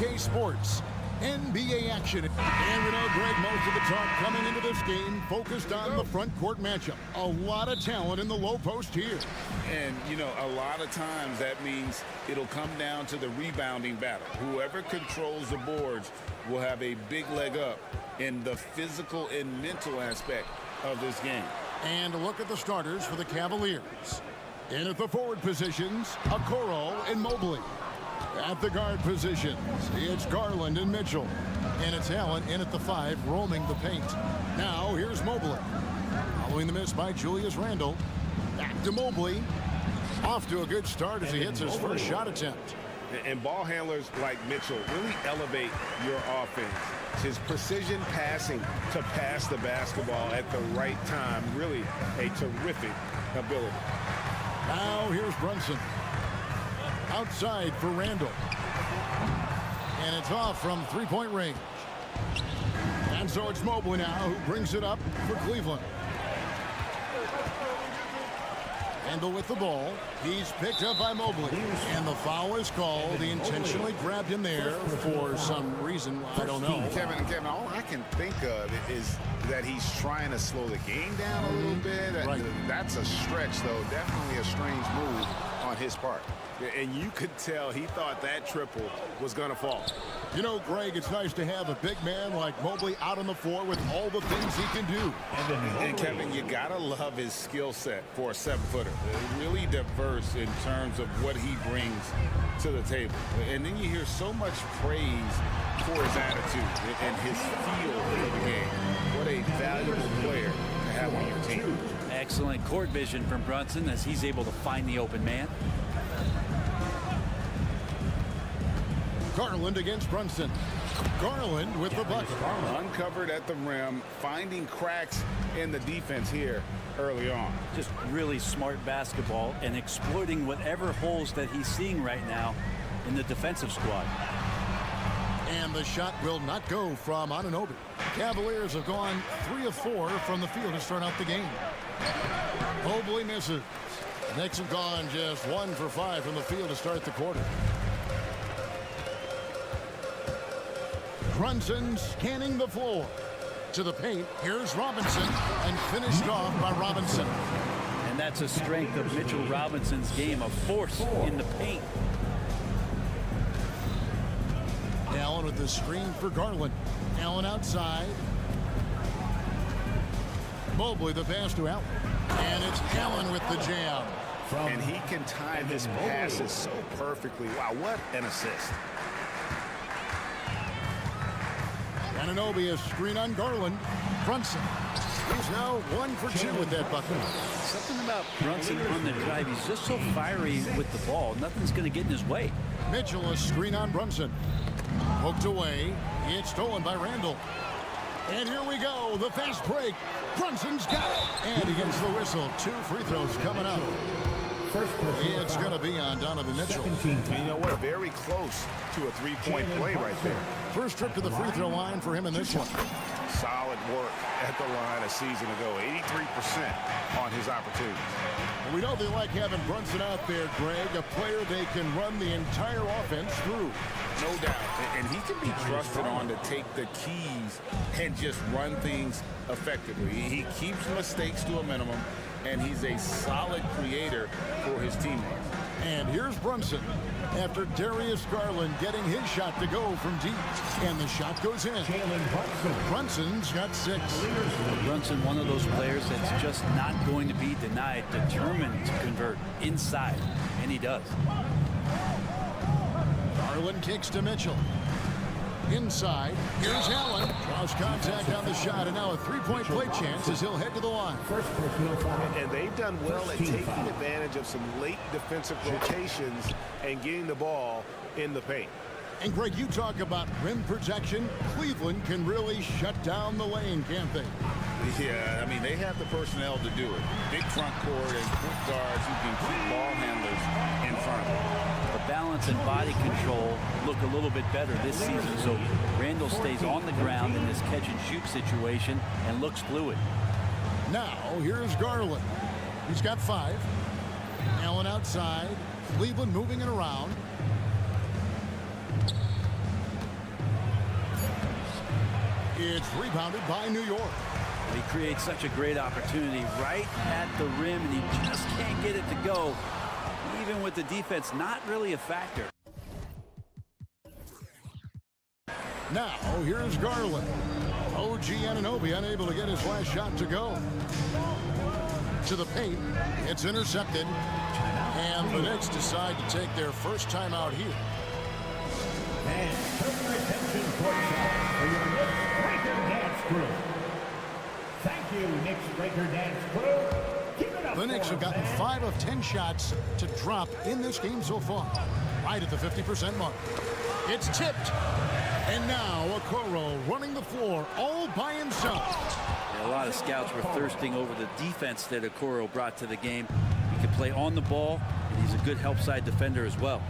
2K Sports, NBA action. And we know, Greg, most of the talk coming into this game focused on the front court matchup. A lot of talent in the low post here. And, you know, a lot of times that means it'll come down to the rebounding battle. Whoever controls the boards will have a big leg up in the physical and mental aspect of this game. And a look at the starters for the Cavaliers. In at the forward positions, Okoro and Mobley. At the guard positions, it's Garland and Mitchell. And it's Allen in at the 5, roaming the paint. Now, here's Mobley. Following the miss by Julius Randle. Back to Mobley. Off to a good start as he hits his first shot attempt. And ball handlers like Mitchell really elevate your offense. His precision passing to pass the basketball at the right time, really a terrific ability. Now here's Brunson. Outside for Randle. And it's off from three-point range. And so it's Mobley now who brings it up for Cleveland. Randle with the ball. He's picked up by Mobley. And the foul is called. He intentionally grabbed him there for some reason. I don't know. Kevin, all I can think of is that he's trying to slow the game down a little bit. Right. That's a stretch, though. Definitely a strange move on his part. And you could tell he thought that triple was going to fall. You know, Greg, it's nice to have a big man like Mobley out on the floor with all the things he can do. And Kevin, you got to love his skill set for a 7-footer. Really diverse in terms of what he brings to the table. And then you hear so much praise for his attitude and his feel for the game. What a valuable player to have on your team. Excellent court vision from Brunson as he's able to find the open man. Garland against Brunson. Garland with the bucket. Uncovered at the rim, finding cracks in the defense here early on. Just really smart basketball and exploiting whatever holes that he's seeing right now in the defensive squad. And the shot will not go from Anunoby. Cavaliers have gone 3 of 4 from the field to start out the game. Mobley misses. Knicks have gone just 1 for 5 from the field to start the quarter. Brunson scanning the floor. To the paint, here's Robinson, and finished off by Robinson. And that's a strength of Mitchell Robinson's game, a force in the paint. Allen with the screen for Garland. Allen outside. Mobley the pass to Allen. And it's Allen with the jam. And he can time his passes so perfectly. Wow, what an assist. Anunoby a screen on Garland. Brunson. He's now 1 for 2 with that bucket. Something about Brunson on the drive. He's just so fiery with the ball. Nothing's going to get in his way. Mitchell a screen on Brunson. Poked away. It's stolen by Randle. And here we go. The fast break. Brunson's got it. And he gets the whistle. 2 free throws coming up. It's going to be on Donovan Mitchell. You know what? Very close to a three-point play right there. First trip to the free throw line for him in this one. Solid work at the line a season ago. 83% on his opportunities. We know they like having Brunson out there, Greg, a player they can run the entire offense through. No doubt. And he can be trusted on to take the keys and just run things effectively. He keeps mistakes to a minimum, and he's a solid creator for his teammates. And here's Brunson after Darius Garland getting his shot to go from deep. And the shot goes in. Brunson's got 6. Brunson, one of those players that's just not going to be denied, determined to convert inside, and he does. Garland kicks to Mitchell. Inside, here's Allen. Draws contact on the shot, and now a three-point play chance as he'll head to the line. And they've done well at taking advantage of some late defensive rotations and getting the ball in the paint. And Greg, you talk about rim protection. Cleveland can really shut down the lane, can't they? Yeah, I mean, they have the personnel to do it. Big front court and quick guards who can keep ball handlers in front of them. The balance and body control look a little bit better this season, so Randle stays on the ground in this catch-and-shoot situation and looks fluid. Now, here's Garland. He's got 5. Allen outside. Cleveland moving it around. It's rebounded by New York. He creates such a great opportunity right at the rim, and he just can't get it to go, even with the defense not really a factor. Now, here's Garland. OG Anunoby unable to get his last shot to go. To the paint. It's intercepted. And the Knicks decide to take their first time out here. And turn your attention courtside for your Knicks Breaker Dance Crew. Thank you, Knicks Breaker Dance Crew. Keep it up. The Knicks have gotten 5 of 10 shots to drop in this game so far. Right at the 50% mark. It's tipped. And now Okoro running the floor all by himself. A lot of scouts were thirsting over the defense that Okoro brought to the game. He can play on the ball, and he's a good help side defender as well.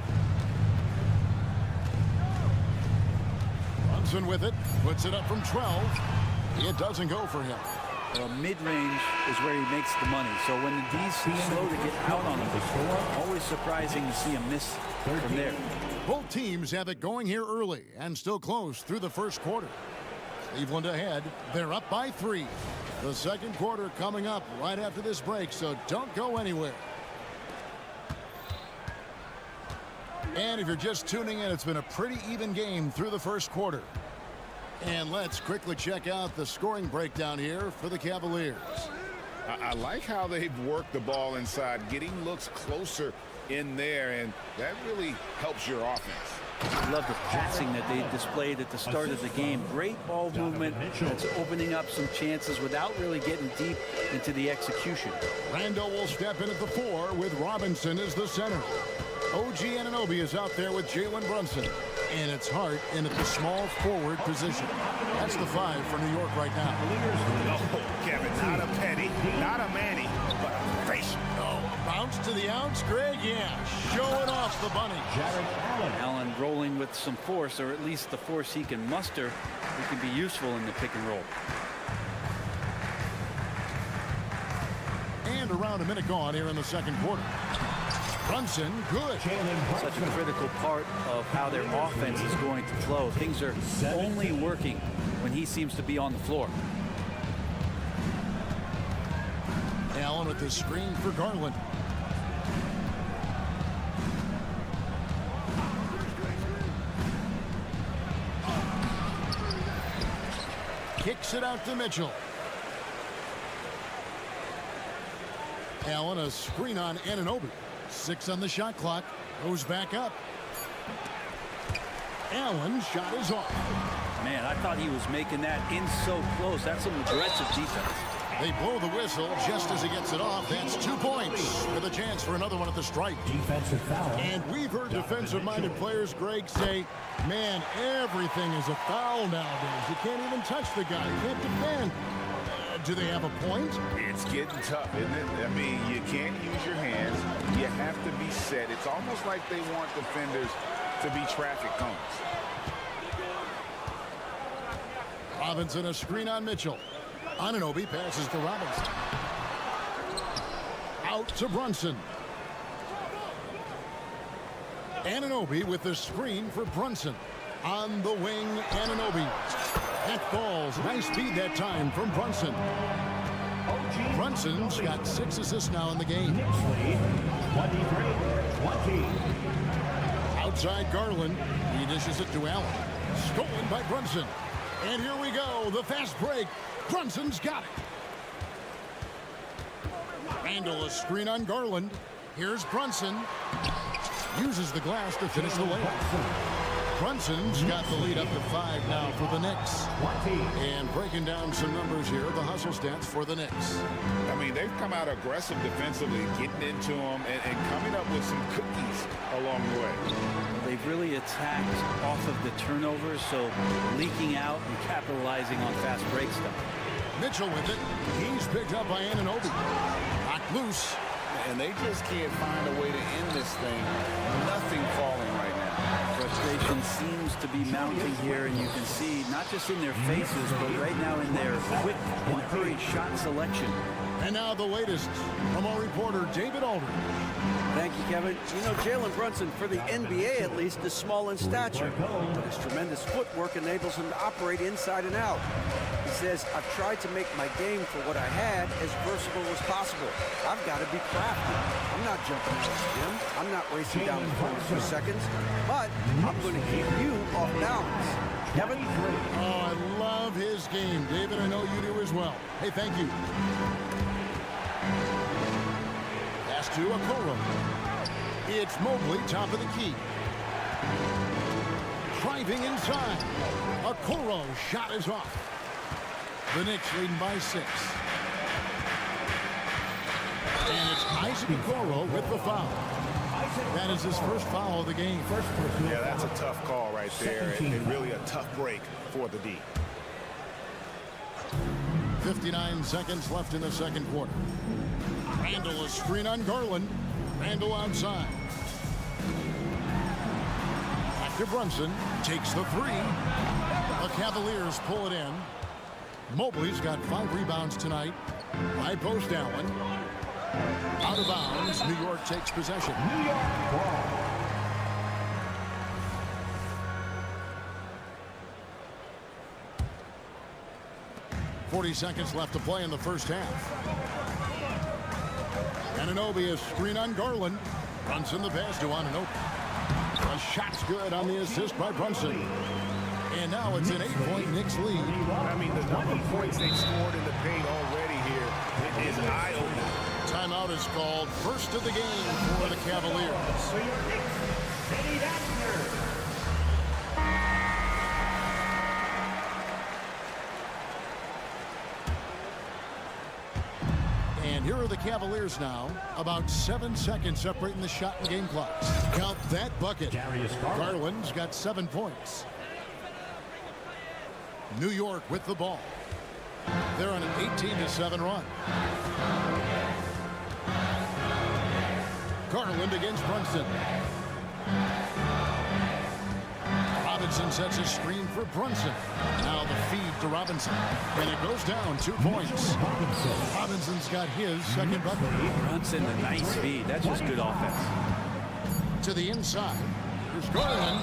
Brunson with it, puts it up from 12. It doesn't go for him. Well, mid-range is where he makes the money. So when the D's slow to get out on him, always surprising to see him miss from there. Both teams have it going here early and still close through the first quarter. Cleveland ahead. They're up by 3. The second quarter coming up right after this break, so don't go anywhere. And if you're just tuning in, it's been a pretty even game through the first quarter. And let's quickly check out the scoring breakdown here for the Cavaliers. I like how they've worked the ball inside, getting looks closer in there, and that really helps your offense. I love the passing that they displayed at the start of the game. Great ball movement that's opening up some chances without really getting deep into the execution. Randall will step in at the 4 with Robinson as the center. OG Anunoby is out there with Jalen Brunson. And it's Hart in at the small forward position. That's the 5 for New York right now. No, Kevin, not a Petty, not a Manny, but a facial. Oh, bounce to the ounce, Greg. Yeah, showing off the bunny. Allen rolling with some force, or at least the force he can muster. He can be useful in the pick and roll. And around a minute gone here in the second quarter. Brunson, good. Such a critical part of how their offense is going to flow. Things are only working when he seems to be on the floor. Allen with the screen for Garland. Kicks it out to Mitchell. Allen, a screen on Anunoby. 6 on the shot clock. Goes back up. Allen shot is off. Man, I thought he was making that in so close. That's some aggressive defense. They blow the whistle just as he gets it off. That's 2 points with a chance for another one at the stripe. Defensive foul. And we've heard defensive-minded players, Greg, say, man, everything is a foul nowadays. You can't even touch the guy. You can't defend. Do they have a point? It's getting tough, isn't it? I mean, you can't use your hands. You have to be set. It's almost like they want defenders to be traffic cones. Robinson, a screen on Mitchell. Anunoby passes to Robinson. Out to Brunson. Anunoby with the screen for Brunson. On the wing, Anunoby. That falls. Nice speed that time from Brunson. Brunson's got 6 assists now in the game. 23-20. Outside Garland. He dishes it to Allen. Stolen by Brunson. And here we go. The fast break. Brunson's got it. Randall, a screen on Garland. Here's Brunson. Uses the glass to finish the layup. Brunson's got the lead up to 5 now for the Knicks. And breaking down some numbers here, the hustle stats for the Knicks. I mean, they've come out aggressive defensively, getting into them and coming up with some cookies along the way. They've really attacked off of the turnovers, so leaking out and capitalizing on fast break stuff. Mitchell with it. He's picked up by Anunoby. Knocked loose. And they just can't find a way to end this thing. Nothing falling right now. Frustration seems to be mounting here, and you can see not just in their faces, but right now in their quick and hurried shot selection. And now the latest from our reporter, David Aldridge. Thank you, Kevin. You know, Jalen Brunson, for the NBA at least, is small in stature, but his tremendous footwork enables him to operate inside and out. He says, I've tried to make my game for what I had as versatile as possible. I've got to be crafty. I'm not jumping out of the gym. I'm not racing down the court for seconds, but I'm going to keep you off balance. Kevin? Oh, I love his game. David, I know you do as well. Hey, thank you. Pass to Okoro. It's Mobley, top of the key. Driving inside. Okoro, shot is off. The Knicks leading by 6. And it's Isaac Okoro with the foul. That is his first foul of the game. Yeah, that's a tough call right there, and really a tough break for the D. 59 seconds left in the second quarter. Randall, a screen on Garland. Randall outside. Back to Brunson. Takes the 3. The Cavaliers pull it in. Mobley's got 5 rebounds tonight. High post Allen. Out of bounds. New York takes possession. New York ball. .40 seconds left to play in the first half. Anunoby, a screen on Garland. Brunson the pass to Anunoby. The shot's good on the assist by Brunson. And now it's an 8-point Knicks lead. I mean, the number of points they've scored in the paint already here is eye-opening. Timeout is called. First of the game for the Cavaliers. So your Knicks city doctor. And here are the Cavaliers now. About 7 seconds separating the shot and game clocks. Count that bucket. Garland's got 7 points. New York with the ball. They're on an 18-7 run. Garland against Brunson. Robinson sets a screen for Brunson. Now the feed to Robinson. And it goes down 2 points. Robinson's got his second bucket. Brunson, a nice feed. That's just good offense. To the inside. Here's Garland.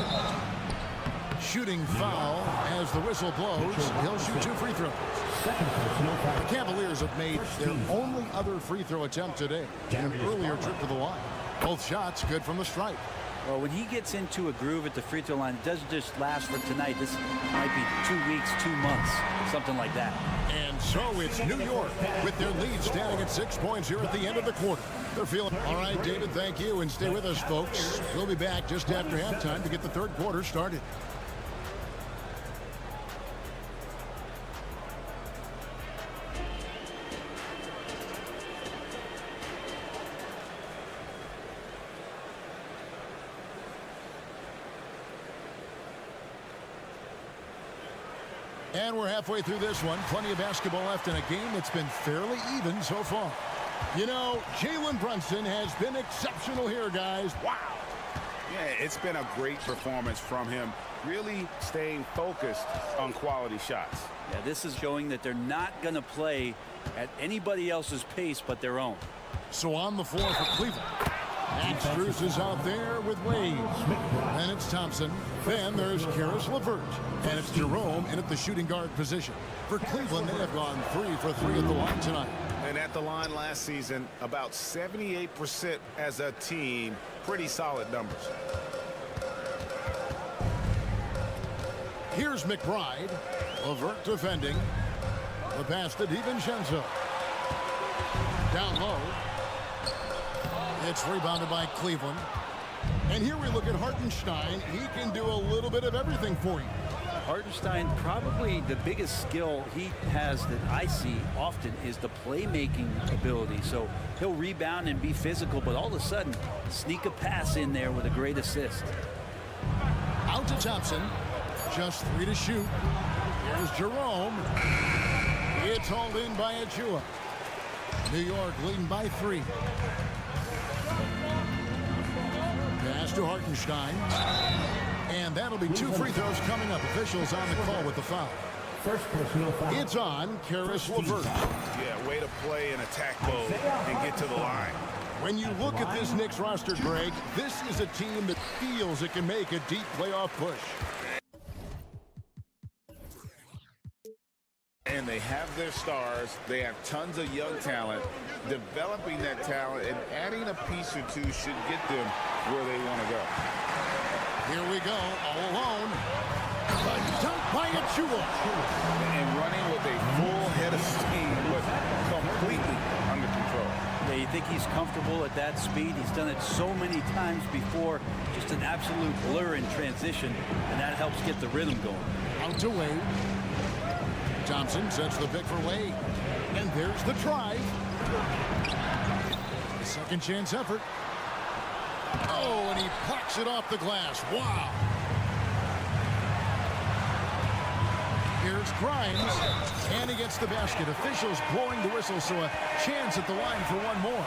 Shooting foul as the whistle blows. He'll shoot 2 free throws. The Cavaliers have made their only other free throw attempt today in an earlier trip to the line. Both shots good from the stripe. Well, when he gets into a groove at the free throw line, it doesn't just last for tonight. This might be 2 weeks, 2 months, something like that. And so it's New York with their lead standing at 6 points here at the end of the quarter. They're feeling all right, David. Thank you, and stay with us, folks. We'll be back just after halftime to get the third quarter started. And we're halfway through this one. Plenty of basketball left in a game that's been fairly even so far. You know, Jalen Brunson has been exceptional here, guys. Wow. Yeah, it's been a great performance from him, really staying focused on quality shots. Yeah, this is showing that they're not going to play at anybody else's pace but their own. So on the floor for Cleveland. Axtrus is out there with Wade. And it's Thompson. Then there's Caris LeVert. And it's Jerome in at the shooting guard position. For Cleveland, they have gone 3 for 3 at the line tonight. And at the line last season, about 78% as a team. Pretty solid numbers. Here's McBride. LeVert defending. The pass to DiVincenzo. Down low. It's rebounded by Cleveland. And here we look at Hartenstein. He can do a little bit of everything for you. Hartenstein, probably the biggest skill he has that I see often is the playmaking ability. So he'll rebound and be physical, but all of a sudden, sneak a pass in there with a great assist. Out to Thompson. Just 3 to shoot. Here's Jerome. It's hauled in by Achua. New York leading by 3. Pass to Hartenstein. And that'll be 2 free throws coming up. Officials on the call with the foul. First personal foul. It's on Caris LeVert. Yeah, way to play in attack mode and get to the line. When you look at this Knicks roster, Greg, this is a team that feels it can make a deep playoff push. And they have their stars. They have tons of young talent. Developing that talent and adding a piece or two should get them where they want to go. Here we go, all alone. A dunk by Achua. And running with a full head of steam, but completely under control. Yeah, you think he's comfortable at that speed. He's done it so many times before. Just an absolute blur in transition, and that helps get the rhythm going. Out to Wade. Thompson sets the pick for Wade. And there's the drive. The second chance effort. Oh, and he plucks it off the glass. Wow. Here's Grimes. And he gets the basket. Officials blowing the whistle, so a chance at the line for one more.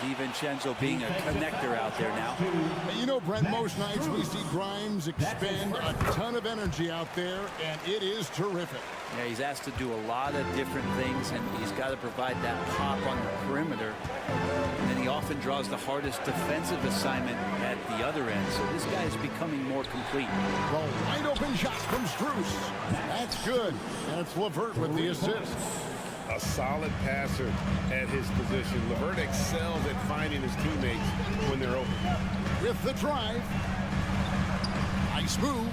DiVincenzo being a connector out there now. You know, Brent, most nights we see Grimes expend a ton of energy out there, and it is terrific. Yeah, he's asked to do a lot of different things, and he's got to provide that pop on the perimeter. And then he often draws the hardest defensive assignment at the other end. So this guy is becoming more complete. Well, wide open shot from Strus. That's good. And it's LeVert with the assist. A solid passer at his position. LeVert excels at finding his teammates when they're open. With the drive. Nice move.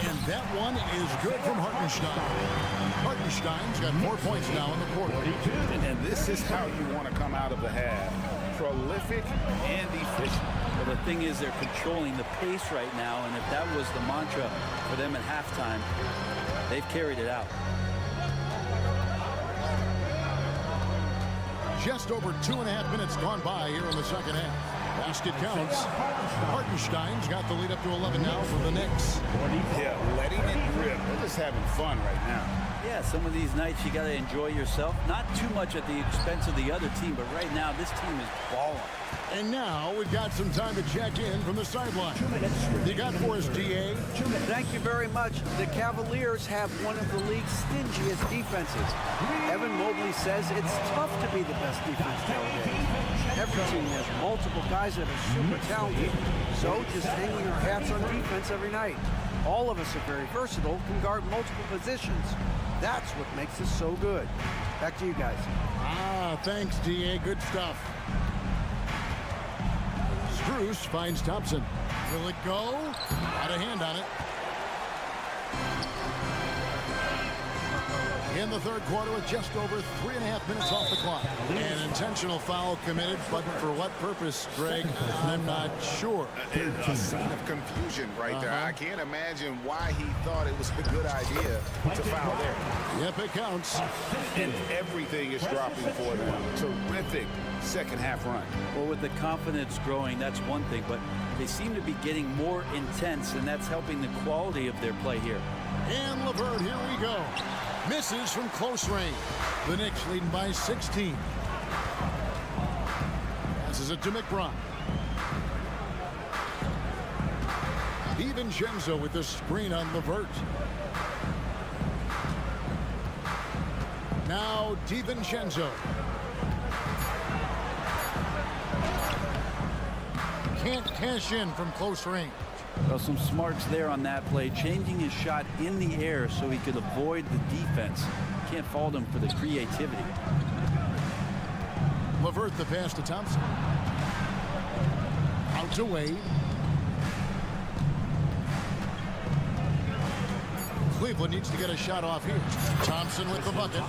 And that one is good from Hartenstein. Hartenstein's got 4 points now in the quarter. And this is how you want to come out of the half. Prolific and efficient. Well, the thing is, they're controlling the pace right now, and if that was the mantra for them at halftime, they've carried it out. Just over 2.5 minutes gone by here in the second half. Basket counts. Hartenstein's got the lead up to 11 now for the Knicks. Yeah, letting it rip. They're just having fun right now. Yeah, some of these nights you got to enjoy yourself. Not too much at the expense of the other team, but right now this team is balling. And now we've got some time to check in from the sideline. You got for us, DA? Thank you very much. The Cavaliers have one of the league's stingiest defenses. Evan Mobley says it's tough to be the best defense nowadays. Every team has multiple guys that are super talented, so just hanging our hats on defense every night. All of us are very versatile, can guard multiple positions. That's what makes us so good. Back to you guys. Thanks, DA. Good stuff. Strus finds Thompson. Will it go? Got a hand on it. In the third quarter with just over 3.5 minutes off the clock. An intentional foul committed, but for what purpose, Greg? I'm not sure. A scene of confusion right there. I can't imagine why he thought it was a good idea to foul there. Yep, it counts. And everything is dropping for them. Terrific second half run. Well, with the confidence growing, that's one thing, but they seem to be getting more intense, and that's helping the quality of their play here. And LeVert, here we go. Misses from close range. The Knicks leading by 16. Passes it to McBride. DiVincenzo with the screen on LeVert. Now DiVincenzo. Can't cash in from close range. Well, some smarts there on that play, changing his shot in the air so he could avoid the defense. Can't fault him for the creativity. LeVert the pass to Thompson. Out to Wade. Cleveland needs to get a shot off here. Thompson with the bucket.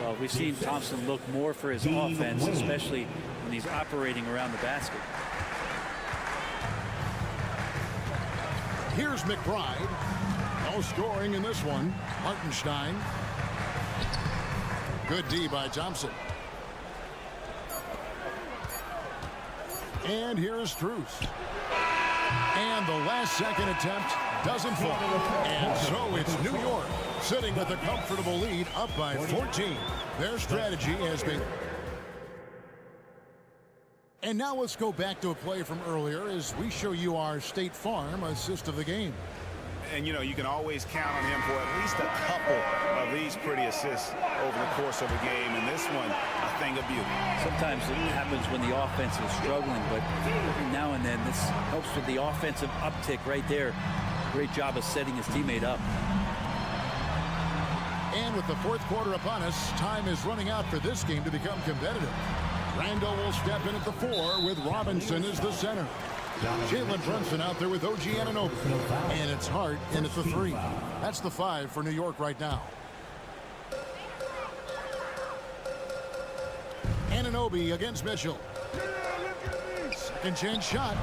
Well, we've seen Thompson look more for his offense, especially when he's operating around the basket. Here's McBride. No scoring in this one. Hartenstein. Good D by Thompson. And here's Strus. And the last second attempt doesn't fall. And so it's New York sitting with a comfortable lead up by 14. Their strategy has been... And now let's go back to a play from earlier as we show you our State Farm assist of the game. And, you know, you can always count on him for at least a couple of these pretty assists over the course of a game. And this one, a thing of beauty. Sometimes it happens when the offense is struggling, but every now and then this helps with the offensive uptick right there. Great job of setting his teammate up. And with the fourth quarter upon us, time is running out for this game to become competitive. Randall will step in at the 4 with Robinson as the center. Jalen Brunson out there with OG Anunoby. And it's Hart in at the 3. That's the 5 for New York right now. Anunoby against Mitchell. Second chance shot.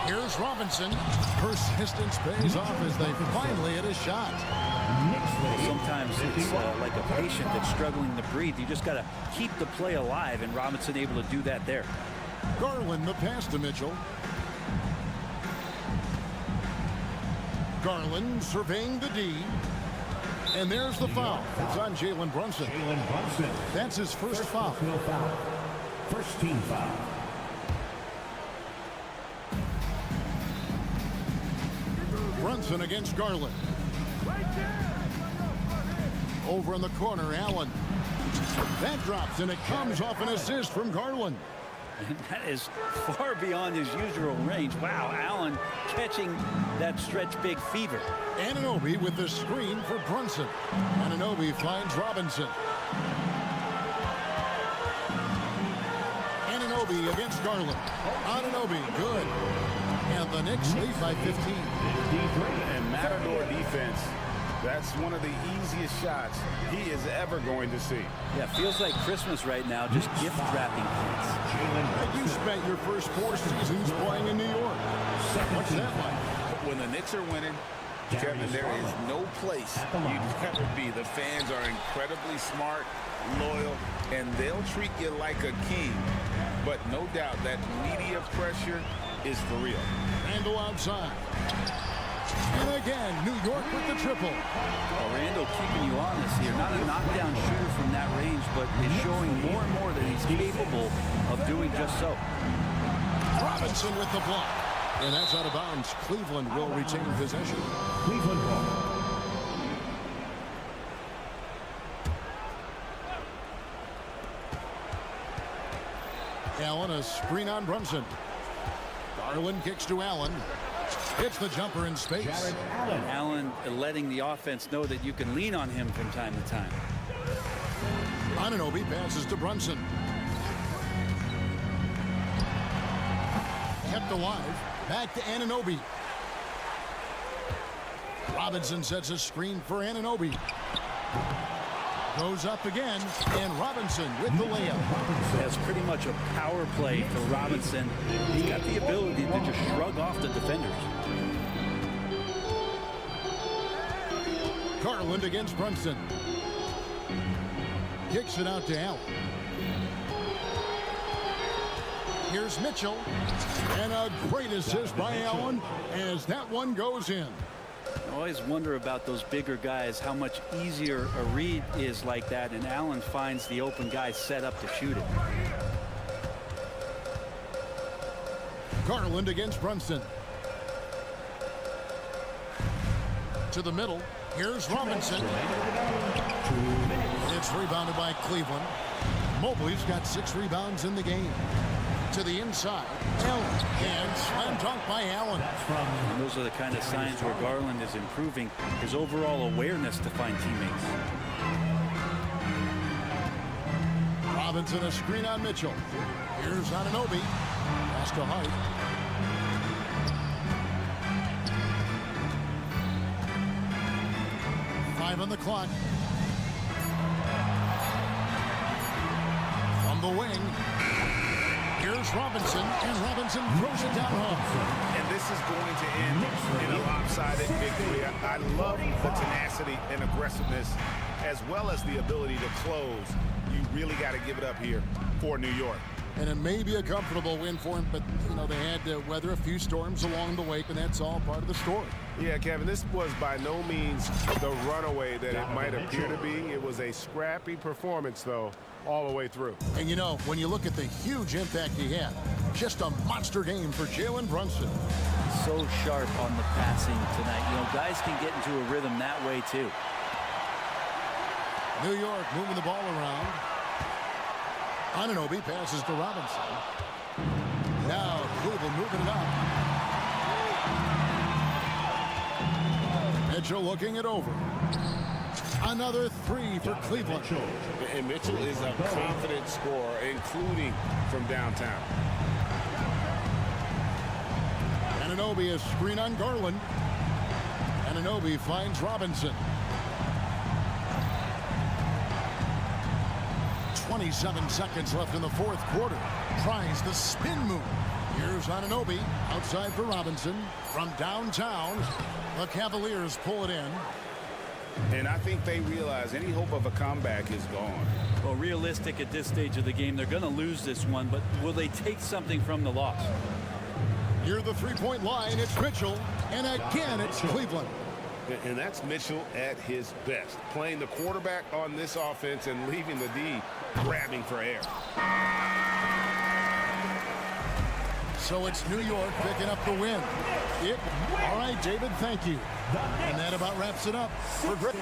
Here's Robinson. Persistence pays off as they finally hit a shot. Sometimes it's like a patient that's struggling to breathe. You just got to keep the play alive, and Robinson able to do that there. Garland the pass to Mitchell. Garland surveying the D. And there's the foul. It's on Jalen Brunson. That's his first foul. First team foul. Brunson against Garland. Over in the corner, Allen. That drops, and it comes off an assist from Garland. And that is far beyond his usual range. Wow, Allen catching that stretch big fever. Anunoby with the screen for Brunson. Anunoby finds Robinson. Anunoby against Garland. Anunoby, good. And the Knicks lead by 15. And Matador defense, that's one of the easiest shots he is ever going to see. Yeah, feels like Christmas right now, just gift wrapping things. You spent your first 4 seasons playing in New York. What's that like? When the Knicks are winning, Kevin, there is no place you'd ever be. The fans are incredibly smart, loyal, and they'll treat you like a king. But no doubt that media pressure is for real. Randall outside. And again, New York with the triple. Well, Randall keeping you honest here. Not a knockdown shooter from that range, but is showing more and more that he's capable of doing just so. Robinson with the block. And that's out of bounds. Cleveland will retain possession. Cleveland ball. Allen, a screen on Brunson. Garland kicks to Allen. Hits the jumper in space. Allen letting the offense know that you can lean on him from time to time. Anunoby passes to Brunson. Kept alive. Back to Anunoby. Robinson sets a screen for Anunoby. Goes up again, and Robinson with the layup. That's pretty much a power play for Robinson. He's got the ability to just shrug off the defenders. Garland against Brunson. Kicks it out to Allen. Here's Mitchell. And a great assist by Allen as that one goes in. I always wonder about those bigger guys, how much easier a read is like that, and Allen finds the open guy set up to shoot it. Garland against Brunson. To the middle. Here's Robinson. It's rebounded by Cleveland. Mobley's got 6 rebounds in the game. To the inside. Allen. And slam dunk by Allen. And those are the kind of signs where Garland is improving his overall awareness to find teammates. Robinson a screen on Mitchell. Here's Anunoby. Pass to Hart. Five on the clock. From the wing. Here's Robinson, and Robinson throws it down home. And this is going to end in a lopsided victory. I love the tenacity and aggressiveness, as well as the ability to close. You really got to give it up here for New York. And it may be a comfortable win for him, but, you know, they had to weather a few storms along the way, and that's all part of the story. Yeah, Kevin, this was by no means the runaway that it might appear to be. It was a scrappy performance, though, all the way through. And, you know, when you look at the huge impact he had, just a monster game for Jalen Brunson. so sharp on the passing tonight. You know, guys can get into a rhythm that way too. New York moving the ball around. Anunoby passes to Robinson. Now Cleveland moving it up. Mitchell looking it over. Another three for Cleveland. And Mitchell is a confident scorer, including from downtown. Anunoby is screen on Garland. Anunoby finds Robinson. 27 seconds left in the fourth quarter. Tries the spin move. Here's Anunoby outside for Robinson. From downtown, the Cavaliers pull it in. And I think they realize any hope of a comeback is gone. Well, realistic at this stage of the game, they're going to lose this one, but will they take something from the loss? Near the three-point line, it's Mitchell. And again, it's Cleveland. And that's Mitchell at his best, playing the quarterback on this offense and leaving the D grabbing for air. So it's New York picking up the win. All right, David, thank you. And that about wraps it up for Greg.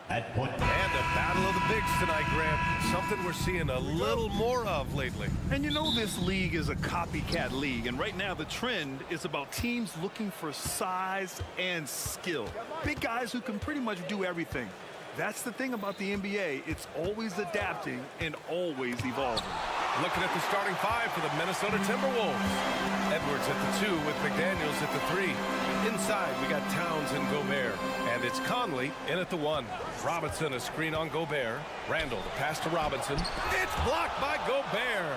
At point. And the battle of the bigs tonight, Graham. Something we're seeing a little more of lately. And you know this league is a copycat league, and right now the trend is about teams looking for size and skill. Big guys who can pretty much do everything. That's the thing about the NBA. It's always adapting and always evolving. Looking at the starting five for the Minnesota Timberwolves. Edwards at the 2 with McDaniels at the 3. Inside, we got Towns and Gobert. And it's Conley in at the 1. Robinson, a screen on Gobert. Randall, the pass to Robinson. It's blocked by Gobert.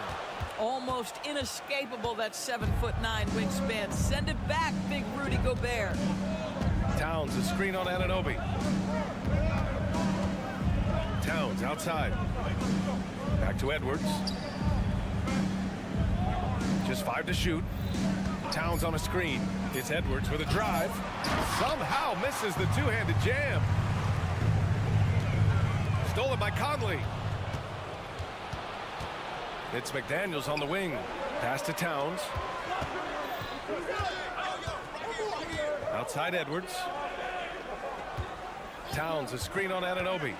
Almost inescapable, that 7'9" wingspan. Send it back, big Rudy Gobert. Towns, a screen on Anunoby. Towns outside. Back to Edwards. Just 5 to shoot. Towns on a screen. It's Edwards with a drive. Somehow misses the two-handed jam. Stolen by Conley. It's McDaniels on the wing. Pass to Towns. Outside Edwards. Towns, a screen on Anunoby.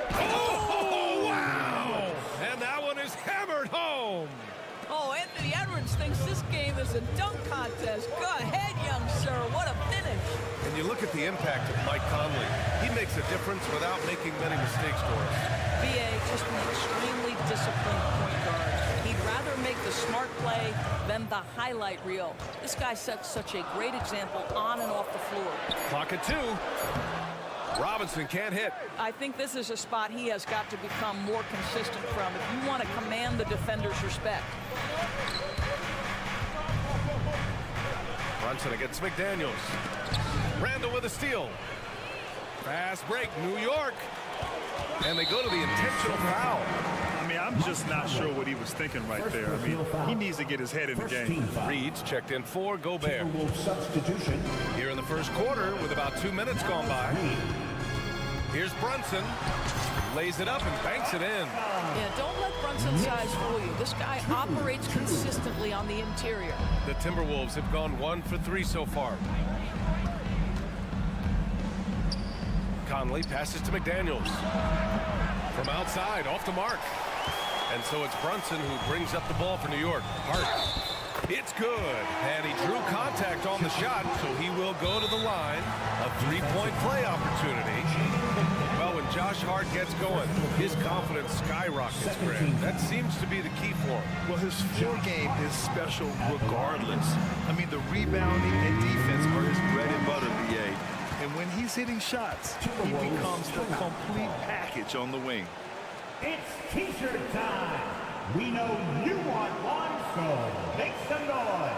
Oh, wow! And that one is hammered home. Oh, Anthony Edwards thinks this game is a dunk contest. Go ahead, young sir. What a finish. And you look at the impact of Mike Conley. He makes a difference without making many mistakes for us. B.A. just an extremely disciplined point guard. He'd rather make the smart play than the highlight reel. This guy sets such a great example on and off the floor. Clock at 2. Robinson can't hit. I think this is a spot he has got to become more consistent from if you want to command the defender's respect. Brunson against McDaniels. Randall with a steal. Fast break, New York. And they go to the intentional foul. I mean, I'm just not sure what he was thinking right there. I mean, he needs to get his head in the game. Reed's checked in for Gobert. Substitution. Here in the first quarter with about 2 minutes gone by. Here's Brunson. Lays it up and banks it in. Yeah, don't let Brunson's size fool you. This guy operates consistently on the interior. The Timberwolves have gone 1 for 3 so far. Conley passes to McDaniels. From outside, off the mark. And so it's Brunson who brings up the ball for New York. Hart. It's good. And he drew contact on the shot, so he will go to the line. A 3-point play opportunity. Well, when Josh Hart gets going, his confidence skyrockets, Grant. That seems to be the key for him. Well, his floor game is special regardless. I mean, the rebounding and defense are his bread and butter, B.A. And when he's hitting shots, he becomes the complete package on the wing. It's T-shirt time. We know you want one, so make some noise.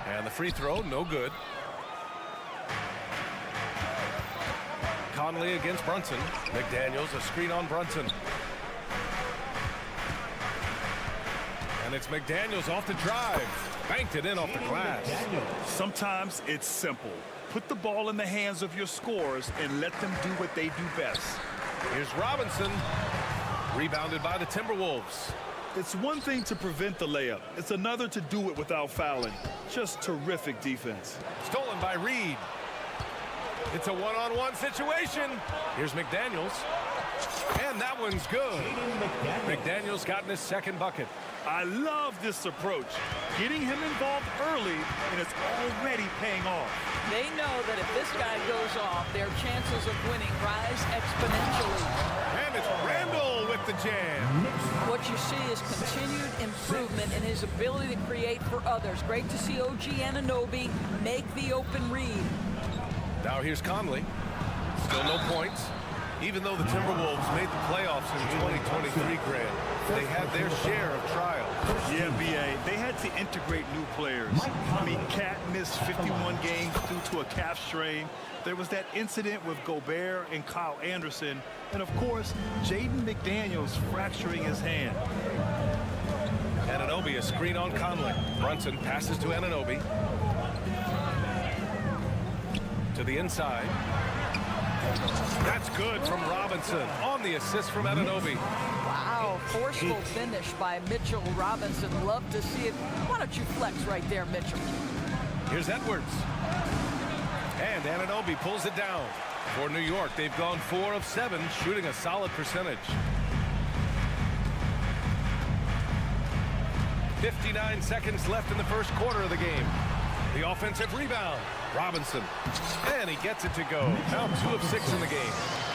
And the free throw, no good. Conley against Brunson. McDaniels, a screen on Brunson. And it's McDaniels off the drive. Banked it in off the glass. Sometimes it's simple. Put the ball in the hands of your scorers and let them do what they do best. Here's Robinson. Rebounded by the Timberwolves. It's one thing to prevent the layup. It's another to do it without fouling. Just terrific defense. Stolen by Reed. It's a one-on-one situation. Here's McDaniels. And that one's good. McDaniels got in his second bucket. I love this approach. Getting him involved early, and it's already paying off. They know that if this guy goes off, their chances of winning rise exponentially. And it's Randall with the jam. What you see is continued improvement in his ability to create for others. Great to see OG Anunoby make the open read. Now here's Conley. Still no points. Even though the Timberwolves made the playoffs in 2023, Grant, they had their share of trials. Yeah, B.A., they had to integrate new players. I mean, Cat missed 51 games due to a calf strain. There was that incident with Gobert and Kyle Anderson. And, of course, Jaden McDaniels fracturing his hand. Anunoby, a screen on Conley. Brunson passes to Anunoby. To the inside. That's good from Robinson on the assist from Anunoby. Wow, forceful finish by Mitchell Robinson. Love to see it. Why don't you flex right there, Mitchell? Here's Edwards. And Anunoby pulls it down. For New York, they've gone 4 of 7, shooting a solid percentage. 59 seconds left in the first quarter of the game. The offensive rebound. Robinson. And he gets it to go. Now 2 of 6 in the game.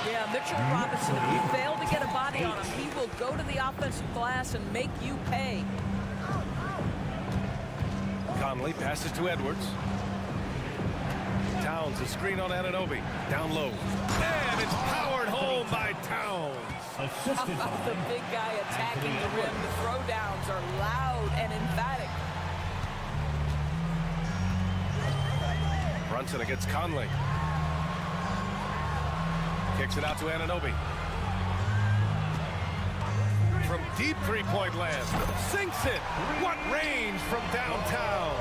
Yeah, Mitchell Robinson, if you fail to get a body on him, he will go to the offensive glass and make you pay. Conley passes to Edwards. Towns, a screen on Anunoby. Down low. And it's powered home by Towns. How about the big guy attacking the rim? The throwdowns are loud and emphatic. Brunson against Conley. Kicks it out to Anunoby. From deep three-point land. Sinks it. What range from downtown.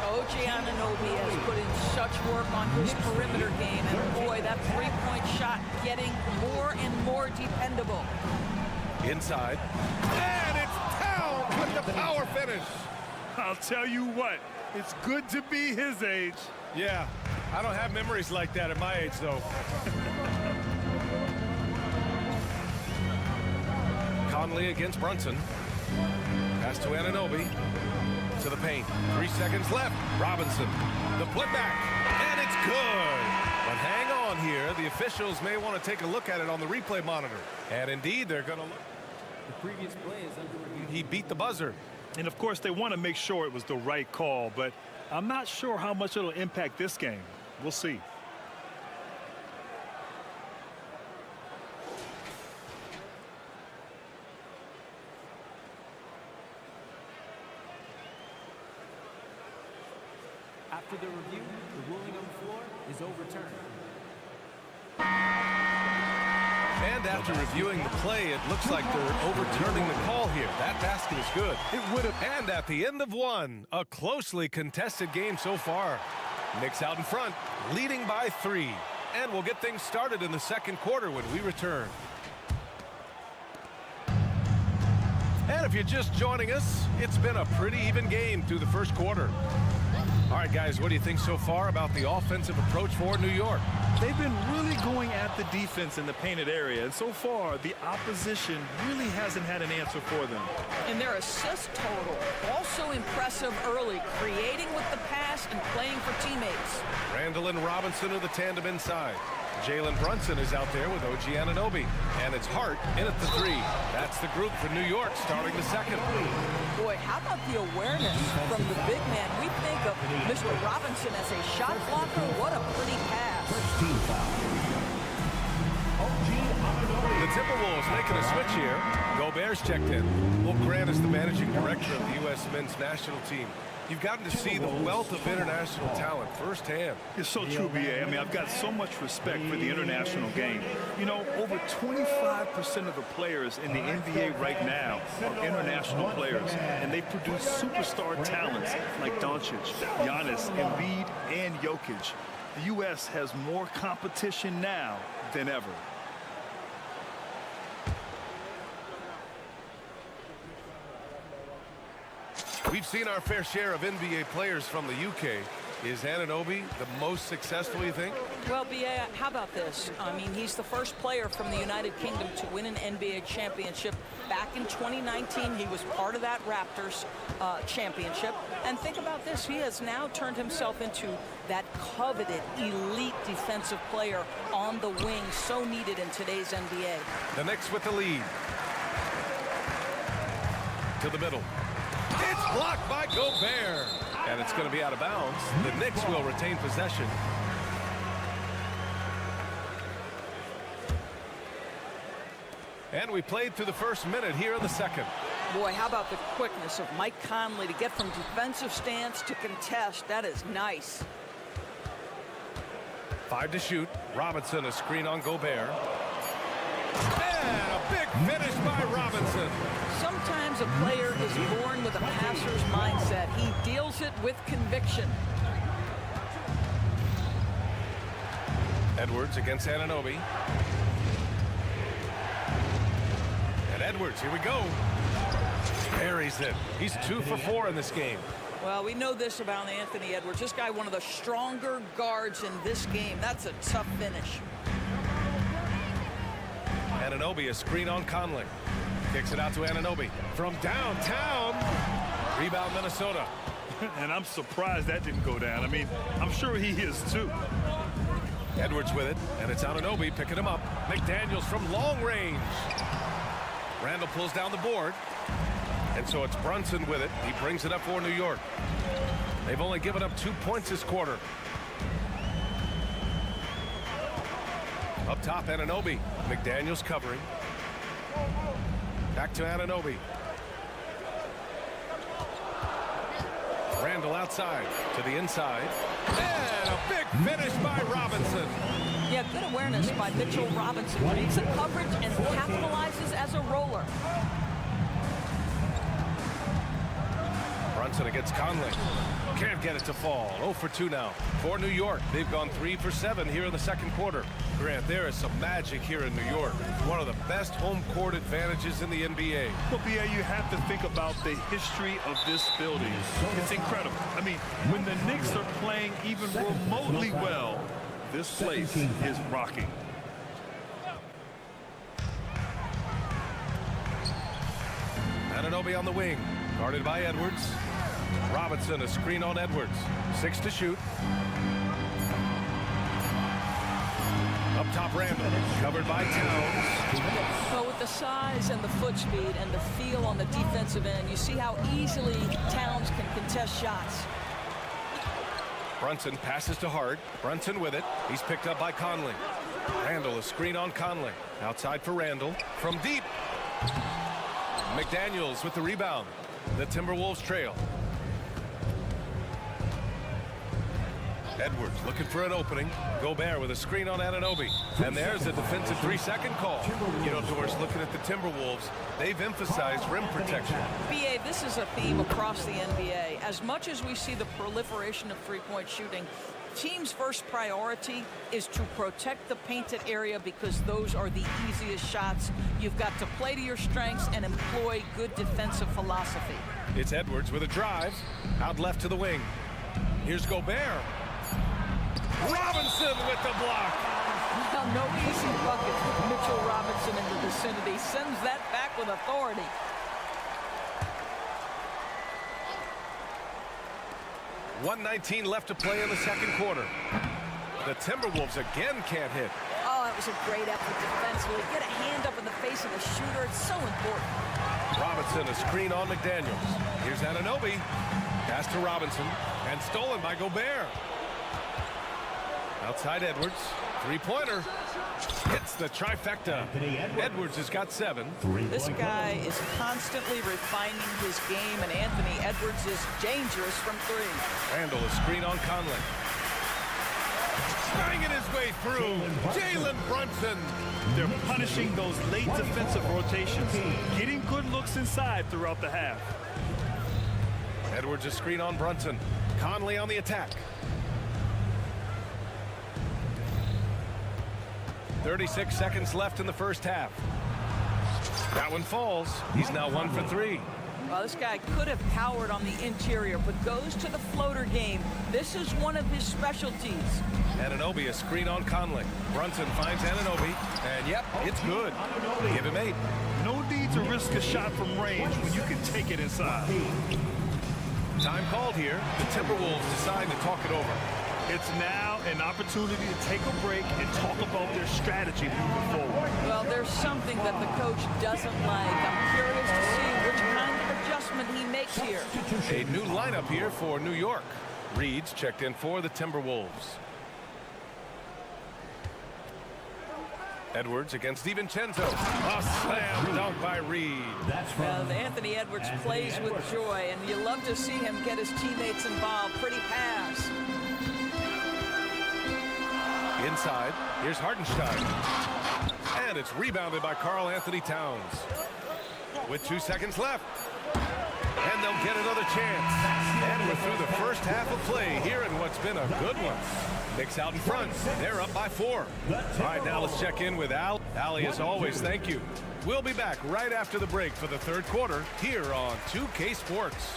OG Anunoby has put in such work on his perimeter game. And boy, that three-point shot getting more and more dependable. Inside. And it's Towns with the power finish. I'll tell you what, it's good to be his age. Yeah, I don't have memories like that at my age, though. Conley against Brunson. Pass to Anunoby. To the paint. 3 seconds left. Robinson. The putback. And it's good. But hang on here. The officials may want to take a look at it on the replay monitor. And indeed, they're going to look. The previous play is under review. He beat the buzzer. And of course, they want to make sure it was the right call, but I'm not sure how much it'll impact this game. We'll see. After the review, the ruling on the floor is overturned. And after reviewing the play, it looks like they're overturning the call here. That basket is good. It would have. And at the end of one, a closely contested game so far. Knicks out in front, leading by 3. And we'll get things started in the second quarter when we return. And if you're just joining us, it's been a pretty even game through the first quarter. All right, guys, what do you think so far about the offensive approach for New York? They've been really going at the defense in the painted area, and so far, the opposition really hasn't had an answer for them. And their assist total, also impressive early, creating with the pass and playing for teammates. Randall and Robinson are the tandem inside. Jalen Brunson is out there with OG Anunoby. And it's Hart in at the 3. That's the group for New York starting the second. Boy, how about the awareness from the big man? We think of Mr. Robinson as a shot blocker. What a pretty pass. The Timberwolves making a switch here. Gobert's checked in. Well, Grant is the managing director of the U.S. men's national team. You've gotten to see the wealth of international talent firsthand. It's so true, B.A. I mean, I've got so much respect for the international game. You know, over 25% of the players in the NBA right now are international players, and they produce superstar talents like Doncic, Giannis, Embiid, and Jokic. The U.S. has more competition now than ever. We've seen our fair share of NBA players from the UK. Is Anunoby the most successful, you think? Well, B.A., how about this? I mean, he's the first player from the United Kingdom to win an NBA championship. Back in 2019, he was part of that Raptors championship. And think about this. He has now turned himself into that coveted elite defensive player on the wing, so needed in today's NBA. The Knicks with the lead. To the middle. It's blocked by Gobert. And it's going to be out of bounds. The Knicks will retain possession. And we played through the first minute here in the second. Boy, how about the quickness of Mike Conley to get from defensive stance to contest. That is nice. 5 to shoot. Robinson, a screen on Gobert. And a big finish by Robinson. Sometimes a player is born with a passer's mindset. He deals it with conviction. Edwards against Anunoby. And Edwards, here we go. Buries it. He's 2 for 4 in this game. Well, we know this about Anthony Edwards. This guy, one of the stronger guards in this game. That's a tough finish. Anunoby, a screen on Conley. Kicks it out to Anunoby from downtown. Rebound, Minnesota. And I'm surprised that didn't go down. I mean, I'm sure he is too. Edwards with it, and it's Anunoby picking him up. McDaniels from long range. Randall pulls down the board. And so it's Brunson with it. He brings it up for New York. They've only given up 2 points this quarter. Up top, Anunoby. McDaniels covering. Back to Anunoby. Randall outside to the inside. And a big finish by Robinson. Yeah, good awareness by Mitchell Robinson. Reads the coverage and capitalizes as a roller. Brunson against Conley. Can't get it to fall. 0 for 2 now for New York. They've gone 3 for 7 here in the second quarter. Grant, there is some magic here in New York. One of the best home court advantages in the NBA. Well, B.I., you have to think about the history of this building. It's incredible. I mean, when the Knicks are playing even remotely well, this place is rocking. Anunoby on the wing, guarded by Edwards. Robinson, a screen on Edwards. 6 to shoot. Up top, Randall, covered by Towns. Well, with the size and the foot speed and the feel on the defensive end, you see how easily Towns can contest shots. Brunson passes to Hart. Brunson with it. He's picked up by Conley. Randall, a screen on Conley. Outside for Randall. From deep. McDaniels with the rebound. The Timberwolves trail. Edwards looking for an opening. Gobert with a screen on Anunoby. And there's a defensive 3-second call. You know, Doris, looking at the Timberwolves, they've emphasized rim protection. B.A., this is a theme across the NBA. As much as we see the proliferation of three-point shooting, teams' first priority is to protect the painted area because those are the easiest shots. You've got to play to your strengths and employ good defensive philosophy. It's Edwards with a drive. Out left to the wing. Here's Gobert. Robinson with the block. Now, no easy buckets with Mitchell Robinson in the vicinity. Sends that back with authority. .119 left to play in the second quarter. The Timberwolves again can't hit. Oh, that was a great effort defensively. Get a hand up in the face of the shooter. It's so important. Robinson, a screen on McDaniels. Here's Anunoby. Pass to Robinson. And stolen by Gobert. Outside Edwards. Three-pointer. Hits the trifecta. Edwards has got 7. This guy is constantly refining his game, and Anthony Edwards is dangerous from 3. Randall, a screen on Conley. Banging his way through. Jalen Brunson. They're punishing those late defensive rotations, getting good looks inside throughout the half. Edwards, a screen on Brunson. Conley on the attack. 36 seconds left in the first half. That one falls. He's now 1 for 3. Well, this guy could have powered on the interior, but goes to the floater game. This is one of his specialties. Anunoby, a screen on Conley. Brunson finds Anunoby, and yep, it's good. Give him 8. No need to risk a shot from range when you can take it inside. Time called here. The Timberwolves decide to talk it over. It's now an opportunity to take a break and talk about their strategy moving forward. Well, there's something that the coach doesn't like. I'm curious to see which kind of adjustment he makes here. A new lineup here for New York. Reed's checked in for the Timberwolves. Edwards against DiVincenzo. A slam dunk by Reed. Well, Anthony Edwards plays with joy, and you love to see him get his teammates involved. Pretty pass. Inside, here's Hartenstein. And it's rebounded by Karl Anthony Towns. With 2 seconds left. And they'll get another chance. And we're through the first half of play here in what's been a good one. Knicks out in front. They're up by 4. All right, now let's check in with Al. Allie, as always, thank you. We'll be back right after the break for the third quarter here on 2K Sports.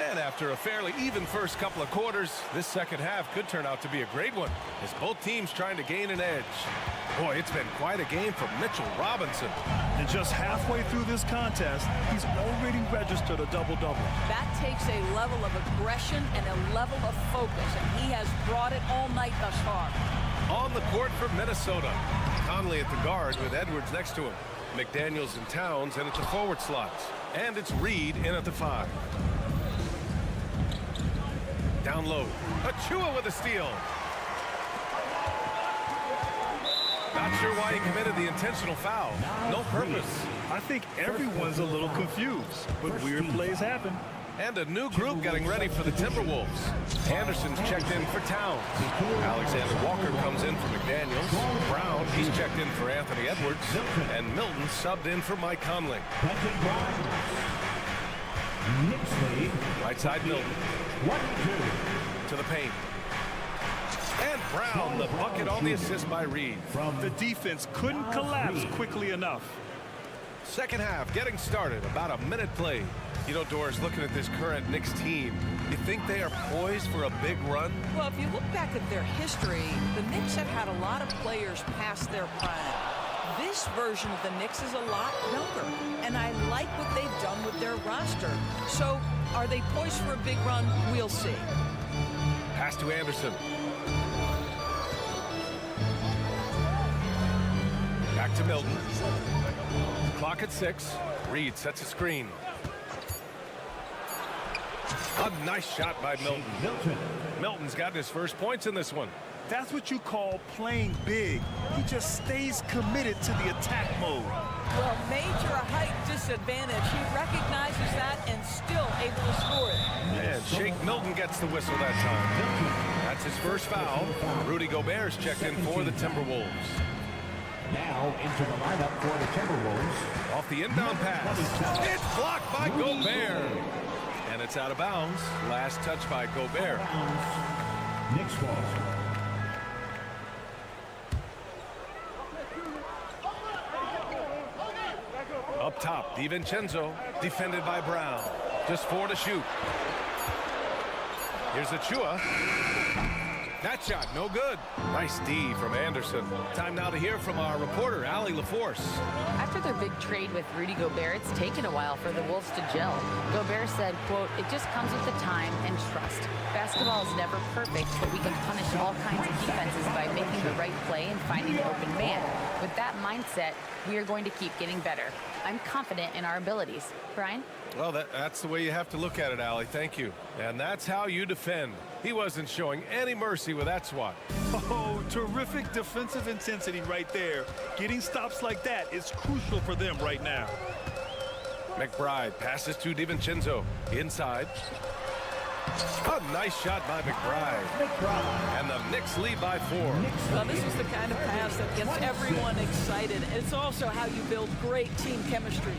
And after a fairly even first couple of quarters, this second half could turn out to be a great one, as both teams trying to gain an edge. Boy, it's been quite a game for Mitchell Robinson. And just halfway through this contest, he's already registered a double-double. That takes a level of aggression and a level of focus, and he has brought it all night thus far. On the court for Minnesota, Conley at the guard with Edwards next to him. McDaniels and Towns in at the forward slots. And it's Reed in at the 5. Down low. Achua with a steal. Not sure why he committed the intentional foul. No purpose. I think everyone's a little confused, but weird plays happen. And a new group getting ready for the Timberwolves. Anderson's checked in for Towns. Alexander Walker comes in for McDaniels. Brown, he's checked in for Anthony Edwards. And Milton subbed in for Mike Conley. Right side Milton. To the paint. And Brown, the bucket on the assist by Reed. The defense couldn't collapse quickly enough. Second half getting started, about a minute played. You know, Doris, looking at this current Knicks team, you think they are poised for a big run? Well, if you look back at their history, the Knicks have had a lot of players past their prime. This version of the Knicks is a lot younger, and I like what they've done with their roster. So, are they poised for a big run? We'll see. Pass to Anderson. Back to Milton. Clock at 6. Reed sets a screen. A nice shot by Milton. Milton's gotten his first points in this one. That's what you call playing big. He just stays committed to the attack mode. Well, major height disadvantage. He recognizes that and still able to score it. And Shake Milton gets the whistle that time. That's his first foul. Rudy Gobert's checked in for the Timberwolves. Now into the lineup for the Timberwolves. Off the inbound pass. It's blocked by Gobert. And it's out of bounds. Last touch by Gobert. Knicks ball. Up top, DiVincenzo, defended by Brown. Just 4 to shoot. Here's Achua. That shot, no good. Nice D from Anderson. Time now to hear from our reporter, Allie LaForce. After their big trade with Rudy Gobert, it's taken a while for the Wolves to gel. Gobert said, quote, "It just comes with the time and trust. Basketball is never perfect, but we can punish all kinds of defenses by making the right play and finding an open man. With that mindset, we are going to keep getting better. I'm confident in our abilities." Brian? Well, that's the way you have to look at it, Allie. Thank you. And that's how you defend. He wasn't showing any mercy with that swat. Oh, terrific defensive intensity right there. Getting stops like that is crucial for them right now. McBride passes to DiVincenzo. Inside. A nice shot by McBride. And the Knicks lead by 4. Well, this is the kind of pass that gets everyone excited. It's also how you build great team chemistry.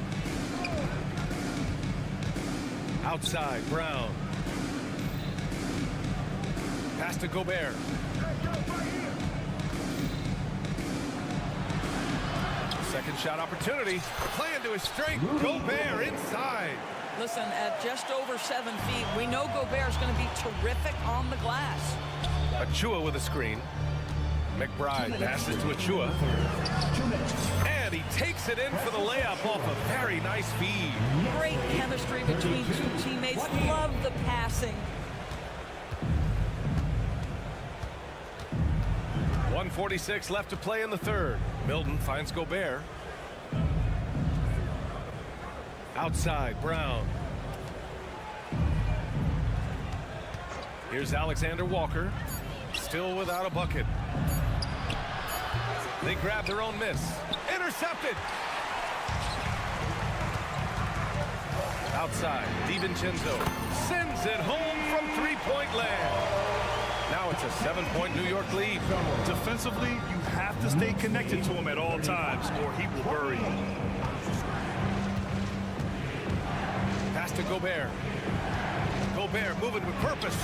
Outside, Brown. Pass to Gobert. Second shot opportunity. Playing to his strength. Gobert inside. Listen, at just over 7 feet, we know Gobert's going to be terrific on the glass. Achua with a screen. McBride passes to Achua. And he takes it in for the layup off a very nice feed. Great chemistry between two teammates. Love the passing. 1:46 left to play in the third. Milton finds Gobert. Outside, Brown. Here's Alexander Walker. Still without a bucket. They grab their own miss. Intercepted. Outside, DiVincenzo sends it home from three-point land. Now it's a 7-point New York lead. Defensively, you have to stay connected to him at all times, or he will bury you. Pass to Gobert. Gobert moving with purpose.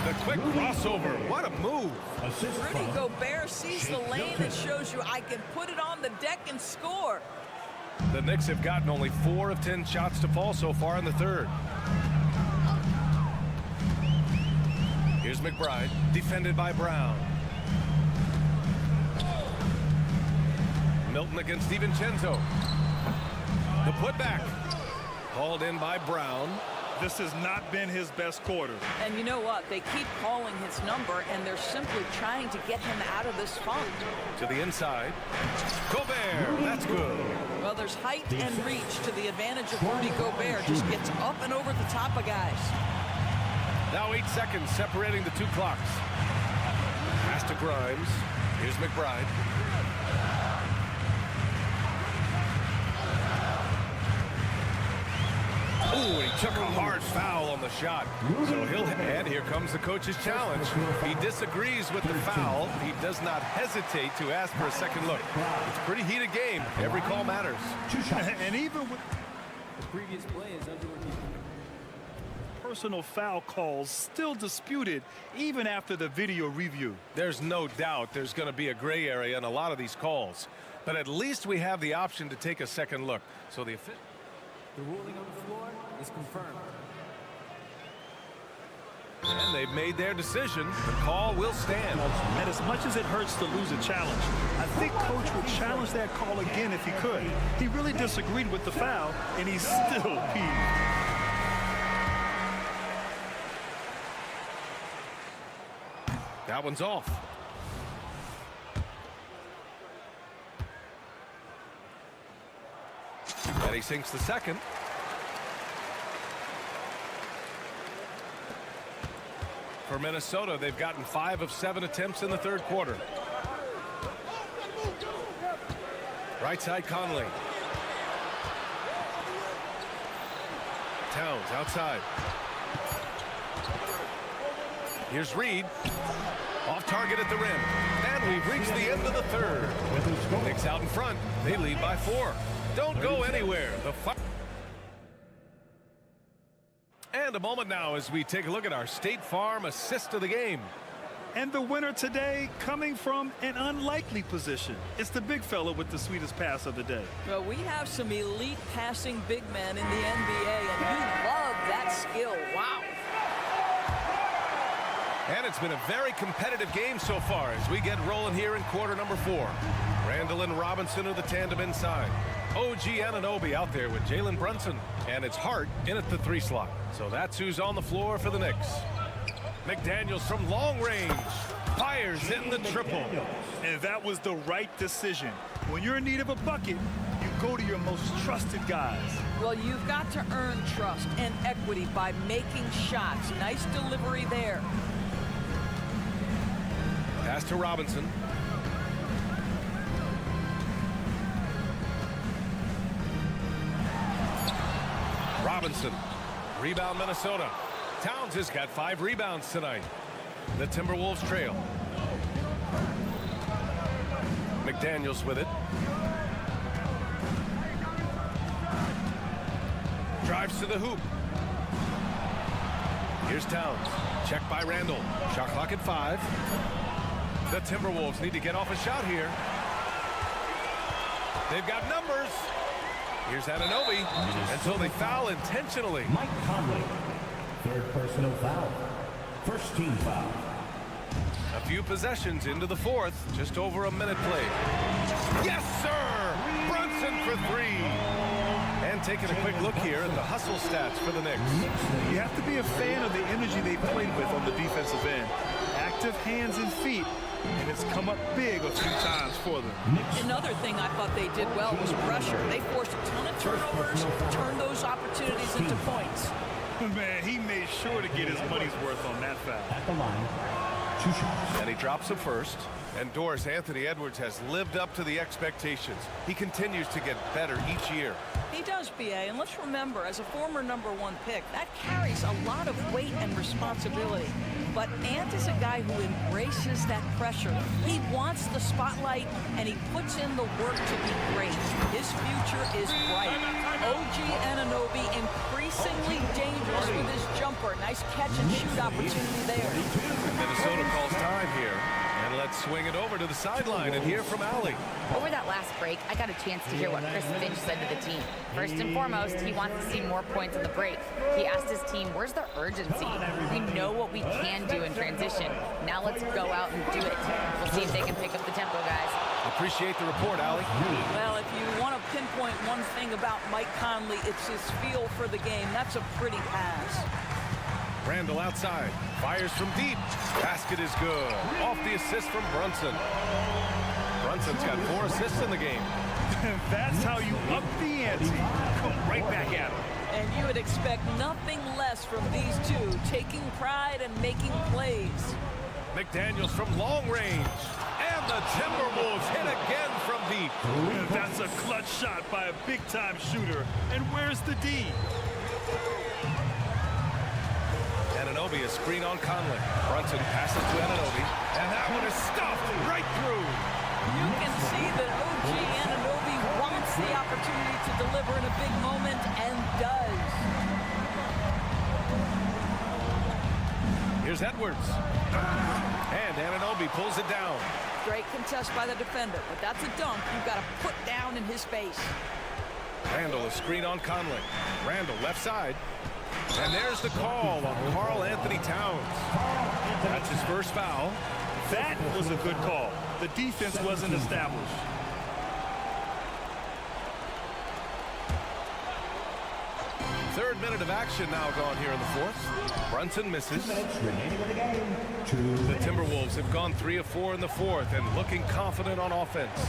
The quick crossover. What a move. Rudy Gobert sees the lane and shows you I can put it on the deck and score. The Knicks have gotten only 4 of 10 shots to fall so far in the third. Here's McBride, defended by Brown. Milton against DiVincenzo. The putback. Hauled in by Brown. This has not been his best quarter. And you know what? They keep calling his number, and they're simply trying to get him out of this funk. To the inside. Gobert, that's good. Well, there's height and reach to the advantage of Rudy Gobert. Just gets up and over the top of guys. Now 8 seconds separating the two clocks. Pass to Grimes. Here's McBride. Ooh, he took a hard foul on the shot. So and here comes the coach's challenge. He disagrees with the foul. He does not hesitate to ask for a second look. It's a pretty heated game. Every call matters. And even with The previous play is under review. personal foul calls still disputed even after the video review. There's no doubt there's going to be a gray area in a lot of these calls. But at least we have the option to take a second look. So the ruling on the floor is confirmed. And they've made their decision. The call will stand. And as much as it hurts to lose a challenge, I think Coach would challenge that call again if he could. He really disagreed with the foul, and he's still peeved. That one's off. And he sinks the second. For Minnesota, they've gotten 5 of 7 attempts in the third quarter. Right side, Conley. Towns outside. Here's Reed. Off target at the rim. And we've reached the end of the third. Knicks out in front. They lead by 4. Don't go anywhere. And a moment now as we take a look at our State Farm assist of the game. And the winner today coming from an unlikely position. It's the big fella with the sweetest pass of the day. Well, we have some elite passing big men in the NBA, and you love that skill. Wow. And it's been a very competitive game so far as we get rolling here in quarter number 4. Randall and Robinson are the tandem inside. OG Anunoby out there with Jalen Brunson. And it's Hart in at the 3 slot. So that's who's on the floor for the Knicks. McDaniels from long range. Fires in the triple. And that was the right decision. When you're in need of a bucket, you go to your most trusted guys. Well, you've got to earn trust and equity by making shots. Nice delivery there. Pass to Robinson. Robinson. Rebound Minnesota. Towns has got 5 rebounds tonight. The Timberwolves trail. McDaniels with it. Drives to the hoop. Here's Towns. Checked by Randall. Shot clock at 5. The Timberwolves need to get off a shot here. They've got numbers. Here's Anunoby. And so they foul intentionally. Mike Conley, 3rd personal foul. First team foul. A few possessions into the 4th. Just over a minute played. Yes, sir! Brunson for 3. And taking a quick look here at the hustle stats for the Knicks. You have to be a fan of the energy they played with on the defensive end. Active hands and feet, and it's come up big a few times for them. Another thing I thought they did well was pressure. They forced a ton of turnovers, turned those opportunities into points. Man, he made sure to get his money's worth on that foul. At the line, 2 shots. And he drops it first. And Doris Anthony Edwards has lived up to the expectations. He continues to get better each year. He does, B.A., and let's remember, as a former #1 pick, that carries a lot of weight and responsibility. But Ant is a guy who embraces that pressure. He wants the spotlight, and he puts in the work to be great. His future is bright. OG Anunoby increasingly dangerous with his jumper. Nice catch and shoot opportunity there. Minnesota calls time here. And And let's swing it over to the sideline and hear from Allie. Over that last break, I got a chance to hear what Chris Finch said to the team. First and foremost, he wants to see more points on the break. He asked his team, where's the urgency? We know what we can do in transition. Now let's go out and do it. We'll see if they can pick up the tempo, guys. Appreciate the report, Allie. Well, if you want to pinpoint one thing about Mike Conley, it's his feel for the game. That's a pretty pass. Randall outside, fires from deep. Basket is good. Off the assist from Brunson. Brunson's got 4 assists in the game. That's how you up the ante. Come right back at him. And you would expect nothing less from these two, taking pride and making plays. McDaniels from long range. And the Timberwolves hit again from deep. That's a clutch shot by a big-time shooter. And where's the D? Anunoby, a screen on Conley. Brunson passes to Anunoby. And that one is stuffed right through. You can see that OG Anunoby wants the opportunity to deliver in a big moment and does. Here's Edwards. And Anunoby pulls it down. Great contest by the defender, but that's a dunk you've got to put down in his face. Randall, a screen on Conley. Randall, left side. And there's the call on Karl Anthony Towns. That's his first foul. That was a good call. The defense wasn't established. Third minute of action now gone here in the fourth. Brunson misses. The Timberwolves have gone 3 of 4 in the fourth and looking confident on offense.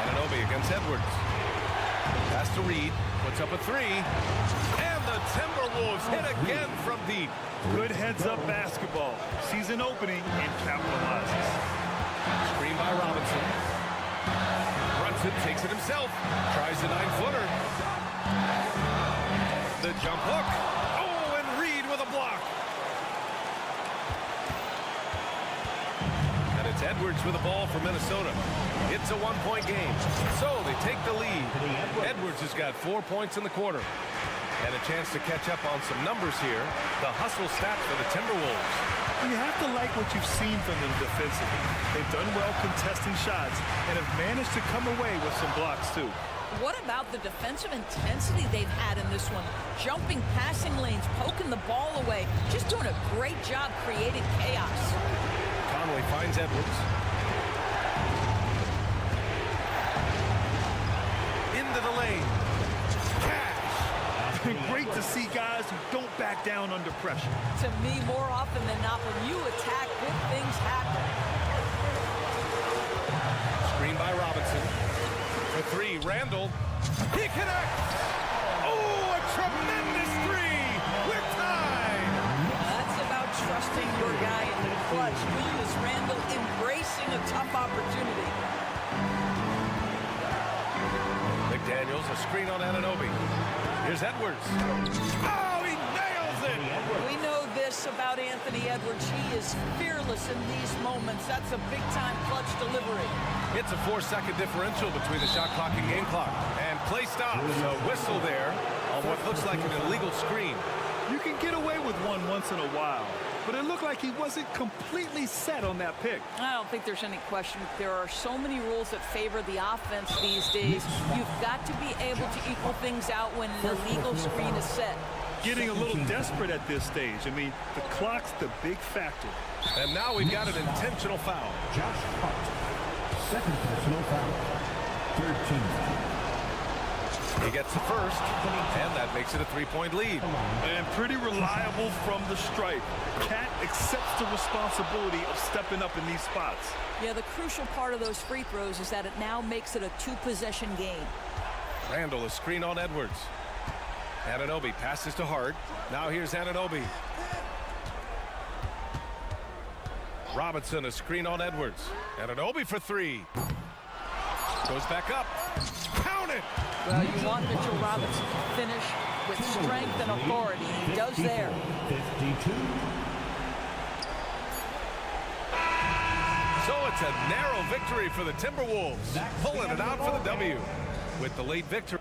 Anunoby against Edwards. Pass to Reed, puts up a 3. And the Timberwolves hit again from deep. Good heads-up basketball. Season opening and capitalizes. Screen by Robinson. Brunson takes it himself. Tries the 9-footer. The jump hook. Oh, and Reed with a block. And it's Edwards with the ball for Minnesota. It's a 1-point game. So they take the lead. Edwards has got 4 points in the quarter. And a chance to catch up on some numbers here. The hustle stats for the Timberwolves. You have to like what you've seen from them defensively. They've done well contesting shots and have managed to come away with some blocks too. What about the defensive intensity they've had in this one? Jumping passing lanes, poking the ball away, just doing a great job creating chaos. Conley finds Edwards. Into the lane. Great to see guys who don't back down under pressure. To me, more often than not, when you attack, good things happen. Screen by Robinson. For 3, Randall. He connects! Oh, a tremendous 3! We're tied! That's about trusting your guy in the clutch. Julius Randle embracing a tough opportunity. McDaniels, a screen on Anunoby. Here's Edwards. Oh, he nails it! We know this about Anthony Edwards. He is fearless in these moments. That's a big-time clutch delivery. It's a 4-second differential between the shot clock and game clock. And play stops. A whistle there on what looks like an illegal screen. You can get away with one once in a while, but it looked like he wasn't completely set on that pick. I don't think there's any question. There are so many rules that favor the offense these days. You've got to be able to equal things out when an illegal screen is set. Getting a little desperate at this stage. I mean, the clock's the big factor. And now we've got an intentional foul. Josh Hart, second personal foul, 13. He gets the first, and that makes it a 3-point lead. And pretty reliable from the stripe. Cat accepts the responsibility of stepping up in these spots. Yeah, the crucial part of those free throws is that it now makes it a 2-possession game. Randall, a screen on Edwards. Anunoby passes to Hart. Now here's Anunoby. Robinson, a screen on Edwards. Anunoby for 3. Goes back up. Count it! Well, you want Mitchell Robinson to finish with strength and authority. He does there. 52. So it's a narrow victory for the Timberwolves, pulling it out for the W with the late victory.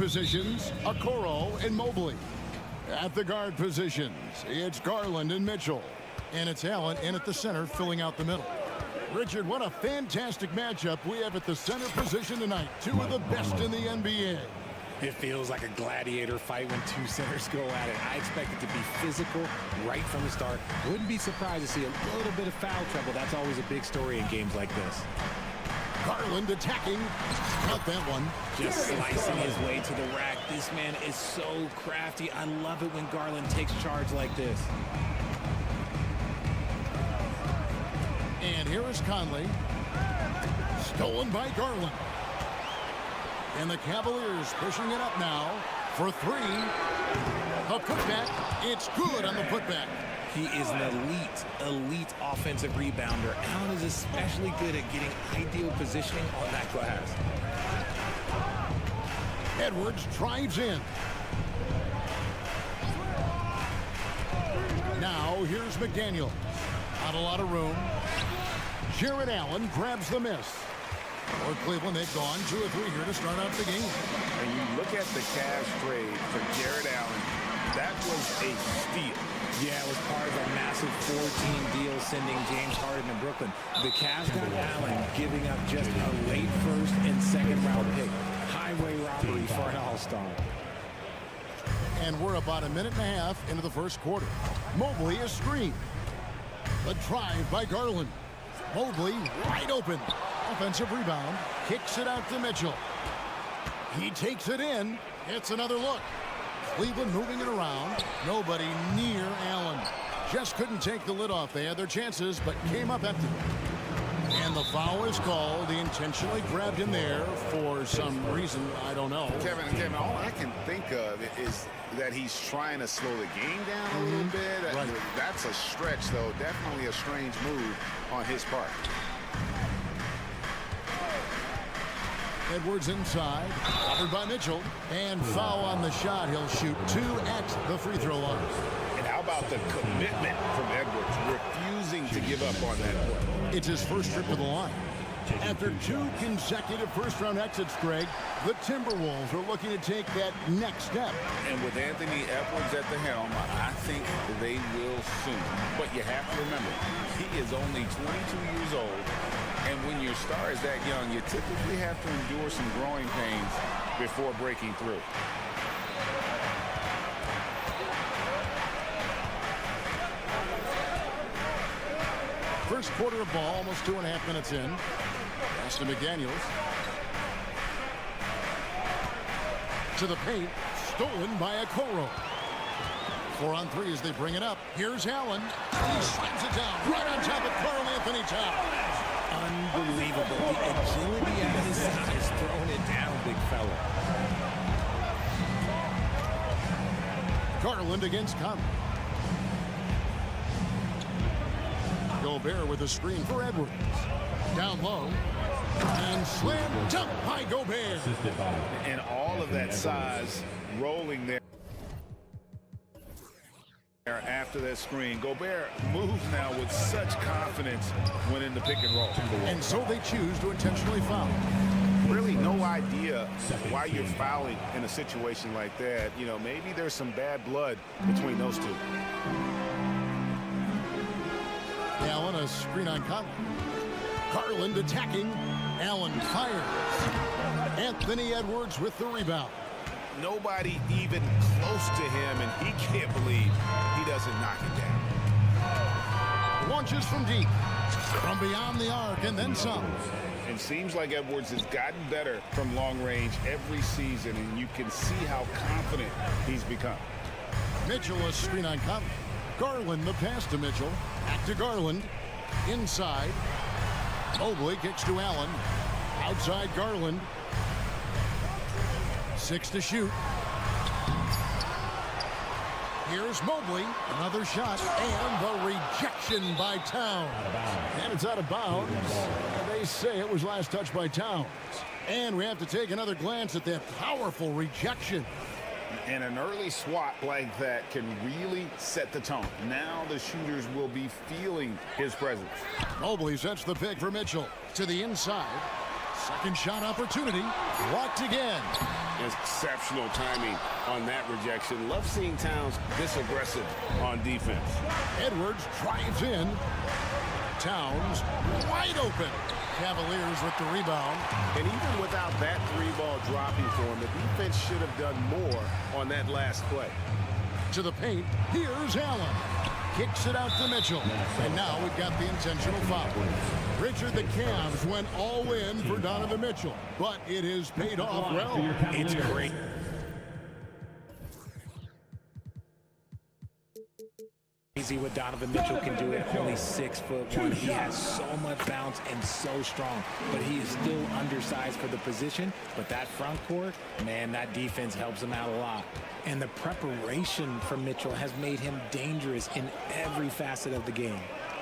positions, Okoro and Mobley. At the guard positions, it's Garland and Mitchell. And it's Allen in at the center, filling out the middle. Richard, what a fantastic matchup we have at the center position tonight. Two of the best in the NBA. It feels like a gladiator fight when two centers go at it. I expect it to be physical right from the start. Wouldn't be surprised to see a little bit of foul trouble. That's always a big story in games like this. Garland attacking. Got that one. Just slicing his way to the rack. This man is so crafty. I love it when Garland takes charge like this. And here is Conley. Stolen by Garland. And the Cavaliers pushing it up now for three. A putback. It's good on the putback. He is an elite offensive rebounder. Allen is especially good at getting ideal positioning on that glass. Edwards drives in. Now here's McDaniel. Not a lot of room. Jared Allen grabs the miss. For Cleveland, they've gone 2 of 3 here to start out the game. And you look at the Cavs trade for Jared Allen, that was a steal. Yeah, it was part of a massive 4-team deal sending James Harden to Brooklyn. The Cavs got Allen giving up just a late first and second round pick. Highway robbery for an all-star. And we're about a minute and a half into the first quarter. Mobley is screened. The drive by Garland. Mobley wide open. Offensive rebound. Kicks it out to Mitchell. He takes it in. It's another look. Cleveland moving it around. Nobody near Allen. Just couldn't take the lid off. They had their chances, but came up empty. And the foul is called. He intentionally grabbed him there for some reason. I don't know. Kevin, all I can think of is that he's trying to slow the game down a little bit. Right. That's a stretch, though. Definitely a strange move on his part. Edwards inside, covered by Mitchell, and foul on the shot. He'll shoot 2 at the free throw line. And how about the commitment from Edwards, refusing to give up on that play? It's his first trip to the line. After 2 consecutive first-round exits, Greg, the Timberwolves are looking to take that next step. And with Anthony Edwards at the helm, I think they will soon. But you have to remember, he is only 22 years old. And when your star is that young, you typically have to endure some growing pains before breaking through. First quarter of ball, almost 2.5 minutes in. Pass to McDaniels. To the paint, stolen by Okoro. 4 on 3 as they bring it up. Here's Allen. He slams it down right on top of Karl Anthony Towns. Unbelievable. The agility at his size, throwing it down, big fella. Garland against Conley. Gobert with a screen for Edwards. Down low. And slam dunk by Gobert. And all of that size rolling there. After that screen, Gobert moves now with such confidence when in the pick and roll. And so they choose to intentionally foul. Really no idea why you're fouling in a situation like that. You know, maybe there's some bad blood between those two. Allen, a screen on Conley. Garland attacking. Allen fires. Anthony Edwards with the rebound. Nobody even close to him, and he can't believe he doesn't knock it down. Launches from deep, from beyond the arc, and then some. It seems like Edwards has gotten better from long range every season, and you can see how confident he's become. Mitchell, a screen on Conley. Garland, the pass to Mitchell. Back to Garland. Inside. Mobley kicks to Allen. Outside Garland. 6 to shoot. Here's Mobley. Another shot. And the rejection by Towns. And it's out of bounds. They say it was last touched by Towns. And we have to take another glance at that powerful rejection. And an early swat like that can really set the tone. Now the shooters will be feeling his presence. Mobley sets the pick for Mitchell. To the inside. Second shot opportunity. Blocked again. Exceptional timing on that rejection. Love seeing Towns this aggressive on defense. Edwards drives in. Towns wide open. Cavaliers with the rebound. And even without that three-ball dropping for him, the defense should have done more on that last play. To the paint, here's Allen. Kicks it out to Mitchell. And now we've got the intentional foul. Richard, the Cavs went all in for Donovan Mitchell, but it has paid off well. It's great. Crazy what Donovan Mitchell can do at only 6'1". He has so much bounce and so strong, but he is still undersized for the position. But that front court, man, that defense helps him out a lot. And the preparation from Mitchell has made him dangerous in every facet of the game.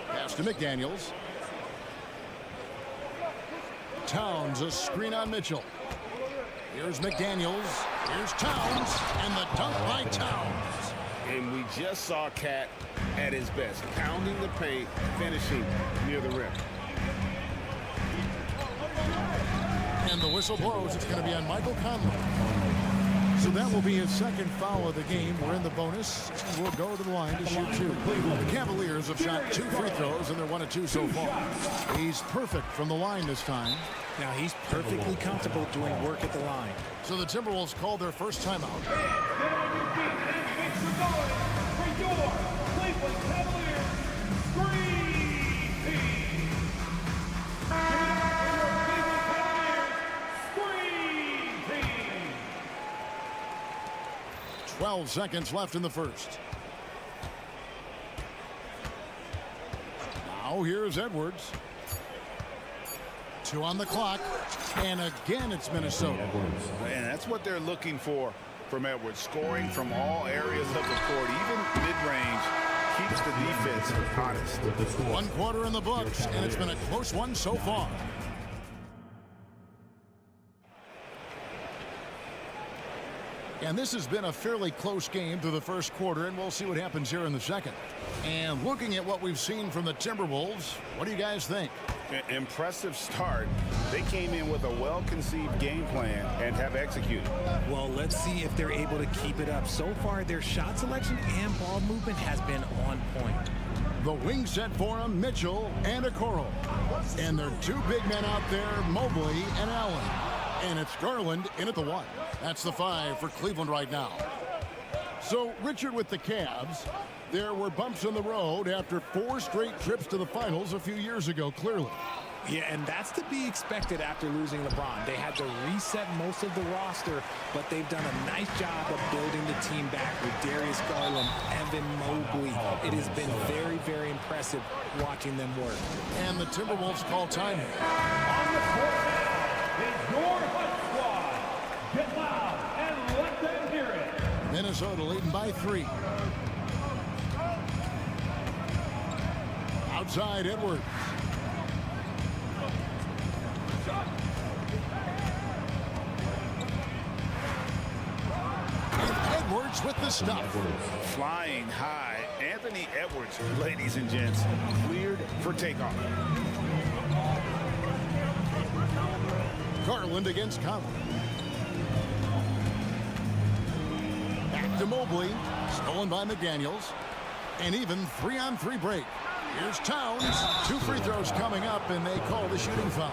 Pass to McDaniels. Towns, a screen on Mitchell. Here's McDaniels. Here's Towns, and the dunk by Towns. And we just saw Cat at his best, pounding the paint, finishing near the rim. And the whistle blows. It's going to be on Michael Conley. So that will be his second foul of the game. We're in the bonus. We'll go to the line to shoot two. The Cavaliers have shot 2 free throws, and they're 1 of 2 so far. He's perfect from the line this time. Now he's perfectly comfortable doing work at the line. So the Timberwolves call their first timeout. Screen team. 12 seconds left in the first. Now here's Edwards. 2 on the clock. And again, it's Minnesota. And that's what they're looking for from Edwards. Scoring from all areas of the court, even mid-range, keeps the defense honest. 1 quarter in the books, and it's been a close one so far. And this has been a fairly close game through the first quarter, and we'll see what happens here in the second. And looking at what we've seen from the Timberwolves, what do you guys think? Impressive start. They came in with a well-conceived game plan and have executed. Well, let's see if they're able to keep it up. So far, their shot selection and ball movement has been on point. The wing set for them, Mitchell and Okoro. And their 2 big men out there, Mobley and Allen. And it's Garland in at the 1. That's the 5 for Cleveland right now. So, Richard, with the Cavs, there were bumps in the road after 4 straight trips to the finals a few years ago, clearly. Yeah, and that's to be expected after losing LeBron. They had to reset most of the roster, but they've done a nice job of building the team back with Darius Garland, Evan Mobley. It has been very, very impressive watching them work. And the Timberwolves call time. On the court now is your Hut Squad. Get loud and let them hear it. Minnesota leading by 3. Outside Edwards. And Edwards with the stuff. Flying high, Anthony Edwards, ladies and gents, cleared for takeoff. Garland against Conley. Back to Mobley. Stolen by McDaniels. And even 3-on-3 break. Here's Towns. 2 free throws coming up, and they call the shooting foul.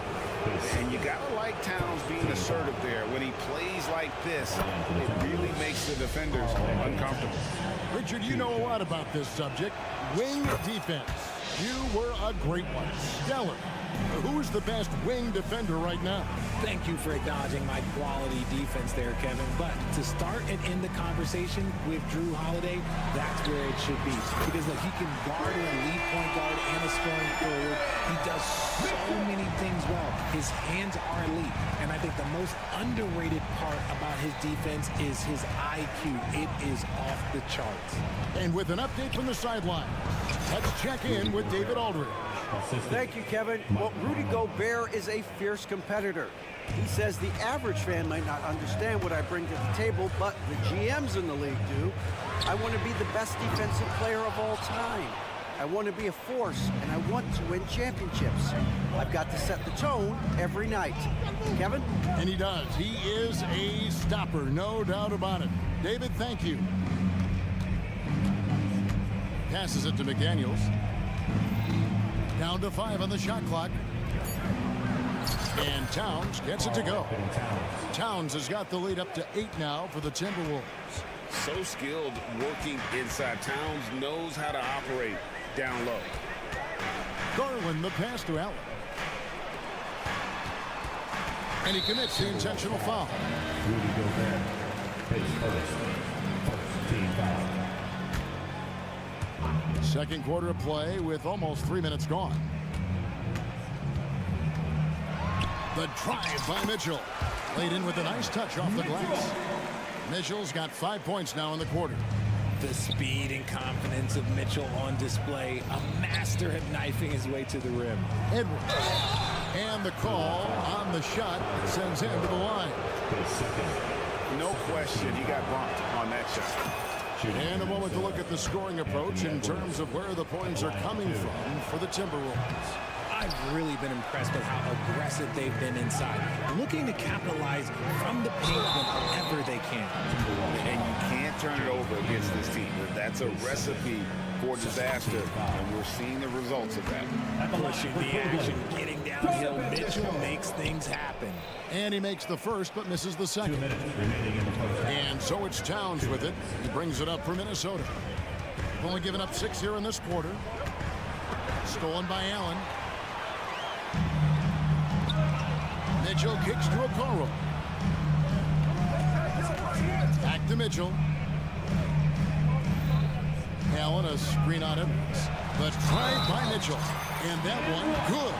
And you gotta like Towns being assertive there. When he plays like this, it really makes the defenders uncomfortable. Richard, you know a lot about this subject. Wing defense. You were a great one. Stellar. Who's the best wing defender right now? Thank you for acknowledging my quality defense there, Kevin. But to start and end the conversation with Drew Holiday, that's where it should be. Because look, he can guard an elite point guard and a scoring forward. He does so many things well. His hands are elite. And I think the most underrated part about his defense is his IQ. It is off the charts. And with an update from the sideline, let's check in with David Aldridge. Thank you, Kevin. Well, Rudy Gobert is a fierce competitor. He says the average fan might not understand what I bring to the table, but the GMs in the league do. I want to be the best defensive player of all time. I want to be a force, and I want to win championships. I've got to set the tone every night. Kevin? And he does. He is a stopper, no doubt about it. David, thank you. Passes it to McDaniels. Down to 5 on the shot clock. And Towns gets it to go. Towns has got the lead up to 8 now for the Timberwolves. So skilled working inside. Towns knows how to operate down low. Garland the pass to Allen. And he commits the intentional foul. Rudy Gobert, his first team foul. Second quarter of play with almost 3 minutes gone. The drive by Mitchell. Laid in with a nice touch off the glass. Mitchell's got 5 points now in the quarter. The speed and confidence of Mitchell on display. A master at knifing his way to the rim. Edwards. And the call on the shot sends him to the line. No question, he got bumped on that shot. And a moment to look at the scoring approach in terms of where the points are coming from for the Timberwolves. I've really been impressed with how aggressive they've been inside, looking to capitalize from the paint whenever they can. And you can't turn it over against this team. That's a recipe for disaster, and we're seeing the results of that. Pushing the action, getting downhill. Mitchell makes things happen. And he makes the first, but misses the second. And so it's Towns with it. He brings it up for Minnesota. Only given up 6 here in this quarter. Stolen by Allen. Mitchell kicks to Okoro. Back to Mitchell. Allen, a screen on Edwards. The drive by Mitchell. And that one, good.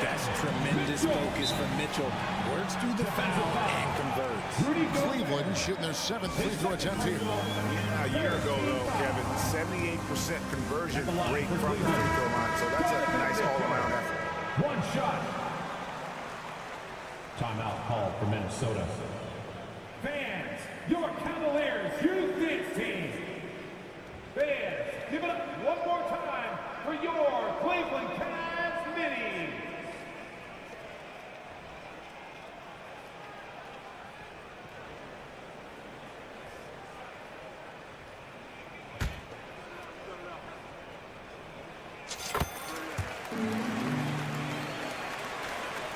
That's tremendous focus from Mitchell. Works through the foul and converts. Cleveland shooting their 7th free throw attempt here. Yeah, a year ago, though, Kevin, 78% conversion rate from the free throw line. So that's a nice all-around effort. One shot. Timeout call for Minnesota. Fans, your Cavaliers U15. Fans, give it up one more time for your Cleveland Cavs Minis.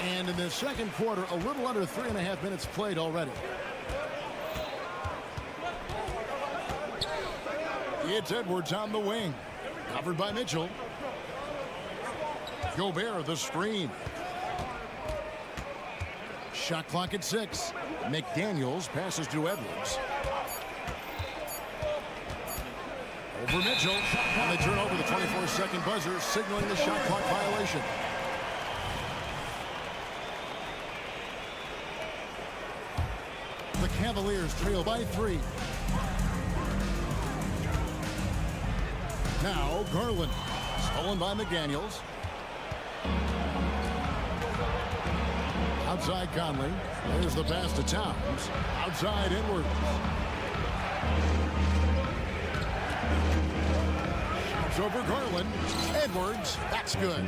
And in the second quarter, a little under 3.5 minutes played already. It's Edwards on the wing. Covered by Mitchell. Gobert, the screen. Shot clock at 6. McDaniels passes to Edwards. Over Mitchell. And they turn over the 24-second buzzer, signaling the shot clock violation. The Cavaliers trail by 3. Now Garland, stolen by McDaniels. Outside Conley. There's the pass to Towns. Outside Edwards. Shoots over Garland. Edwards, that's good.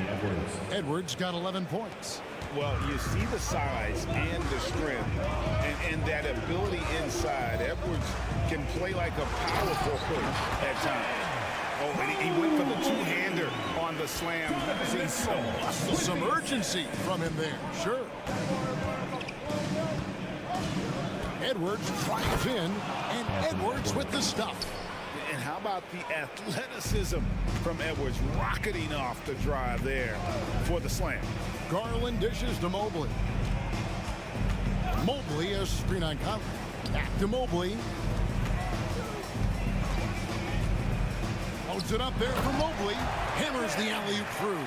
Edwards got 11 points. Well, you see the size and the strength and that ability inside. Edwards can play like a power forward at times. Oh, and he went for the two-hander on the slam. Some urgency from him there, sure. Edwards drives in, and Edwards with the stuff. And how about the athleticism from Edwards rocketing off the drive there for the slam. Garland dishes to Mobley. Mobley a screen on Conley. Back to Mobley. Holds it up there for Mobley. Hammers the alley-oop through.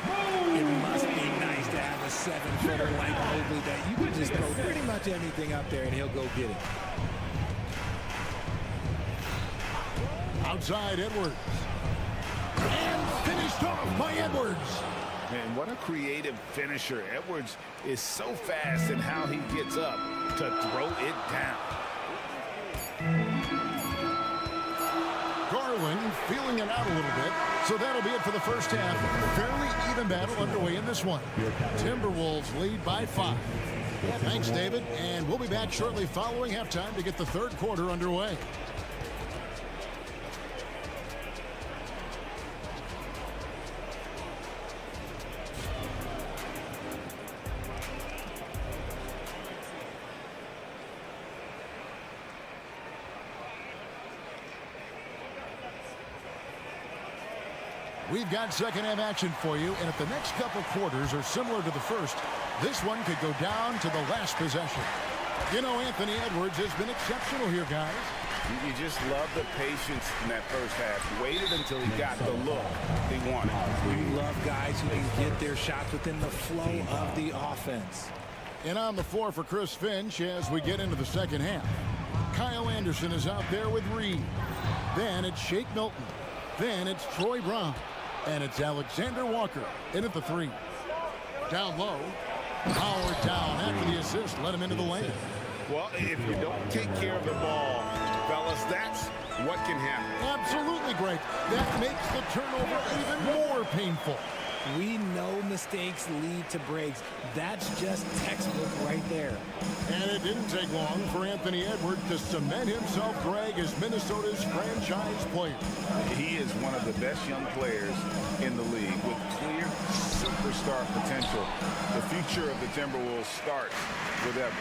It must be nice to have a 7-footer like Mobley that you can just throw pretty much anything up there and he'll go get it. Outside Edwards. And finished off by Edwards. Man, what a creative finisher. Edwards is so fast in how he gets up to throw it down. Garland feeling it out a little bit. So that'll be it for the first half. Fairly even battle underway in this one. Timberwolves lead by 5. Thanks, David. And we'll be back shortly following halftime to get the third quarter underway. We've got second half action for you, and if the next couple quarters are similar to the first, this one could go down to the last possession. You know, Anthony Edwards has been exceptional here, guys. You just love the patience in that first half. Waited until he got the look he wanted. We love guys who can get their shots within the flow of the offense. And on the floor for Chris Finch as we get into the second half. Kyle Anderson is out there with Reed. Then it's Shake Milton. Then it's Troy Brown. And it's Alexander Walker in at the 3. Down low. Howard down after the assist. Let him into the lane. Well, if you don't take care of the ball, fellas, that's what can happen. Absolutely great. That makes the turnover even more painful. We know mistakes lead to breaks. That's just textbook right there. And it didn't take long for Anthony Edwards to cement himself, Greg, as Minnesota's franchise player. He is one of the best young players in the league with clear superstar potential. The future of the Timberwolves starts with Edwards.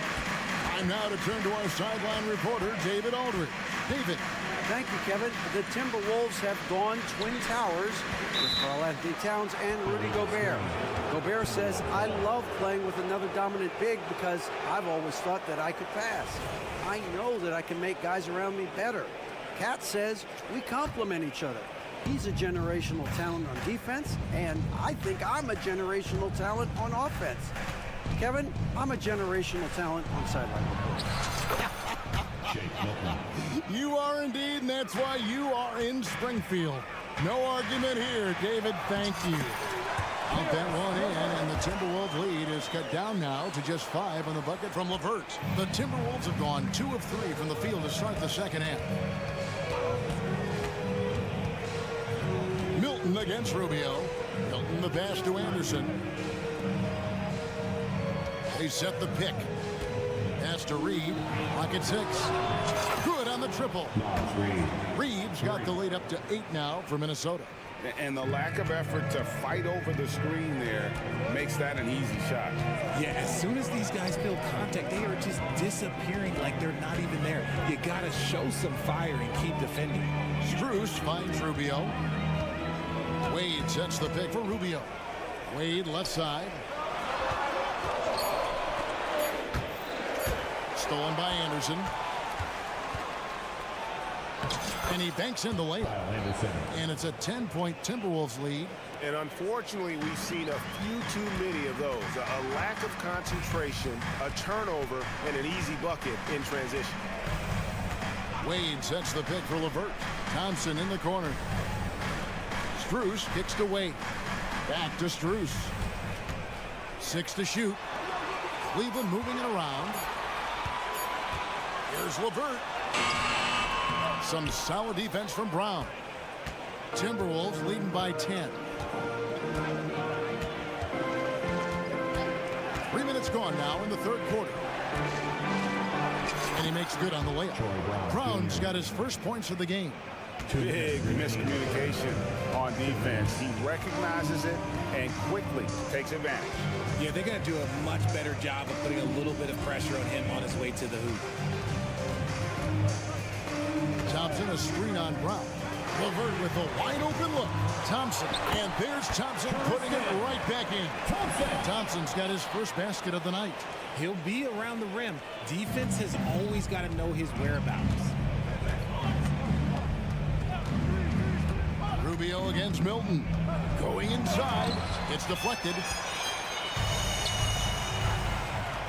Time now to turn to our sideline reporter, David Aldridge. David. Thank you, Kevin. The Timberwolves have gone Twin Towers with Karl-Anthony Towns and Rudy Gobert. Gobert says, I love playing with another dominant big because I've always thought that I could pass. I know that I can make guys around me better. Cat says, we complement each other. He's a generational talent on defense, and I think I'm a generational talent on offense. Kevin, I'm a generational talent on sideline reporting. You are indeed, and that's why you are in Springfield. No argument here, David. Thank you. Out that one in, and the Timberwolves lead is cut down now to just 5 on the bucket from LeVert. The Timberwolves have gone 2 of 3 from the field to start the second half. Milton against Rubio. Milton the pass to Anderson. They set the pick. Pass to Reed. Pocket 6. Good on the triple. Reeves got the lead up to 8 now for Minnesota. And the lack of effort to fight over the screen there makes that an easy shot. Yeah, as soon as these guys feel contact, they are just disappearing like they're not even there. You got to show some fire and keep defending. Strus finds Rubio. Wade sets the pick for Rubio. Wade left side. Stolen by Anderson. And he banks in the layup. And it's a 10-point Timberwolves lead. And unfortunately, we've seen a few too many of those. A lack of concentration, a turnover, and an easy bucket in transition. Wade sets the pick for LeVert. Thompson in the corner. Strus kicks to Wade. Back to Strus. 6 to shoot. Cleveland moving it around. Here's LeVert. Some solid defense from Brown. Timberwolves leading by 10. 3 minutes gone now in the third quarter. And he makes good on the layup. Brown's got his first points of the game. Big miscommunication on defense. He recognizes it and quickly takes advantage. Yeah, they're going to do a much better job of putting a little bit of pressure on him on his way to the hoop. Thompson, a screen on Brown. LeVert with a wide open look. Thompson, and there's Thompson putting it right back in. Thompson's got his first basket of the night. He'll be around the rim. Defense has always got to know his whereabouts. Rubio against Milton. Going inside. It's deflected.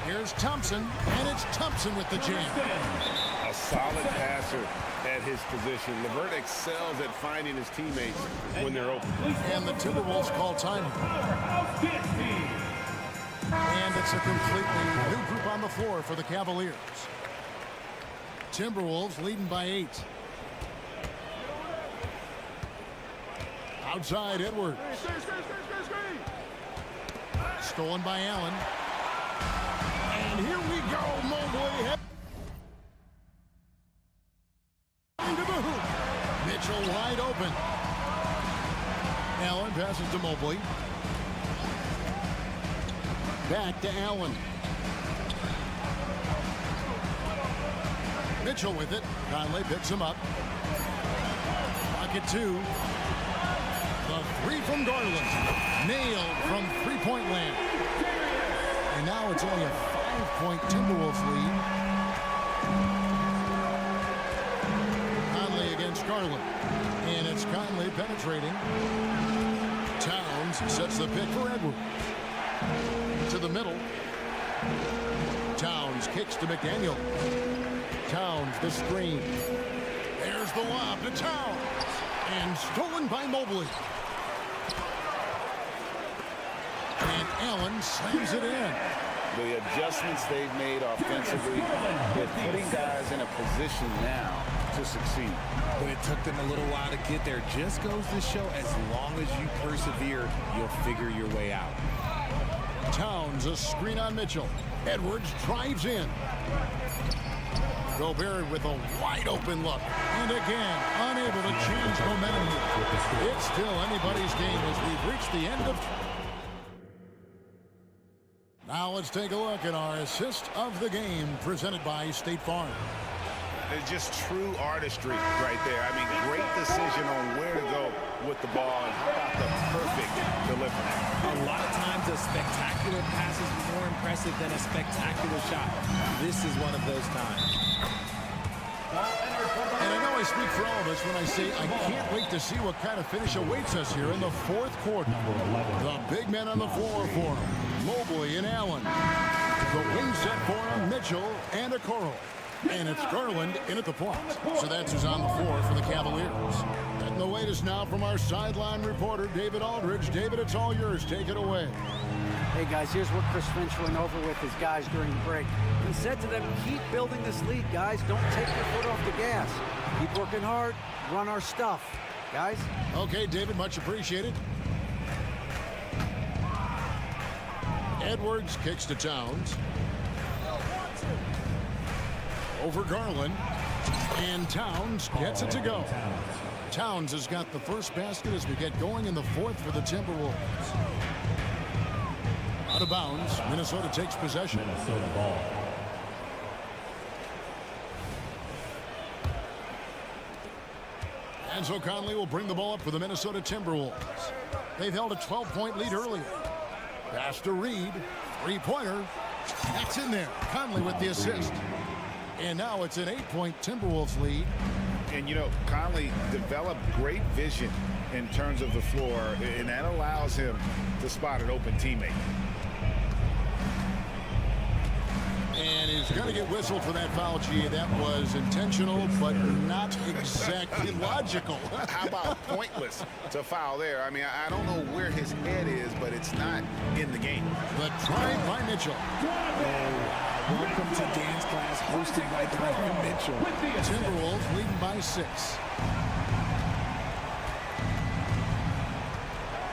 Here's Thompson, and it's Thompson with the jam. A solid passer at his position. LeVert excels at finding his teammates when they're open. And the Timberwolves call time. And it's a completely new group on the floor for the Cavaliers. Timberwolves leading by 8. Outside Edwards. Stolen by Allen. And here we go, Mobley. Into the hoop. Mitchell wide open. Allen passes to Mobley. Back to Allen. Mitchell with it. Conley picks him up. Pocket two. The three from Garland. Nailed from three-point land. And now it's only a 5-point Timberwolves lead. Conley against Garland. And it's Conley penetrating. Towns sets the pick for Edwards. To the middle. Towns kicks to McDaniel. Towns the screen. There's the lob to Towns. And stolen by Mobley. And Allen slams it in. The adjustments they've made offensively, they're putting guys in a position now to succeed. But it took them a little while to get there. Just goes to show, as long as you persevere, you'll figure your way out. Towns, a screen on Mitchell. Edwards drives in. Gobert with a wide open look. And again, unable to change momentum here. It's still anybody's game as we've reached the end of... Now let's take a look at our assist of the game presented by State Farm. It's just true artistry right there. I mean, great decision on where to go with the ball, and how about the perfect delivery. A lot of times a spectacular pass is more impressive than a spectacular shot. This is one of those times. And I know I speak for all of us when I say I can't wait to see what kind of finish awaits us here in the fourth quarter. The big men on the floor for him, Mobley and Allen. The wing set for him, Mitchell and Okoro. And it's Garland in at the point. So that's who's on the floor for the Cavaliers. And the latest now from our sideline reporter, David Aldridge. David, it's all yours. Take it away. Hey, guys, here's what Chris Finch went over with his guys during the break. He said to them, keep building this lead, guys. Don't take your foot off the gas. Keep working hard. Run our stuff. Guys? Okay, David, much appreciated. Edwards kicks to Towns. Over Garland. And Towns gets it to go. Towns has got the first basket as we get going in the fourth for the Timberwolves. Out of bounds. Minnesota takes possession. Minnesota ball. And so Conley will bring the ball up for the Minnesota Timberwolves. They've held a 12-point lead earlier. Pass to Reed. Three-pointer. That's in there. Conley with the assist. And now it's an 8-point Timberwolves lead. And, you know, Conley developed great vision in terms of the floor, and that allows him to spot an open teammate. And he's going to get whistled for that foul, G. That was intentional, but not exactly logical. How about pointless to foul there? I mean, I don't know where his head is, but it's not in the game. The try by Mitchell. Welcome to dance class hosted by Donovan Mitchell. Timberwolves leading by 6.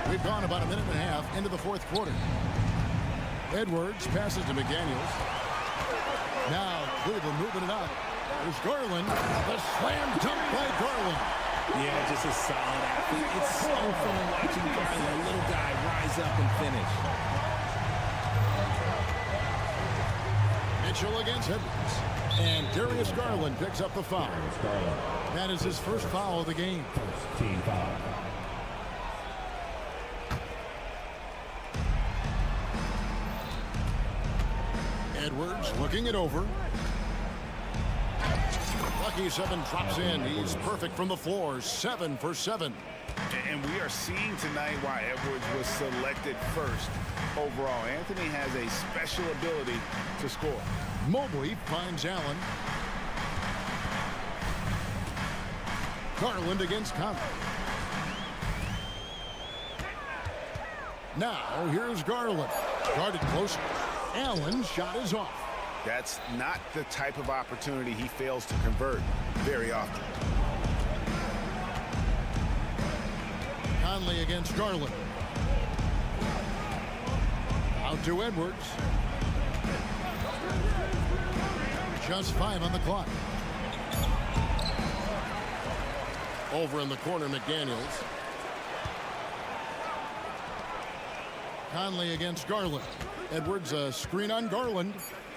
We've gone about a minute and a half into the fourth quarter. Edwards passes to McDaniels. Now Cleveland moving it up. There's Garland. The slam dunk by Garland. Yeah, just a solid athlete. It's so fun watching Garland, a little guy, rise up and finish. Mitchell against Edwards. And Darius Garland picks up the foul. That is his first foul of the game. First team foul. Edwards looking it over. Lucky 7 drops in. He's perfect from the floor. 7 for 7. And we are seeing tonight why Edwards was selected first overall. Anthony has a special ability to score. Mobley finds Allen. Garland against Conley. Now here's Garland. Guarded closer. Allen's shot is off. That's not the type of opportunity he fails to convert very often. Conley against Garland. Out to Edwards. Just 5 on the clock. Over in the corner, McDaniels. Conley against Garland. Edwards, a screen on Garland.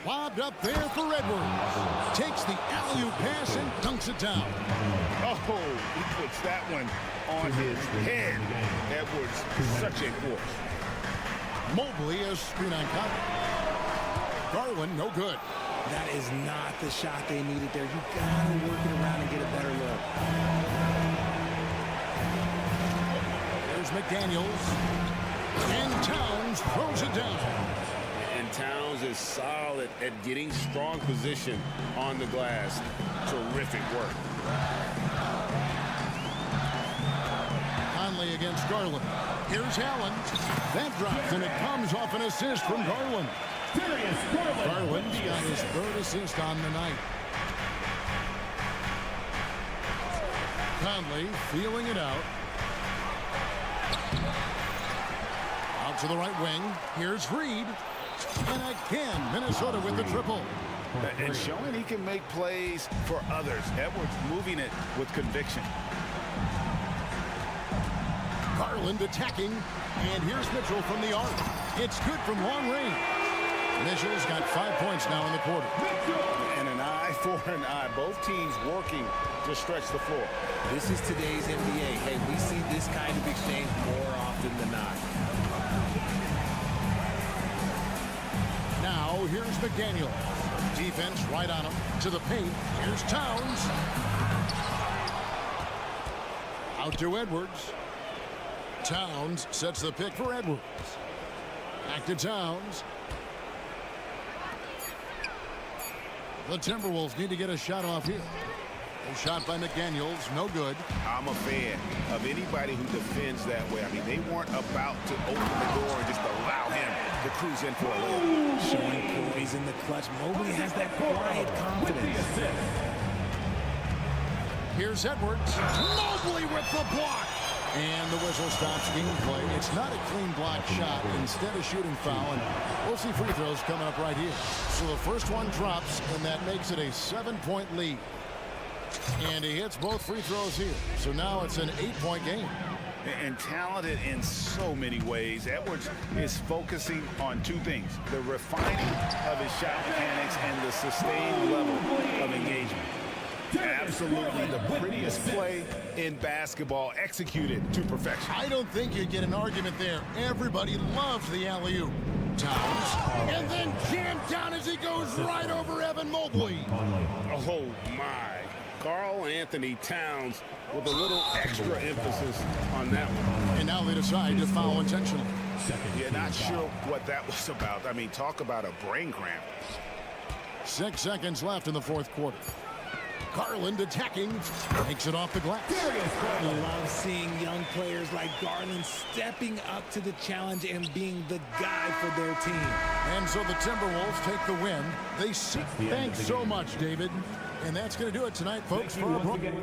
Lobbed up there for Edwards. Takes the alley-oop pass and dunks it down. Oh, he puts that one on his head. Edwards, such a force. Mobley, a screen on Conley. Garland, no good. That is not the shot they needed there. You gotta work it around and get a better look. There's McDaniels. And Towns throws it down. And Towns is solid at getting strong position on the glass. Terrific work. Conley against Garland. Here's Allen. That drops, and it comes off an assist from Garland. Garland's got his 3rd assist on the night. Conley feeling it out. Out to the right wing. Here's Reed. And again, Minnesota with the triple. And showing he can make plays for others. Edwards moving it with conviction. Garland attacking. And here's Mitchell from the arc. It's good from long range. Mitchell's got 5 points now in the quarter. And an eye for an eye. Both teams working to stretch the floor. This is today's NBA. Hey, we see this kind of exchange more often than not. Now, here's McDaniel. Defense right on him. To the paint. Here's Towns. Out to Edwards. Towns sets the pick for Edwards. Back to Towns. The Timberwolves need to get a shot off here. A shot by McDaniels, no good. I'm a fan of anybody who defends that way. I mean, they weren't about to open the door and just allow him to cruise in for a little. Showing poise in the clutch. Mobley has that quiet confidence. Here's Edwards. Mobley with the block. And the whistle stops gameplay. It's not a clean block shot. Instead, a shooting foul. And we'll see free throws coming up right here. So the first one drops, and that makes it a 7-point lead. And he hits both free throws here. So now it's an 8-point game. And talented in so many ways. Edwards is focusing on 2 things. The refining of his shot mechanics and the sustained level of engagement. Absolutely the prettiest play in basketball, executed to perfection. I don't think you get an argument there. Everybody loves the alley-oop. Towns. And then jammed down as he goes right over Evan Mobley. Oh, my. Karl Anthony Towns with a little extra emphasis on that one. And now they decide to foul intentionally. Yeah, not sure what that was about. I mean, talk about a brain cramp. 6 seconds left in the 4th quarter. Garland attacking, takes it off the glass. I love seeing young players like Garland stepping up to the challenge and being the guy for their team. And so the Timberwolves take the win. They seek thanks so much, David. And that's going to do it tonight, folks, for our program.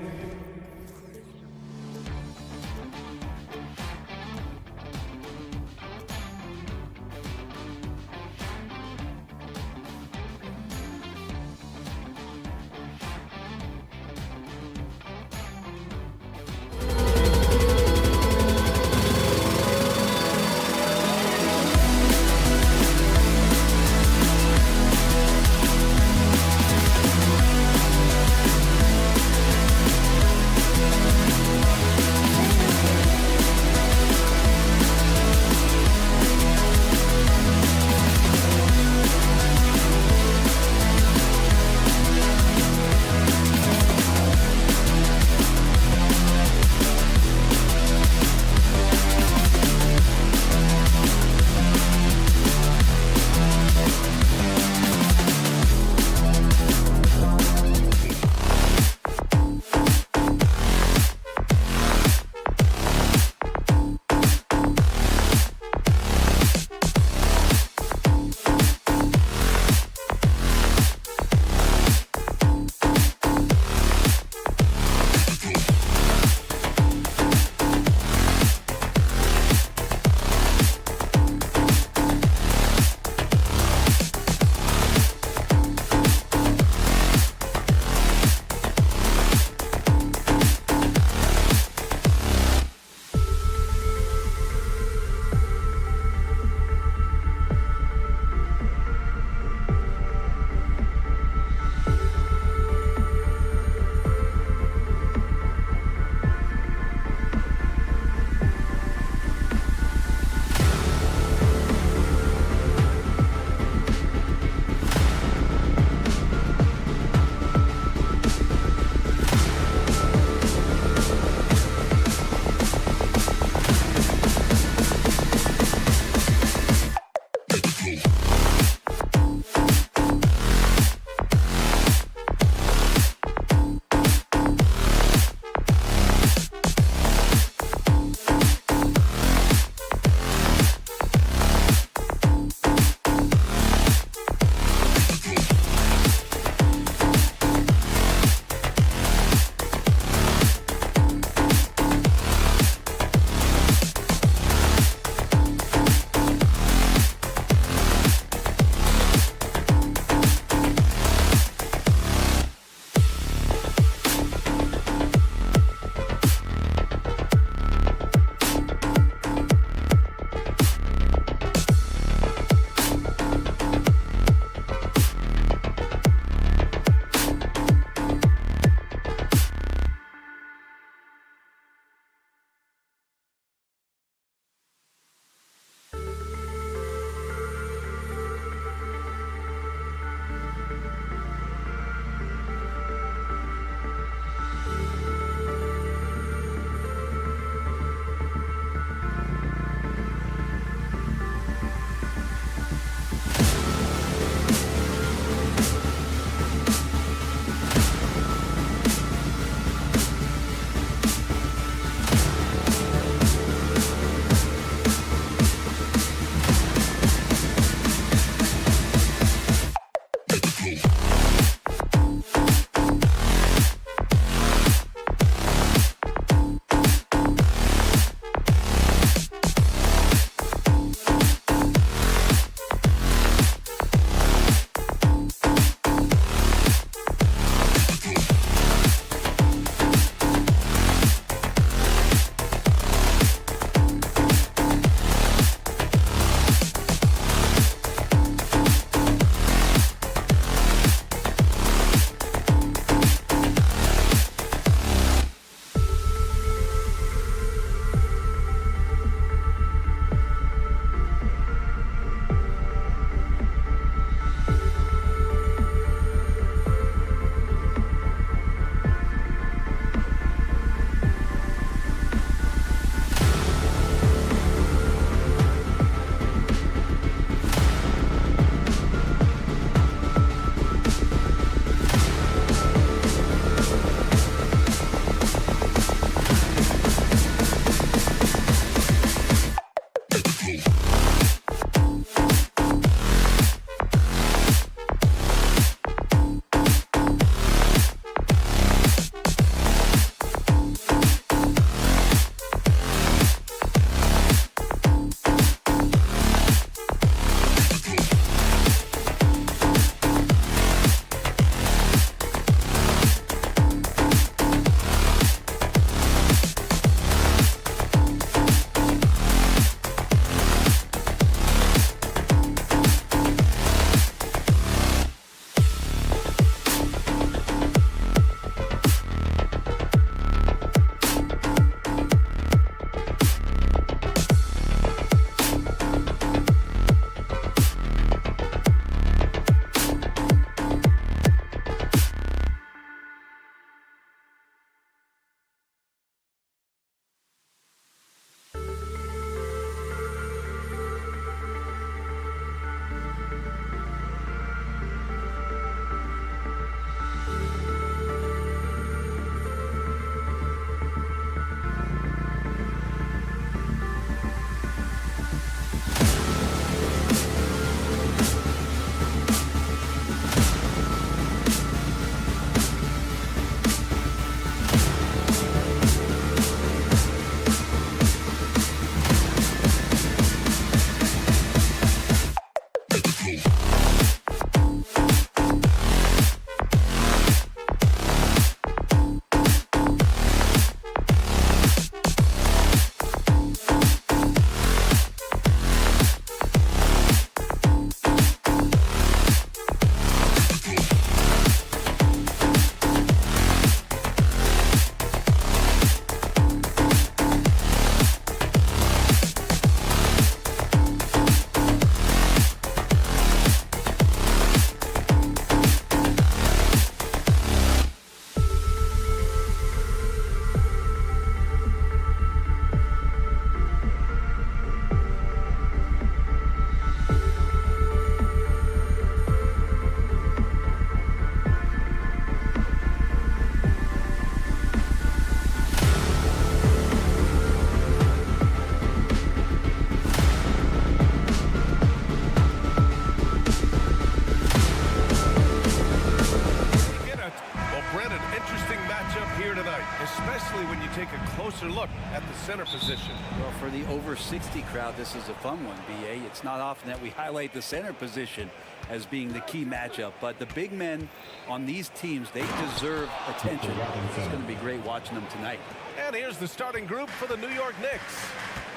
the center position. Well, for the over 60 crowd, this is a fun one, B.A. It's not often that we highlight the center position as being the key matchup, but the big men on these teams, they deserve attention. It's going to be great watching them tonight. And here's the starting group for the New York Knicks.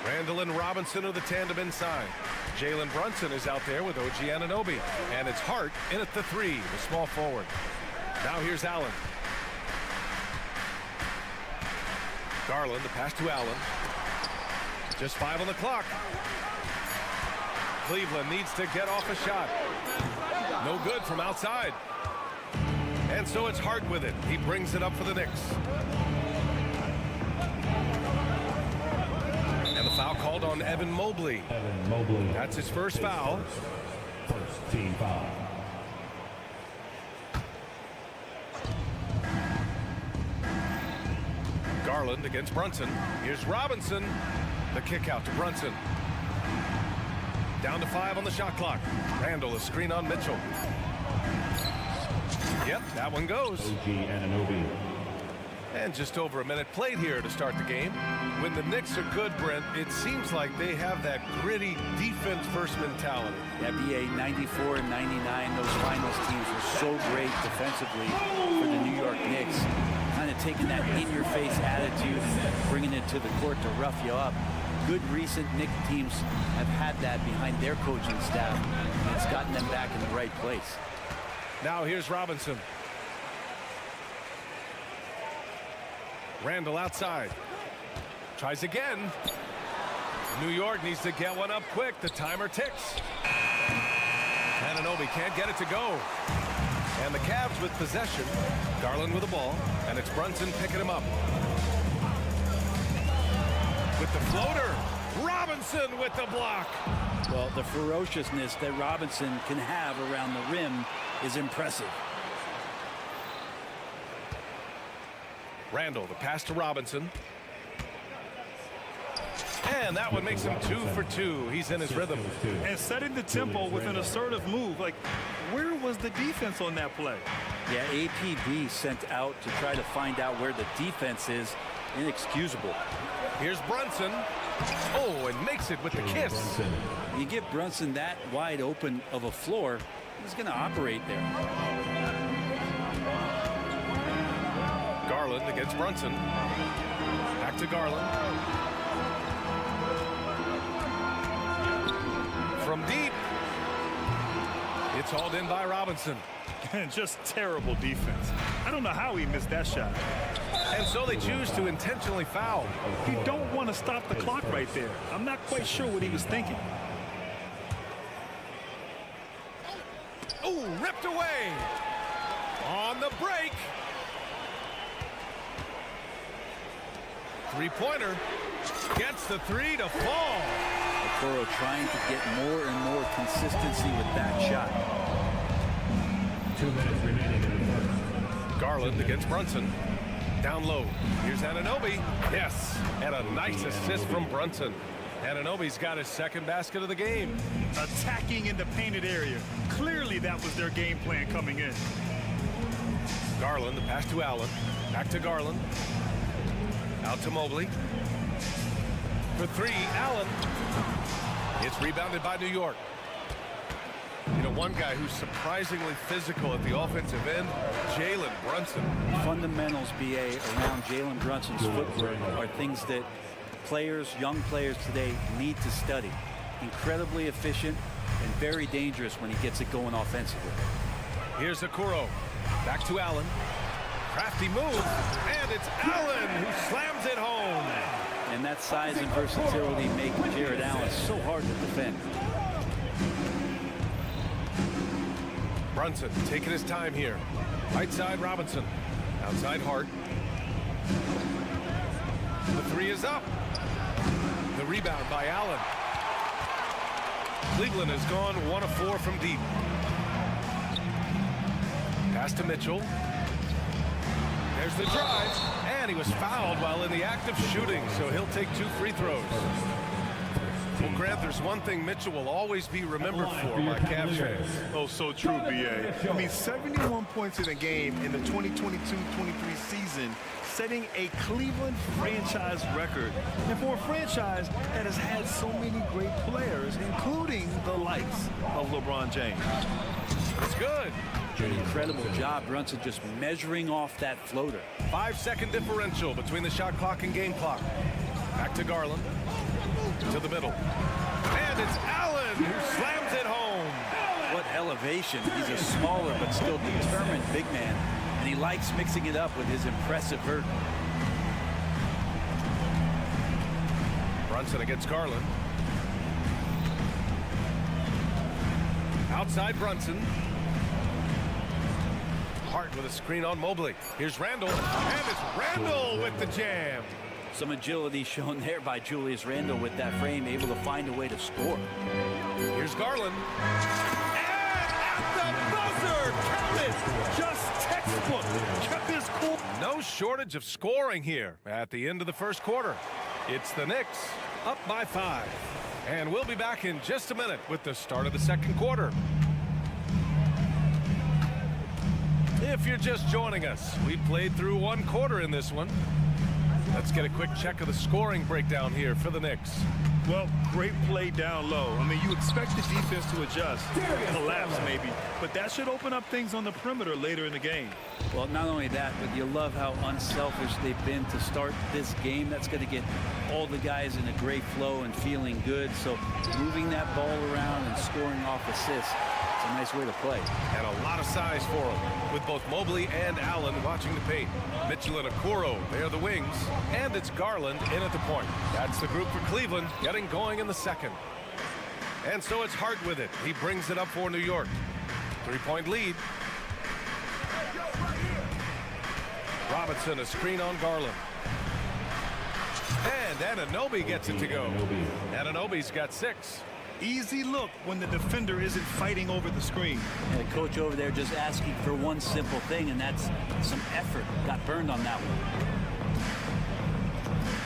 Randall and Robinson are the tandem inside. Jalen Brunson is out there with OG Anunoby. And it's Hart in at the 3, the small forward. Now here's Allen. Garland, the pass to Allen. Just 5 on the clock. Cleveland needs to get off a shot. No good from outside. And so it's Hart with it. He brings it up for the Knicks. And the foul called on Evan Mobley. That's his first foul. First team foul. Garland against Brunson. Here's Robinson. The kick out to Brunson. Down to 5 on the shot clock. Randall, a screen on Mitchell. Yep, that one goes. OG Anunoby. And just over a minute played here to start the game. When the Knicks are good, Brent, it seems like they have that gritty defense-first mentality. NBA 94 and 99, those finals teams were so great defensively for the New York Knicks. Kind of taking that in-your-face attitude and bringing it to the court to rough you up. Good recent Knicks teams have had that behind their coaching staff, and it's gotten them back in the right place. Now here's Robinson. Randall outside. Tries again. New York needs to get one up quick. The timer ticks. Anunoby can't get it to go. And the Cavs with possession. Garland with the ball. And it's Brunson picking him up. With the floater. Robinson with the block. Well, the ferociousness that Robinson can have around the rim is impressive. Randall, the pass to Robinson. And that one makes him 2 for 2. He's in his rhythm. And setting the tempo with an assertive move. Like, where was the defense on that play? Yeah, APB sent out to try to find out where the defense is. Inexcusable. Here's Brunson. Oh, and makes it with the kiss. You give Brunson that wide open of a floor, he's going to operate there. Garland against Brunson. Back to Garland. From deep. It's hauled in by Robinson. And just terrible defense. I don't know how he missed that shot. And so they choose to intentionally foul. You don't want to stop the clock right there. I'm not quite sure what he was thinking. Oh, ripped away. On the break. Three-pointer. Gets the 3 to fall. Okoro trying to get more and more consistency with that shot. 2 minutes remaining in the first. Garland against Brunson. Down low. Here's Anunoby. Yes. And a nice assist from Brunson. Anunoby's got his second basket of the game. Attacking in the painted area. Clearly that was their game plan coming in. Garland, the pass to Allen. Back to Garland. Out to Mobley. For 3, Allen. It's rebounded by New York. You know, one guy who's surprisingly physical at the offensive end, Jalen Brunson. Fundamentals, BA, around Jalen Brunson's footwork are things that players, young players today need to study. Incredibly efficient and very dangerous when he gets it going offensively. Here's Okoro. Back to Allen. Crafty move, and it's Allen who slams it home. And that size and versatility make Jared Allen so hard to defend. Brunson taking his time here. Right side Robinson. Outside Hart. The 3 is up. The rebound by Allen. Cleveland has gone 1 of 4 from deep. Pass to Mitchell. There's the drive, and he was fouled while in the act of shooting, so he'll take 2 free throws. Well, Grant, there's one thing Mitchell will always be remembered for by Cavs fans. Oh, so true, B.A. I mean, 71 points in a game in the 2022-23 season setting a Cleveland franchise record. And for a franchise that has had so many great players, including the likes of LeBron James. It's good. An incredible job, Brunson, just measuring off that floater. 5-second differential between the shot clock and game clock. Back to Garland. To the middle. And it's Allen who slams it home. What elevation. He's a smaller but still determined big man. And he likes mixing it up with his impressive vert. Brunson against Garland. Outside Brunson. Hart with a screen on Mobley. Here's Randall. And it's Randall with the jam. Some agility shown there by Julius Randle with that frame, able to find a way to score. Here's Garland. And at the buzzer, count it. Just textbook. Kept his cool. No shortage of scoring here at the end of the first quarter. It's the Knicks up by 5. And we'll be back in just a minute with the start of the second quarter. If you're just joining us, we played through one quarter in this one. Let's get a quick check of the scoring breakdown here for the Knicks. Well, great play down low. I mean, you expect the defense to adjust, collapse maybe, but that should open up things on the perimeter later in the game. Well, not only that, but you love how unselfish they've been to start this game. That's going to get all the guys in a great flow and feeling good. So moving that ball around and scoring off assists, it's a nice way to play. And a lot of size for them, with both Mobley and Allen watching the paint. Mitchell and Okoro, they're the wings. And it's Garland in at the point. That's the group for Cleveland, getting going in the second. And so it's Hart with it. He brings it up for New York. 3-point lead. Robinson, a screen on Garland. And Anunoby gets it to go. Anunoby's got 6. Easy look when the defender isn't fighting over the screen. And the coach over there just asking for one simple thing, and that's some effort. Got burned on that one.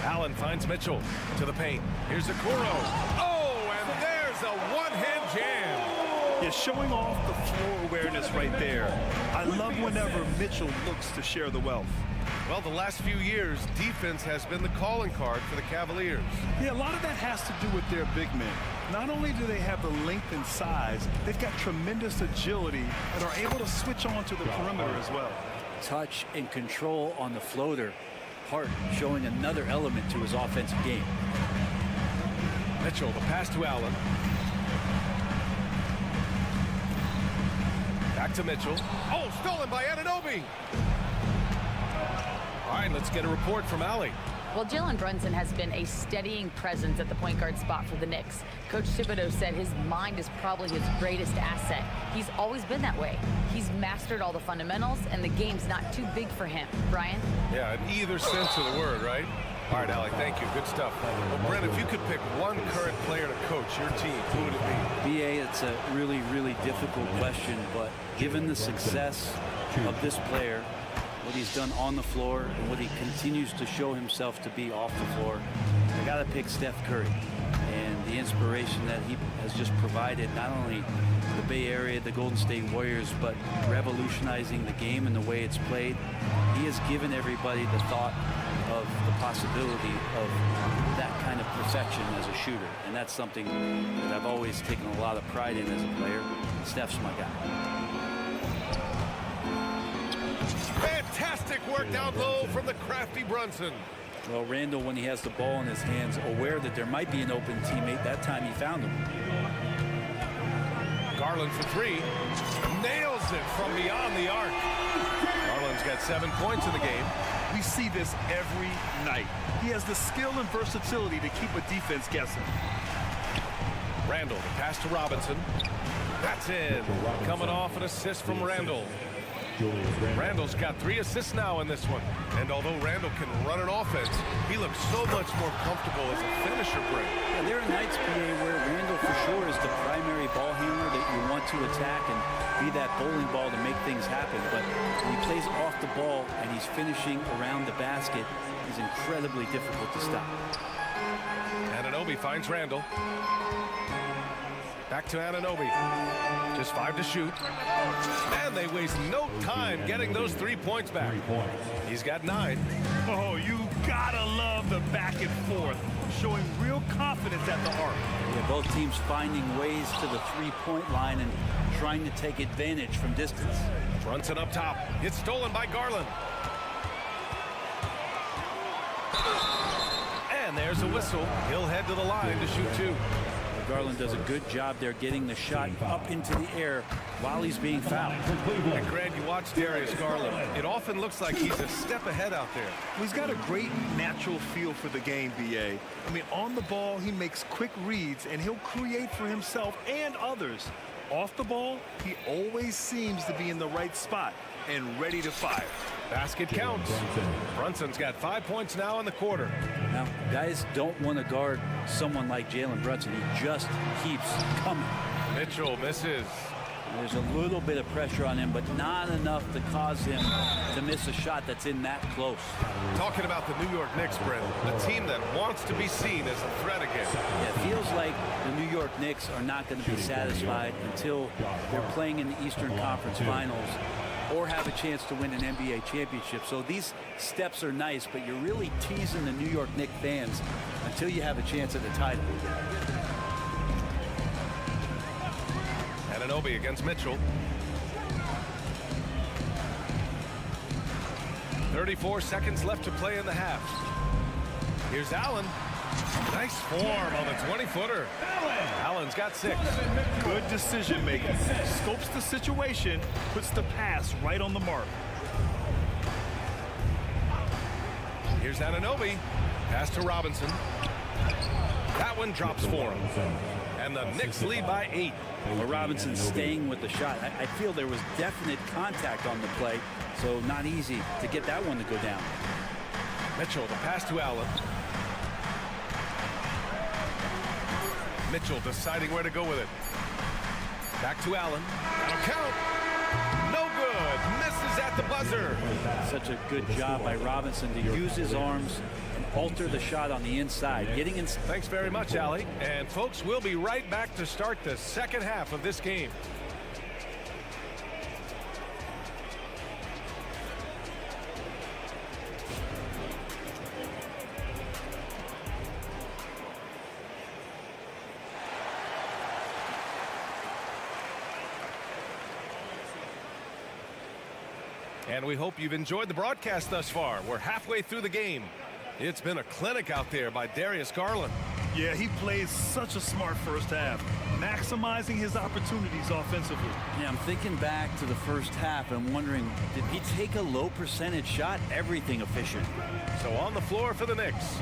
Allen finds Mitchell to the paint. Here's Okoro. Oh, and there's a one-hand jam. Yeah, showing off the floor awareness right there. I love whenever Mitchell looks to share the wealth. Well, the last few years, defense has been the calling card for the Cavaliers. Yeah, a lot of that has to do with their big men. Not only do they have the length and size, they've got tremendous agility and are able to switch on to the perimeter as well. Touch and control on the floater. Hart showing another element to his offensive game. Mitchell, the pass to Allen. Back to Mitchell. Oh, stolen by Anunoby. All right, let's get a report from Allie. Well, Jalen Brunson has been a steadying presence at the point guard spot for the Knicks. Coach Thibodeau said his mind is probably his greatest asset. He's always been that way. He's mastered all the fundamentals, and the game's not too big for him. Brian? Yeah, in either sense of the word, right? All right, Allie, thank you. Good stuff. Well, Brent, if you could pick one current player to coach your team, who would it be? B.A., it's a really, really difficult question, but given the success of this player, what he's done on the floor and what he continues to show himself to be off the floor, I got to pick Steph Curry. And the inspiration that he has just provided, not only the Bay Area, the Golden State Warriors, but revolutionizing the game and the way it's played. He has given everybody the thought of the possibility of that kind of perfection as a shooter. And that's something that I've always taken a lot of pride in as a player. Steph's my guy. Fantastic work down low from the crafty Brunson. Well, Randall, when he has the ball in his hands, aware that there might be an open teammate, that time he found him. Garland for 3. Nails it from beyond the arc. Garland's got 7 points in the game. We see this every night. He has the skill and versatility to keep a defense guessing. Randall, the pass to Robinson. That's in. Coming off an assist from Randall. Randall's got 3 assists now in this one. And although Randall can run an offense, he looks so much more comfortable as a finisher, Brent. Yeah, there are nights, PA, where Randall for sure is the primary ball handler that you want to attack and be that bowling ball to make things happen. But when he plays off the ball and he's finishing around the basket, he's incredibly difficult to stop. Anunoby finds Randall. Back to Anunoby. Just 5 to shoot. And they waste no time getting those 3 points back. He's got 9. Oh, you gotta love the back and forth, showing real confidence at the arc. Yeah, both teams finding ways to the three-point line and trying to take advantage from distance. Brunson up top. It's stolen by Garland. And there's a whistle. He'll head to the line to shoot two. Garland does a good job there getting the shot up into the air while he's being fouled. And Grant, you watch Darius Garland. It often looks like he's a step ahead out there. Well, he's got a great natural feel for the game, B.A. I mean, on the ball, he makes quick reads, and he'll create for himself and others. Off the ball, he always seems to be in the right spot and ready to fire. Basket counts. Brunson's got 5 points now in the quarter. Now, guys don't want to guard someone like Jalen Brunson. He just keeps coming. Mitchell misses. There's a little bit of pressure on him, but not enough to cause him to miss a shot that's in that close. Talking about the New York Knicks, Brent, a team that wants to be seen as a threat again. Yeah, it feels like the New York Knicks are not going to be satisfied until they're playing in the Eastern Conference Finals or have a chance to win an NBA championship. So these steps are nice, but you're really teasing the New York Knicks fans until you have a chance at the title. Anunoby against Mitchell. 34 seconds left to play in the half. Here's Allen. Nice form on the 20-footer. Allen's got 6. Good decision making. Scopes the situation, puts the pass right on the mark. Here's Anunoby. Pass to Robinson. That one drops for him. And the Knicks lead by 8. Well, Robinson staying with the shot. I feel there was definite contact on the play, so not easy to get that one to go down. Mitchell, the pass to Allen. Mitchell deciding where to go with it. Back to Allen. That'll count. No good. Misses at the buzzer. Such a good job by Robinson to use his arms and alter the shot on the inside. Getting in. Thanks very much, Allie. And folks, we'll be right back to start the second half of this game. And we hope you've enjoyed the broadcast thus far. We're halfway through the game. It's been a clinic out there by Darius Garland. Yeah, he plays such a smart first half, maximizing his opportunities offensively. Yeah, I'm thinking back to the first half and wondering, did he take a low percentage shot? Everything efficient. So on the floor for the Knicks,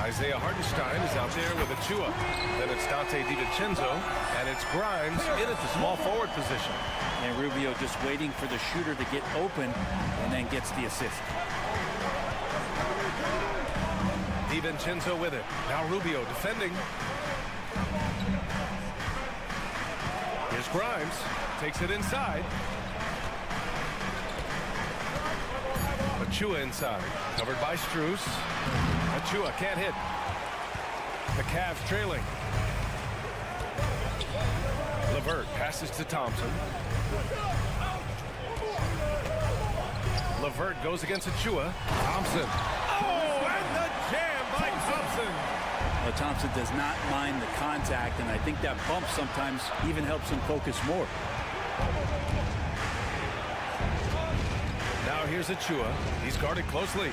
Isaiah Hartenstein is out there with Achua. Then it's Dante DiVincenzo, and it's Grimes in at the small forward position. And Rubio just waiting for the shooter to get open and then gets the assist. DiVincenzo with it. Now Rubio defending. Here's Grimes. Takes it inside. Achua inside. Covered by Strus. Achua can't hit. The Cavs trailing. LeVert passes to Thompson. LeVert goes against Achua. Thompson. Oh, and the jam by Thompson. Well, Thompson does not mind the contact, and I think that bump sometimes even helps him focus more. Now here's Achua. He's guarded closely.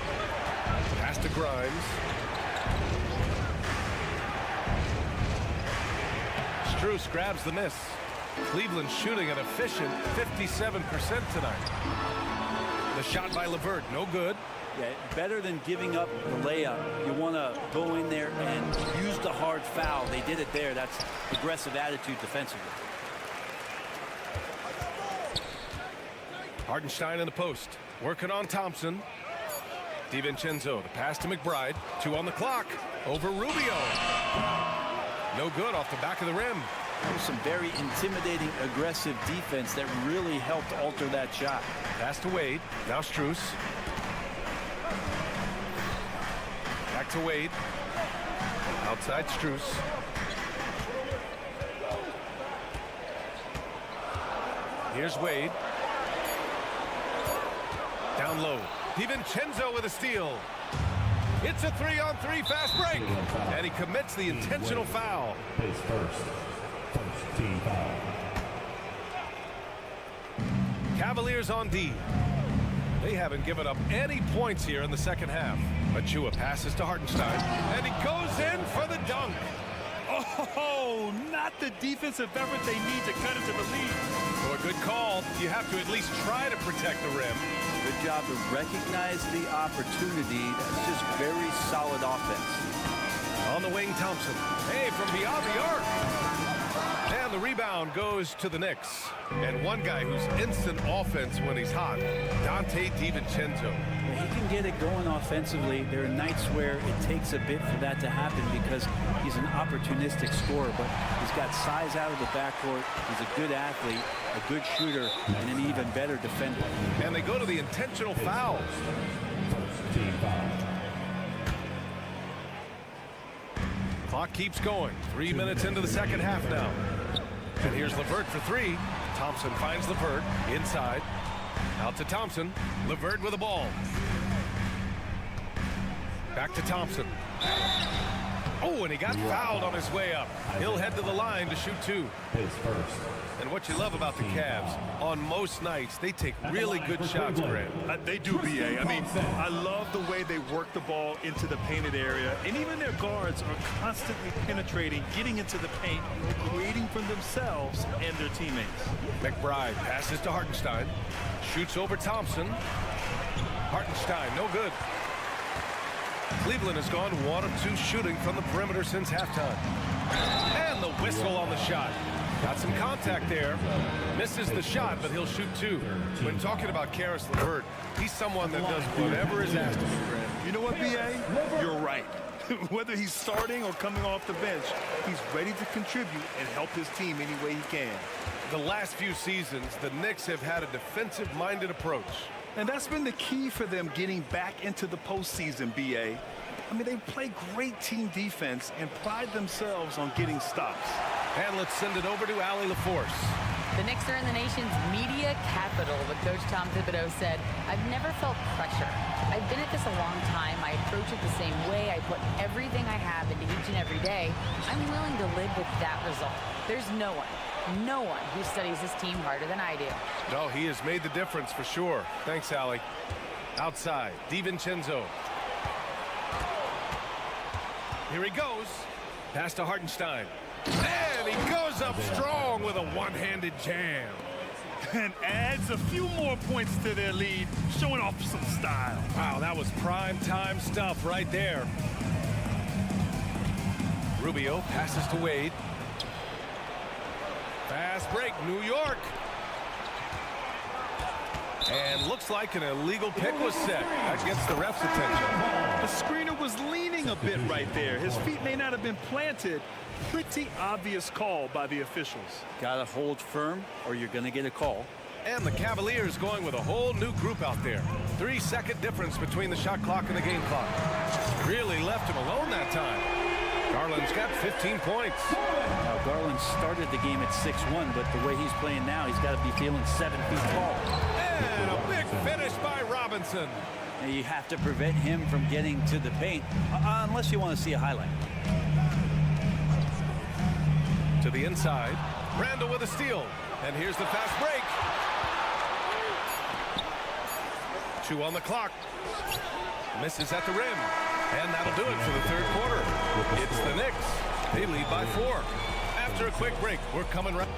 Pass to Grimes. Strus grabs the miss. Cleveland shooting an efficient 57% tonight. The shot by LeVert, no good. Yeah, better than giving up the layup. You want to go in there and use the hard foul. They did it there. That's aggressive attitude defensively. Hartenstein in the post. Working on Thompson. DiVincenzo, the pass to McBride. 2 on the clock. Over Rubio. No good off the back of the rim. Some very intimidating, aggressive defense that really helped alter that shot. Pass to Wade. Now Strus. Back to Wade. Outside Strus. Here's Wade. Down low. DiVincenzo with a steal. It's a 3-on-3 fast break. And he commits the intentional foul. His first team foul. Cavaliers on D. They haven't given up any points here in the second half. Achua passes to Hartenstein, and he goes in for the dunk. Oh, not the defensive effort they need to cut into the lead. So a good call. You have to at least try to protect the rim. Good job to recognize the opportunity. That's just very solid offense. On the wing, Thompson. Hey, from beyond the arc. And the rebound goes to the Knicks. And one guy who's instant offense when he's hot, Dante DiVincenzo. He can get it going offensively. There are nights where it takes a bit for that to happen because he's an opportunistic scorer, but he's got size out of the backcourt. He's a good athlete, a good shooter, and an even better defender. And they go to the intentional fouls. First team foul. Clock keeps going. 3 minutes into the second half now. And here's LeVert for three. Thompson finds LeVert inside. Out to Thompson. LeVert with the ball. Back to Thompson. Oh, and he got fouled on his way up. He'll head to the line to shoot two. His first. And what you love about the Cavs, on most nights, they take really good shots, Grant. They do, B.A. I mean, I love the way they work the ball into the painted area. And even their guards are constantly penetrating, getting into the paint, creating for themselves and their teammates. McBride passes to Hartenstein. Shoots over Thompson. Hartenstein, no good. Cleveland has gone 1 of 2 shooting from the perimeter since halftime. And the whistle on the shot. Got some contact there. Misses the shot, but he'll shoot two. When talking about Caris LeVert, he's someone that does whatever is asked of him, Grant. You know what, B.A.? You're right. Whether he's starting or coming off the bench, he's ready to contribute and help his team any way he can. The last few seasons, the Knicks have had a defensive-minded approach. And that's been the key for them getting back into the postseason, B.A. I mean, they play great team defense and pride themselves on getting stops. And let's send it over to Allie LaForce. The Knicks are in the nation's media capital, but Coach Tom Thibodeau said, "I've never felt pressure. I've been at this a long time. I approach it the same way. I put everything I have into each and every day. I'm willing to live with that result. There's no one who studies his team harder than I do." No, he has made the difference for sure. Thanks, Allie. Outside, DiVincenzo. Here he goes. Pass to Hartenstein. And he goes up strong with a one-handed jam. And adds a few more points to their lead, showing off some style. Wow, that was prime-time stuff right there. Rubio passes to Wade. Fast break, New York. And looks like an illegal pick was set. That gets the ref's attention. The screener was leaning a bit right there. His feet may not have been planted. Pretty obvious call by the officials. Gotta hold firm or you're gonna get a call. And the Cavaliers going with a whole new group out there. 3-second difference between the shot clock and the game clock. Really left him alone that time. Garland's got 15 points. Now, Garland started the game at 6'1", but the way he's playing now, he's got to be feeling 7 feet tall. And a big finish by Robinson. Now, you have to prevent him from getting to the paint, unless you want to see a highlight. To the inside, Randall with a steal. And here's the fast break. 2 on the clock. Misses at the rim. And that'll do it for the third quarter. It's the Knicks. They lead by 4. After a quick break, we're coming right.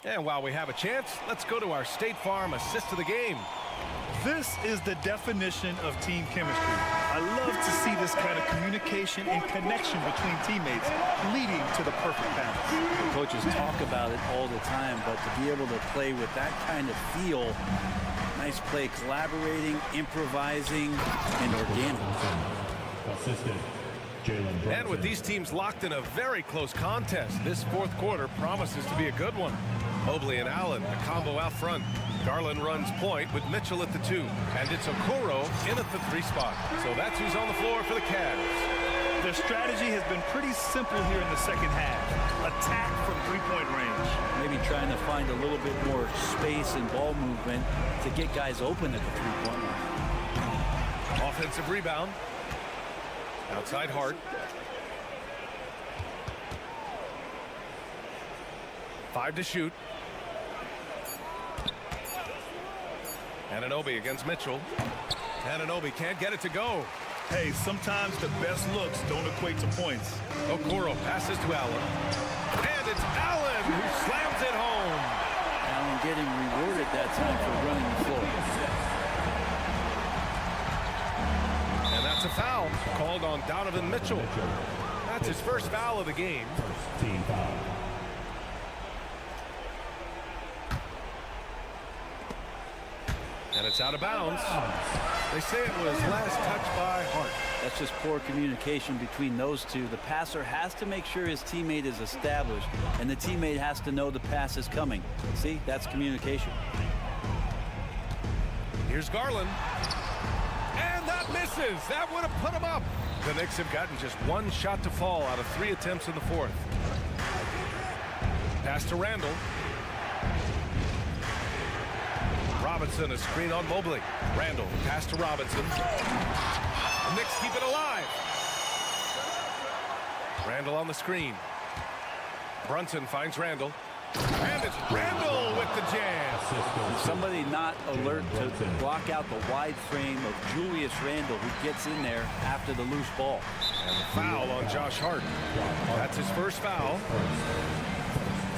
And while we have a chance, let's go to our State Farm assist of the game. This is the definition of team chemistry. I love to see this kind of communication and connection between teammates leading to the perfect pass. The coaches talk about it all the time, but to be able to play with that kind of feel, nice play, collaborating, improvising, and organic. Assistant, Jalen Brunson. And with these teams locked in a very close contest, this fourth quarter promises to be a good one. Mobley and Allen, the combo out front. Garland runs point with Mitchell at the 2. And it's Okoro in at the 3 spot. So that's who's on the floor for the Cavs. Their strategy has been pretty simple here in the second half. Attack from 3-point range. Maybe trying to find a little bit more space and ball movement to get guys open at the 3-point line. offensive rebound. Outside Hart. 5 to shoot. Anunoby against Mitchell. Anunoby can't get it to go. Hey, sometimes the best looks don't equate to points. Okoro passes to Allen. And it's Allen who slams it home. Allen getting rewarded that time for running the floor. And that's a foul called on Donovan Mitchell. That's his first foul of the game. Team foul. And it's out of bounds. They say it was last touched by Hart. That's just poor communication between those two. The passer has to make sure his teammate is established, and the teammate has to know the pass is coming. See, that's communication. Here's Garland. And that misses. That would have put him up. The Knicks have gotten just one shot to fall out of 3 attempts in the fourth. Pass to Randall. Robinson, a screen on Mobley. Randall, pass to Robinson. The Knicks keep it alive. Randall on the screen. Brunson finds Randall. And it's Randall with the jam. Somebody not alert to block out the wide frame of Julius Randall, who gets in there after the loose ball. And the foul on Josh Hart. That's his first foul.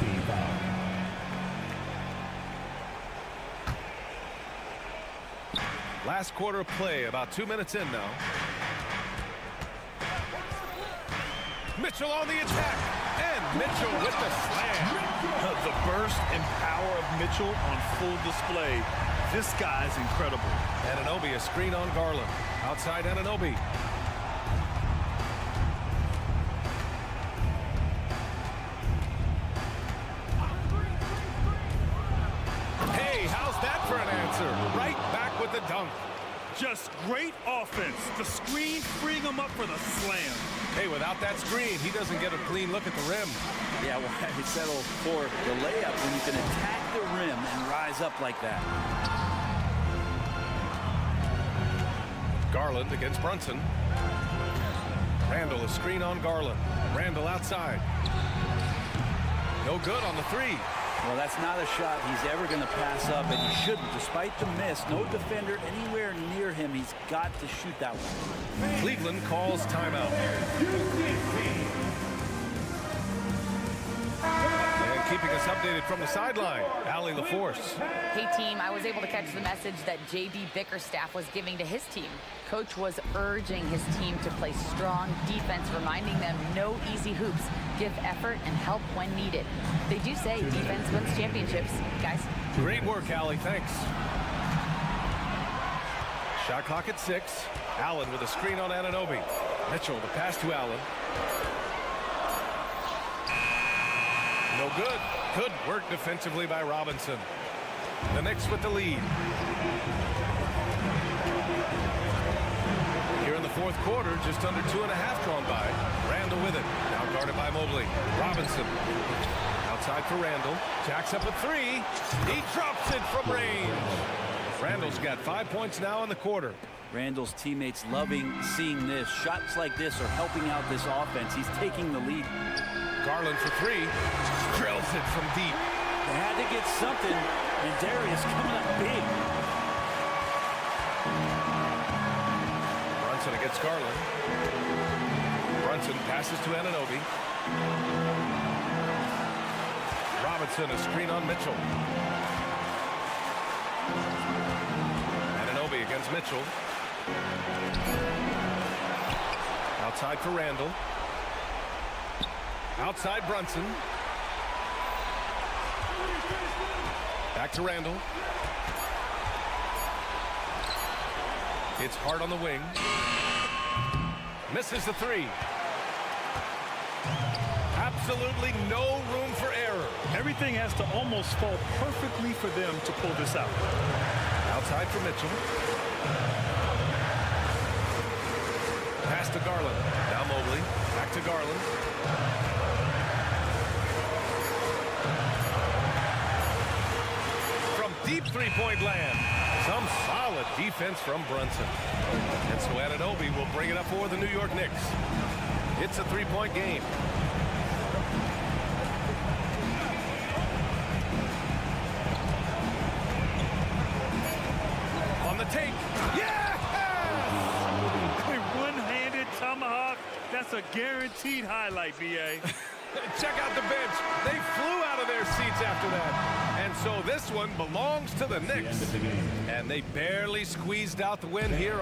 Team foul. Last quarter of play, about 2 minutes in now. Mitchell on the attack, and Mitchell with the slam. The burst and power of Mitchell on full display. This guy's incredible. Anunoby, a screen on Garland. Outside Anunoby. Hey, how's that for an answer? Right back with the dunk. Just great offense. The screen freeing him up for the slam. Hey, without that screen, he doesn't get a clean look at the rim. Yeah, well, he settle for the layup when you can attack the rim and rise up like that. Garland against Brunson. Randall, a screen on Garland. Randall outside. No good on the three. Well, that's not a shot he's ever going to pass up, and he shouldn't. Despite the miss, no defender anywhere near him. He's got to shoot that one. Cleveland calls timeout. And keeping us updated from the sideline, Allie LaForce. Hey, team, I was able to catch the message that J.D. Bickerstaff was giving to his team. Coach was urging his team to play strong defense, reminding them no easy hoops, give effort, and help when needed. They do say defense wins championships, guys. Great work, Allie. Thanks. Shot clock at 6. Allen with a screen on Anunoby. Mitchell, the pass to Allen. No good. Good work defensively by Robinson. The Knicks with the lead. Here in the fourth quarter, just under 2.5 gone by. Randall with it. Now guarded by Mobley. Robinson. Outside for Randall. Jacks up a 3. He drops it from range. Randall's got 5 points now in the quarter. Randall's teammates loving seeing this. Shots like this are helping out this offense. He's taking the lead. Garland for 3. Drills it from deep. They had to get something, and Darius coming up big. Brunson against Garland. Brunson passes to Anunoby. Robinson, a screen on Mitchell. Anunoby against Mitchell. Outside for Randall. Outside Brunson. Back to Randall. It's Hart on the wing. Misses the 3. Absolutely no room for error. Everything has to almost fall perfectly for them to pull this out. Outside for Mitchell. Pass to Garland. Now Mobley. Back to Garland. From deep three-point land. Some solid defense from Brunson. And so Anunoby will bring it up for the New York Knicks. It's a three-point game. On the take. Yeah! A one-handed tomahawk. That's a guaranteed highlight, B.A. Check out the bench. They flew out of their seats after that. And so this one belongs to the Knicks. And they barely squeezed out the win here.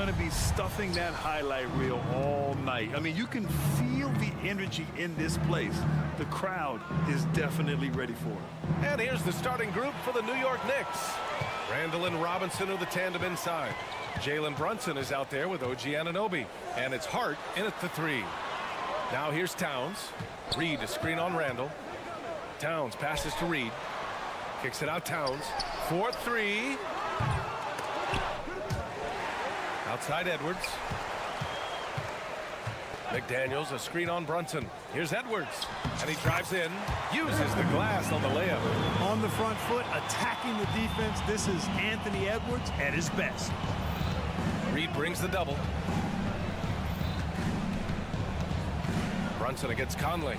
going to be stuffing that highlight reel all night. I mean, you can feel the energy in this place. The crowd is definitely ready for it. And here's the starting group for the New York Knicks. Randall and Robinson are the tandem inside. Jalen Brunson is out there with OG Anunoby. And it's Hart in at the 3. Now here's Towns. Reed a screen on Randall. Towns passes to Reed. Kicks it out Towns. 4-3. Outside Edwards. McDaniels a screen on Brunson. Here's Edwards. And he drives in. Uses the glass on the layup. On the front foot, attacking the defense. This is Anthony Edwards at his best. Reed brings the double. Brunson against Conley.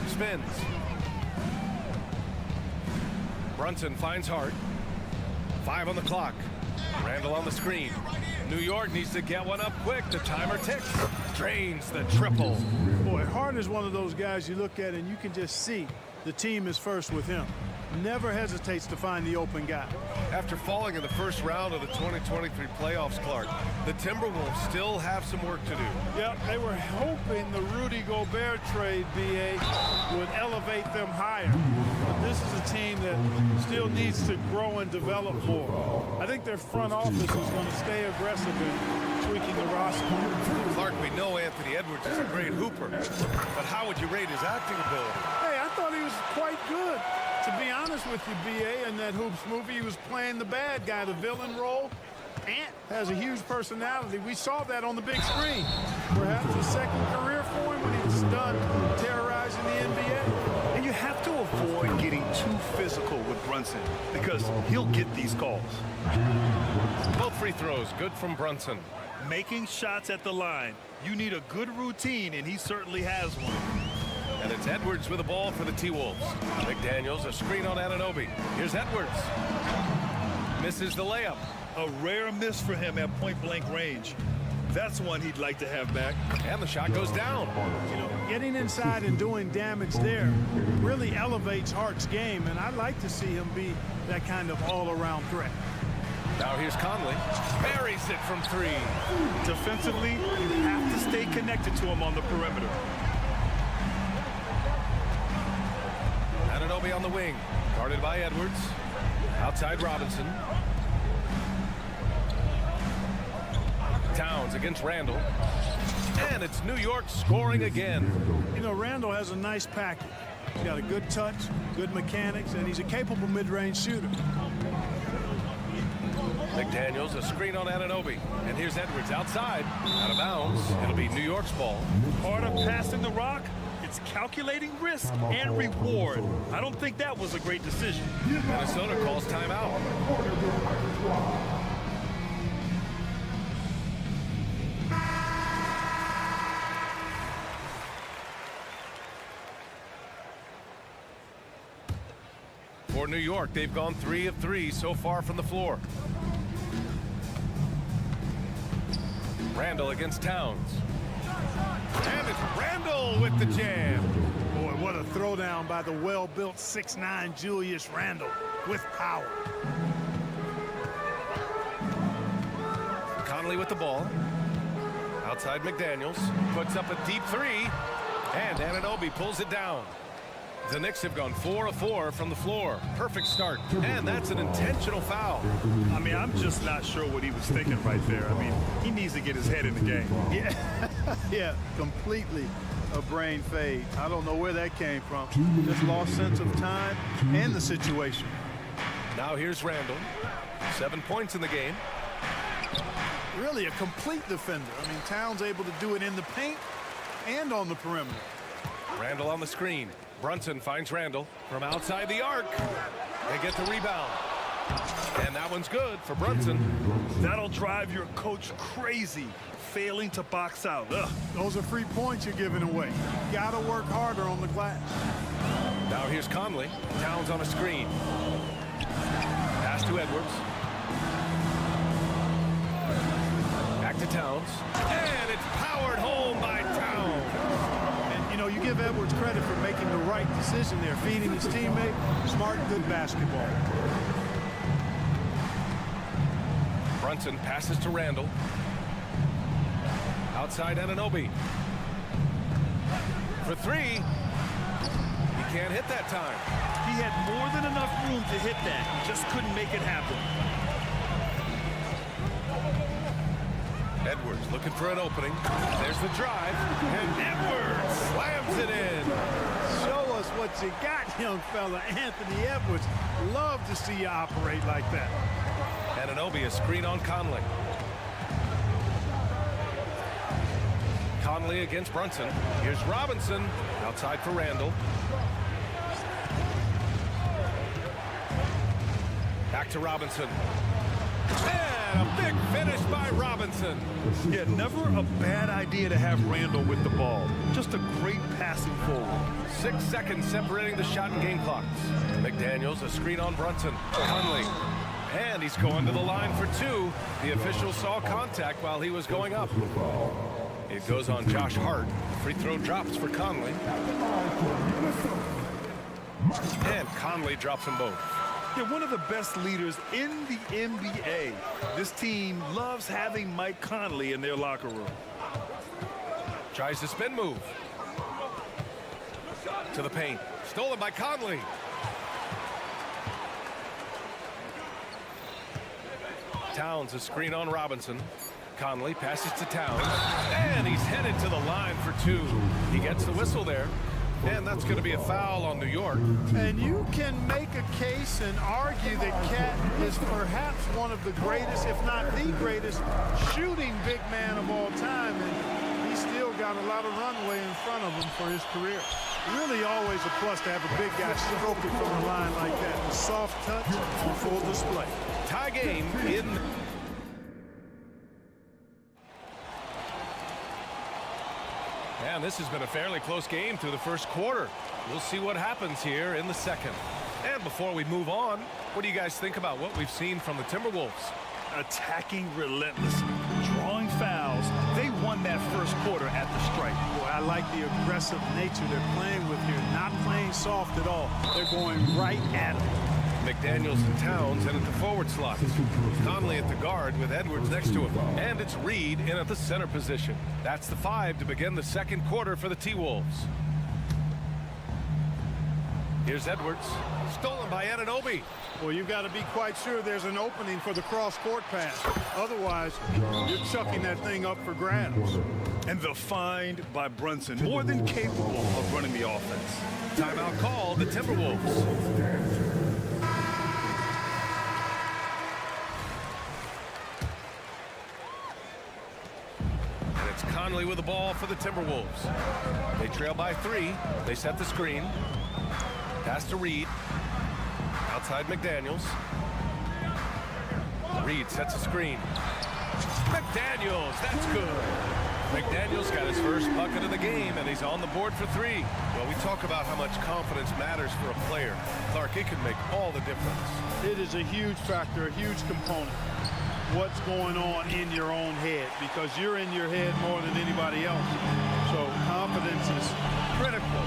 Spins. Brunson finds Hart. 5 on the clock. Randall on the screen. New York needs to get one up quick. The timer ticks. Drains the triple. Boy, Hart is one of those guys you look at and you can just see the team is first with him. Never hesitates to find the open guy. After falling in the first round of the 2023 playoffs, Clark, the Timberwolves still have some work to do. Yep, they were hoping the Rudy Gobert trade, B.A., would elevate them higher. But this is a team that still needs to grow and develop more. I think their front office is going to stay aggressive in tweaking the roster. Clark, we know Anthony Edwards is a great hooper, but how would you rate his acting ability? Hey, I thought he was quite good. To be honest with you, B.A., in that Hoops movie, he was playing the bad guy, the villain role. Ant has a huge personality. We saw that on the big screen. Perhaps a second career for him when he's done terrorizing the NBA. And you have to avoid getting too physical with Brunson because he'll get these calls. Both free throws, good from Brunson. Making shots at the line. You need a good routine, and he certainly has one. And it's Edwards with the ball for the T-Wolves. McDaniels, a screen on Anunoby. Here's Edwards. Misses the layup. A rare miss for him at point-blank range. That's one he'd like to have back. And the shot goes down. You know, getting inside and doing damage there really elevates Hart's game, and I'd like to see him be that kind of all-around threat. Now here's Conley. Buries it from 3. Defensively, you have to stay connected to him on the perimeter. Anunoby on the wing, guarded by Edwards. Outside Robinson. Towns against Randall. And it's New York scoring again. You know, Randall has a nice package. He's got a good touch, good mechanics, and he's a capable mid-range shooter. McDaniels, a screen on Anunoby. And here's Edwards outside, out of bounds. It'll be New York's ball. Part of passing the rock, it's calculating risk and reward. I don't think that was a great decision. Minnesota calls timeout. For New York, they've gone 3 of 3 so far from the floor. Randall against Towns. And it's Randall with the jam. Boy, what a throwdown by the well-built 6'9" Julius Randle with power. Conley with the ball. Outside McDaniels. Puts up a deep 3. And Anunoby pulls it down. The Knicks have gone 4 of 4 from the floor. Perfect start. And that's an intentional foul. I mean, I'm just not sure what he was thinking right there. I mean, he needs to get his head in the game. Yeah, yeah, completely a brain fade. I don't know where that came from. Just lost sense of time and the situation. Now here's Randall. 7 points in the game. Really a complete defender. I mean, Towns able to do it in the paint and on the perimeter. Randall on the screen. Brunson finds Randall from outside the arc. They get the rebound. And that one's good for Brunson. That'll drive your coach crazy, failing to box out. Ugh. Those are free points you're giving away. Gotta work harder on the glass. Now here's Conley. Towns on a screen. Pass to Edwards. Back to Towns. And it's powered home by Towns. You know, you give Edwards credit for making the right decision there, feeding his teammate. Smart, good basketball. Brunson passes to Randall. Outside Anunoby. For three. He can't hit that time. He had more than enough room to hit that. Just couldn't make it happen. Edwards looking for an opening. There's the drive. And Edwards slams it in. Show us what you got, young fella. Anthony Edwards. Love to see you operate like that. Anunoby, a screen on Conley. Conley against Brunson. Here's Robinson. Outside for Randall. Back to Robinson. And a big finish by Robinson. Yeah, never a bad idea to have Randall with the ball. Just a great passing forward. 6 seconds separating the shot and game clocks. McDaniels, a screen on Brunson. Conley. And he's going to the line for two. The official saw contact while he was going up. It goes on Josh Hart. Free throw drops for Conley. And Conley drops them both. Yeah, one of the best leaders in the NBA. This team loves having Mike Conley in their locker room. Tries the spin move. To the paint. Stolen by Conley. Towns, a screen on Robinson. Conley passes to Towns. And he's headed to the line for two. He gets the whistle there. And that's going to be a foul on New York. And you can make a case and argue that Cat is perhaps one of the greatest, if not the greatest, shooting big man of all time. And he's still got a lot of runway in front of him for his career. Really always a plus to have a big guy stroke it from the line like that. A soft touch on full display. Tie game in... And this has been a fairly close game through the first quarter. We'll see what happens here in the second. And before we move on, what do you guys think about what we've seen from the Timberwolves? Attacking relentlessly, drawing fouls. They won that first quarter at the stripe. Boy, I like the aggressive nature they're playing with here. Not playing soft at all. They're going right at it. McDaniels and Towns in at the forward slot. Conley at the guard with Edwards next to him. And it's Reed in at the center position. That's the 5 to begin the second quarter for the T-Wolves. Here's Edwards. Stolen by Anunoby. Well, you've got to be quite sure there's an opening for the cross-court pass. Otherwise, you're chucking that thing up for grabs. And the find by Brunson, more than capable of running the offense. Timeout called the Timberwolves. Conley with the ball for the Timberwolves. They trail by 3. They set the screen. Pass to Reed. Outside McDaniels. Reed sets a screen. McDaniels, that's good. McDaniels got his first bucket of the game, and he's on the board for 3. Well, we talk about how much confidence matters for a player. Clark, it can make all the difference. It is a huge factor, a huge component. What's going on in your own head, because you're in your head more than anybody else. So confidence is critical.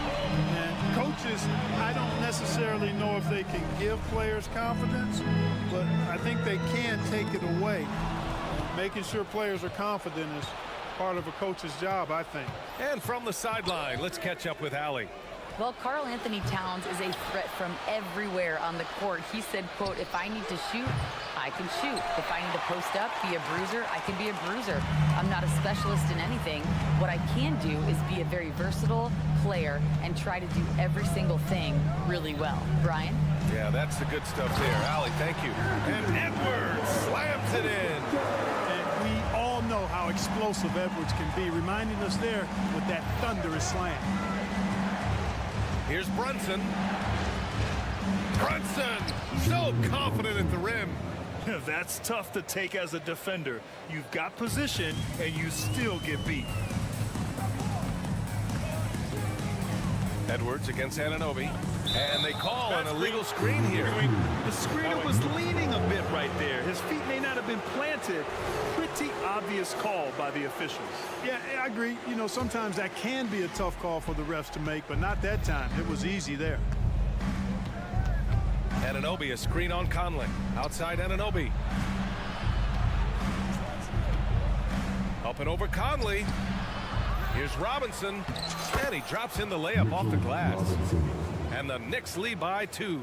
And coaches, I don't necessarily know if they can give players confidence, but I think they can take it away. Making sure players are confident is part of a coach's job, I think. And from the sideline, let's catch up with Allie. Well, Karl Anthony Towns is a threat from everywhere on the court. He said, quote, if I need to shoot, I can shoot. If I need to post up, be a bruiser, I can be a bruiser. I'm not a specialist in anything. What I can do is be a very versatile player and try to do every single thing really well. Brian? Yeah, that's the good stuff there. Allie, thank you. And Edwards slams it in. And we all know how explosive Edwards can be, reminding us there with that thunderous slam. Here's Brunson. Brunson, so confident at the rim. That's tough to take as a defender. You've got position, and you still get beat. Edwards against Anunoby. And they call an illegal screen here. The screener was leaning a bit right there. His feet may not have been planted. Pretty obvious call by the officials. Yeah, I agree. You know, sometimes that can be a tough call for the refs to make, but not that time. It was easy there. Anunoby, a screen on Conley. Outside Anunoby. Up and over Conley. Here's Robinson, and he drops in the layup off the glass. And the Knicks lead by 2.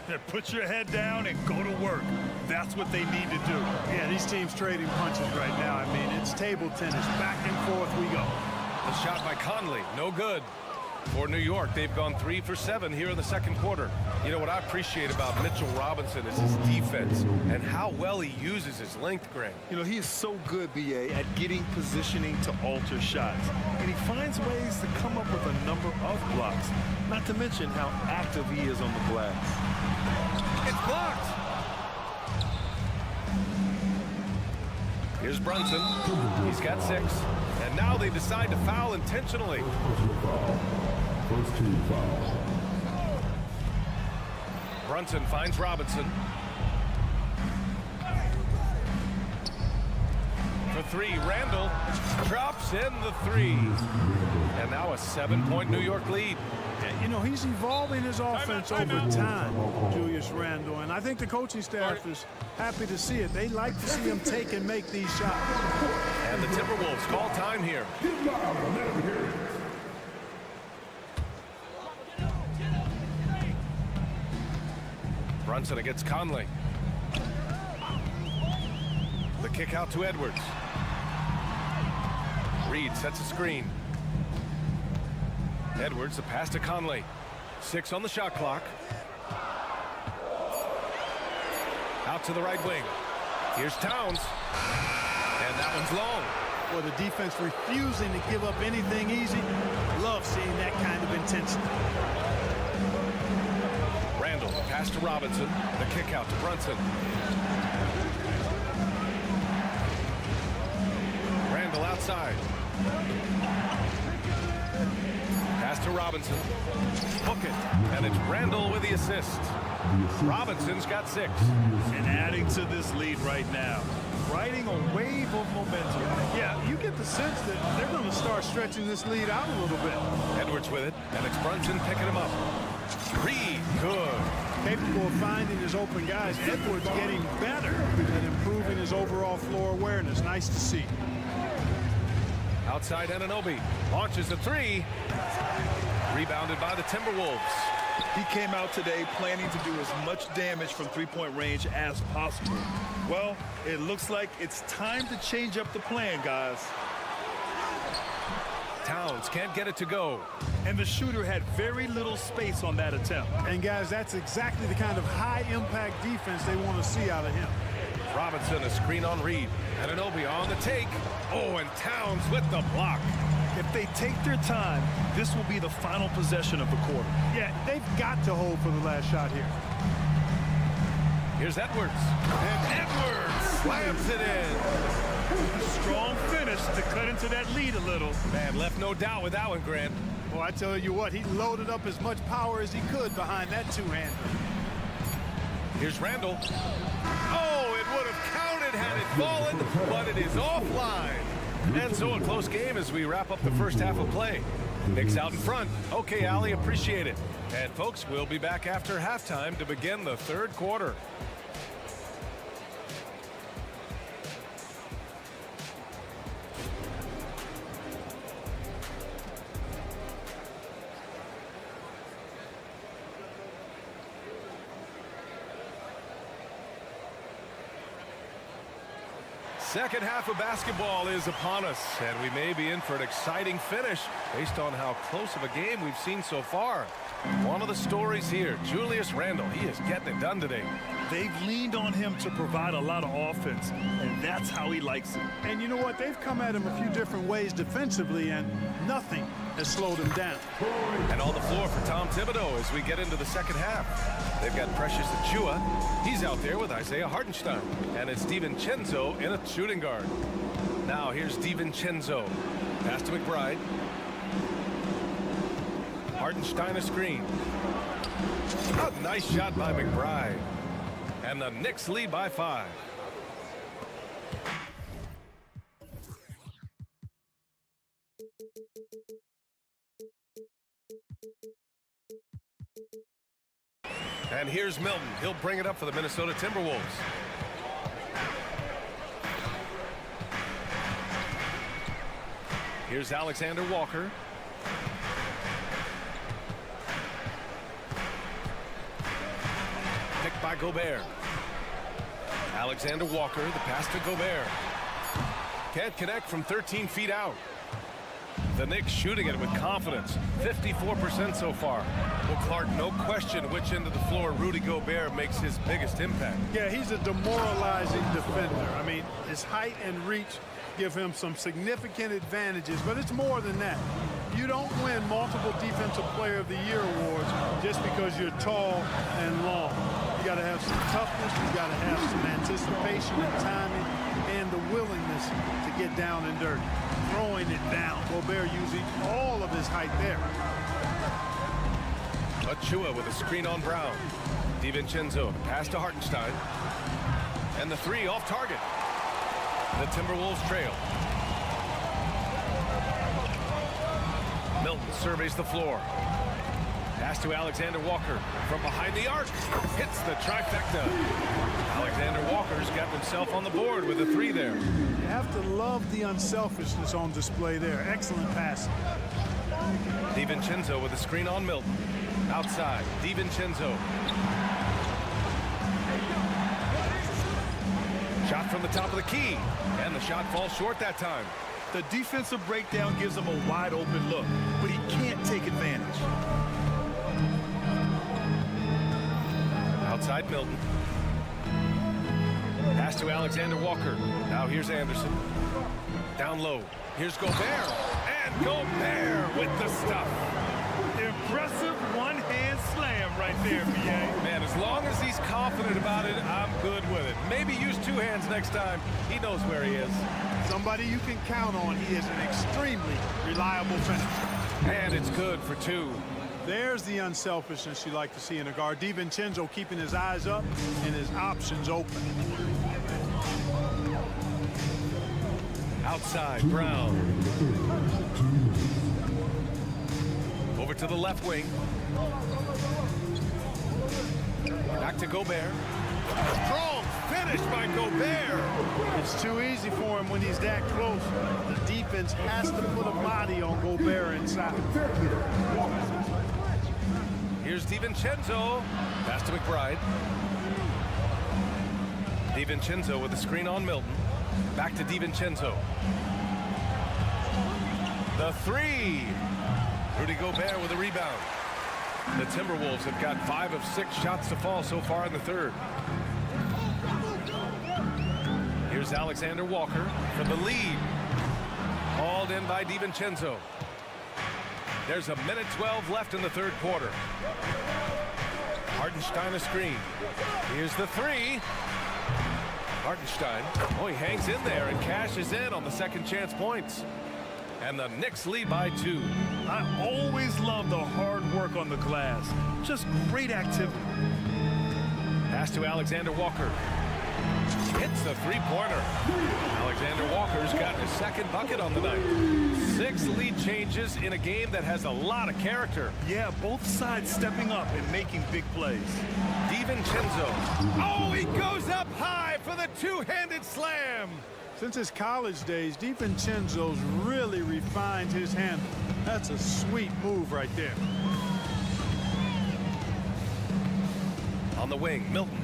Yeah, put your head down and go to work. That's what they need to do. Yeah, these teams trading punches right now. I mean, it's table tennis. Back and forth we go. The shot by Conley, no good. For New York, they've gone 3 for 7 here in the second quarter. You know what I appreciate about Mitchell Robinson is his defense and how well he uses his length, Grant. You know, he is so good, B.A., at getting positioning to alter shots. And he finds ways to come up with a number of blocks, not to mention how active he is on the glass. It's blocked. Here's Brunson. He's got 6. And now they decide to foul intentionally. First team foul. Brunson finds Robinson. For 3, Randall drops in the 3. And now a 7-point New York lead. You know, he's evolving his offense over time, Julius Randle, and I think the coaching staff is happy to see it. They like to see him take and make these shots. And the Timberwolves call time here. Brunson against Conley. The kick out to Edwards. Reed sets a screen. Edwards, the pass to Conley. 6 on the shot clock. Out to the right wing. Here's Towns. And that one's long. Or the defense refusing to give up anything easy. Love seeing that kind of intensity. Randall, the pass to Robinson. The kick out to Brunson. Randall outside. Pass to Robinson. Hook it. And it's Randall with the assist. Robinson's got 6. And adding to this lead right now. Riding a wave of momentum. Yeah, you get the sense that they're going to start stretching this lead out a little bit. Edwards with it. And it's Brunson picking him up. Reed, good. Capable of finding his open guys. Edwards getting better at improving his overall floor awareness. Nice to see. Outside Anunoby launches a 3. Rebounded by the Timberwolves. He came out today planning to do as much damage from three-point range as possible. Well, it looks like it's time to change up the plan, guys. Towns can't get it to go. And the shooter had very little space on that attempt. And guys, that's exactly the kind of high-impact defense they want to see out of him. Robinson, a screen on Reed. Anunoby on the take. Oh, and Towns with the block. If they take their time, this will be the final possession of the quarter. Yeah, they've got to hold for the last shot here. Here's Edwards. And Edwards slams it in. A strong finish to cut into that lead a little. Man, left no doubt with that one, Grant. Well, I tell you what, he loaded up as much power as he could behind that two-hander. Here's Randall. Oh, it would have counted had it fallen, but it is offline. And so a close game as we wrap up the first half of play. Knicks out in front. Okay, Allie, appreciate it. And folks, we'll be back after halftime to begin the third quarter. Second half of basketball is upon us, and we may be in for an exciting finish based on how close of a game we've seen so far. One of the stories here, Julius Randle, he is getting it done today. They've leaned on him to provide a lot of offense, and that's how he likes it. And you know what? They've come at him a few different ways defensively, and nothing has slowed him down. And on the floor for Tom Thibodeau as we get into the second half. They've got Precious Achiuwa. He's out there with Isaiah Hartenstein. And it's DiVincenzo in a shooting guard. Now here's DiVincenzo. Pass to McBride. Hartenstein a screen. A nice shot by McBride. And the Knicks lead by 5. And here's Milton. He'll bring it up for the Minnesota Timberwolves. Here's Alexander Walker. Picked by Gobert. Alexander Walker, the pass to Gobert. Can't connect from 13 feet out. The Knicks shooting it with confidence. 54% so far. Well, Clark, no question which end of the floor Rudy Gobert makes his biggest impact. Yeah, he's a demoralizing defender. I mean, his height and reach give him some significant advantages, but it's more than that. You don't win multiple Defensive Player of the Year awards just because you're tall and long. You got to have some toughness, you got to have some anticipation and timing, and the willingness to get down and dirty. Throwing it down. Gobert using all of his height there. Achua with a screen on Brown. DiVincenzo pass to Hartenstein. And the three off target. The Timberwolves trail. Milton surveys the floor. Pass to Alexander Walker from behind the arc. Hits the trifecta. Alexander Walker's got himself on the board with a three there. You have to love the unselfishness on display there. Excellent pass. DiVincenzo with a screen on Milton. Outside, DiVincenzo. Shot from the top of the key. And the shot falls short that time. The defensive breakdown gives him a wide open look, but he can't take advantage. Outside Milton. Pass to Alexander Walker. Now here's Anderson. Down low. Here's Gobert. And Gobert with the stuff. Impressive one-hand slam right there, B.A. Man, as long as he's confident about it, I'm good with it. Maybe use two hands next time. He knows where he is. Somebody you can count on. He is an extremely reliable finisher. And it's good for two. There's the unselfishness you like to see in a guard. DiVincenzo keeping his eyes up and his options open. Outside, Brown. Over to the left wing. Back to Gobert. Strong finish by Gobert. It's too easy for him when he's that close. The defense has to put a body on Gobert inside. Here's DiVincenzo. Pass to McBride. DiVincenzo with a screen on Milton. Back to DiVincenzo. The three. Rudy Gobert with a rebound. The Timberwolves have got 5 of 6 shots to fall so far in the third. Here's Alexander Walker for the lead. Hauled in by DiVincenzo. There's a minute 12 left in the third quarter. Hartenstein a screen. Here's the three. Hartenstein. Oh, he hangs in there and cashes in on the second chance points. And the Knicks lead by 2. I always love the hard work on the glass. Just great activity. Pass to Alexander Walker. Hits the three-pointer. Alexander Walker's got his second bucket on the night. 6 lead changes in a game that has a lot of character. Yeah, both sides stepping up and making big plays. DiVincenzo. Oh, he goes up high for the two-handed slam. Since his college days, DiVincenzo's really refined his handle. That's a sweet move right there. On the wing, Milton.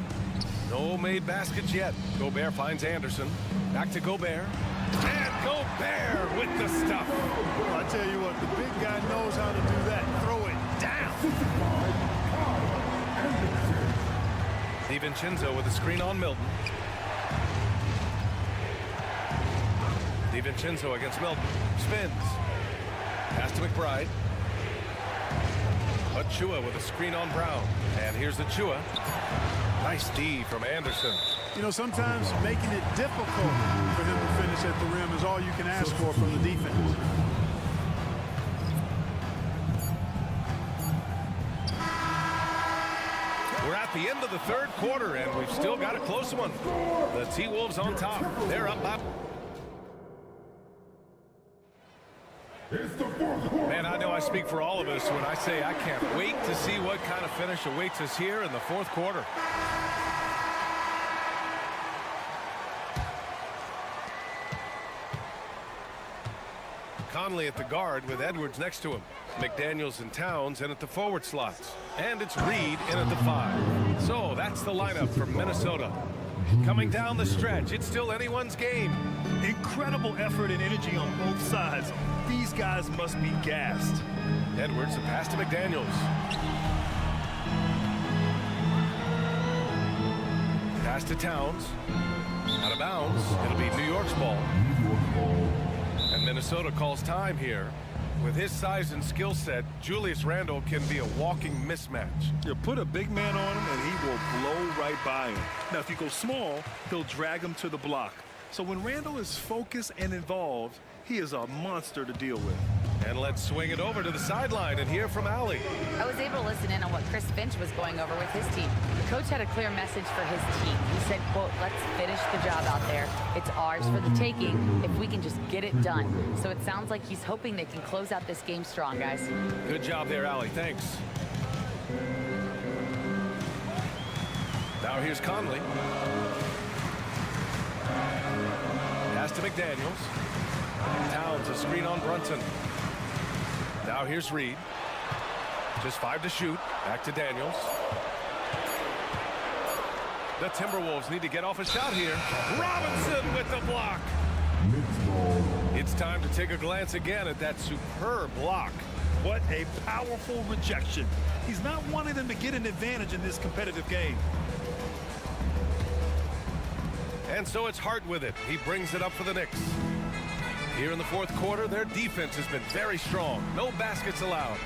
No made baskets yet. Gobert finds Anderson. Back to Gobert. And Gobert with the stuff. Well, I tell you what, the big guy knows how to do that. Throw it down. DiVincenzo with a screen on Milton. DiVincenzo against Milton. Spins. Pass to McBride. Achua with a screen on Brown. And here's Achua. Nice D from Anderson. You know, sometimes making it difficult for him to finish at the rim is all you can ask for from the defense. We're at the end of the third quarter, and we've still got a close one. The T-Wolves on top. They're up by... Man, I know I speak for all of us when I say I can't wait to see what kind of finish awaits us here in the fourth quarter. Conley at the guard with Edwards next to him. McDaniels and Towns in at the forward slots. And it's Reed in at the 5. So that's the lineup for Minnesota. Coming down the stretch, it's still anyone's game. Incredible effort and energy on both sides. These guys must be gassed. Edwards, a pass to McDaniels. Pass to Towns. Out of bounds. It'll be New York's ball. And Minnesota calls time here. With his size and skill set, Julius Randle can be a walking mismatch. You put a big man on him and he will blow right by him. Now, if you go small, he'll drag him to the block. So when Randle is focused and involved, he is a monster to deal with. And let's swing it over to the sideline and hear from Allie. I was able to listen in on what Chris Finch was going over with his team. The coach had a clear message for his team. He said, quote, let's finish the job out there. It's ours for the taking if we can just get it done. So it sounds like he's hoping they can close out this game strong, guys. Good job there, Allie. Thanks. Now here's Conley. Pass to McDaniels. Towns, a screen on Brunson. Now here's Reed. Just 5 to shoot. Back to Daniels. The Timberwolves need to get off a shot here. Robinson with the block. It's time to take a glance again at that superb block. What a powerful rejection. He's not wanting them to get an advantage in this competitive game. And so it's Hart with it. He brings it up for the Knicks. Here in the fourth quarter, their defense has been very strong. No baskets allowed.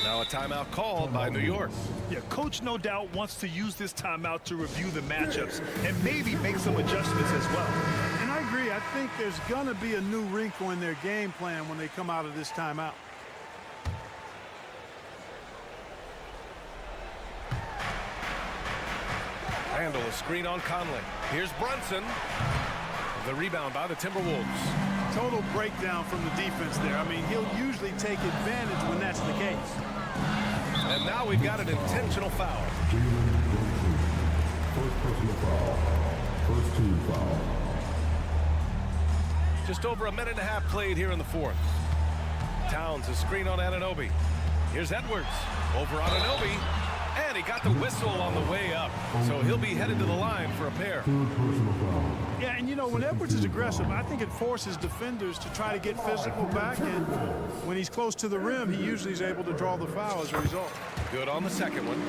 Now a timeout called by New York. Yeah, coach no doubt wants to use this timeout to review the matchups and maybe make some adjustments as well. And I agree. I think there's going to be a new wrinkle in their game plan when they come out of this timeout. Randle, a screen on Conley. Here's Brunson. The rebound by the Timberwolves. Total breakdown from the defense there. I mean, he'll usually take advantage when that's the case. And now we've got an intentional foul. First personal foul. First team foul. Just over a minute and a half played here in the fourth. Towns, a screen on Anunoby. Here's Edwards. Over Anunoby. And he got the whistle on the way up. So he'll be headed to the line for a pair. Yeah, and you know, when Edwards is aggressive, I think it forces defenders to try to get physical back. And when he's close to the rim, he usually is able to draw the foul as a result. Good on the second one.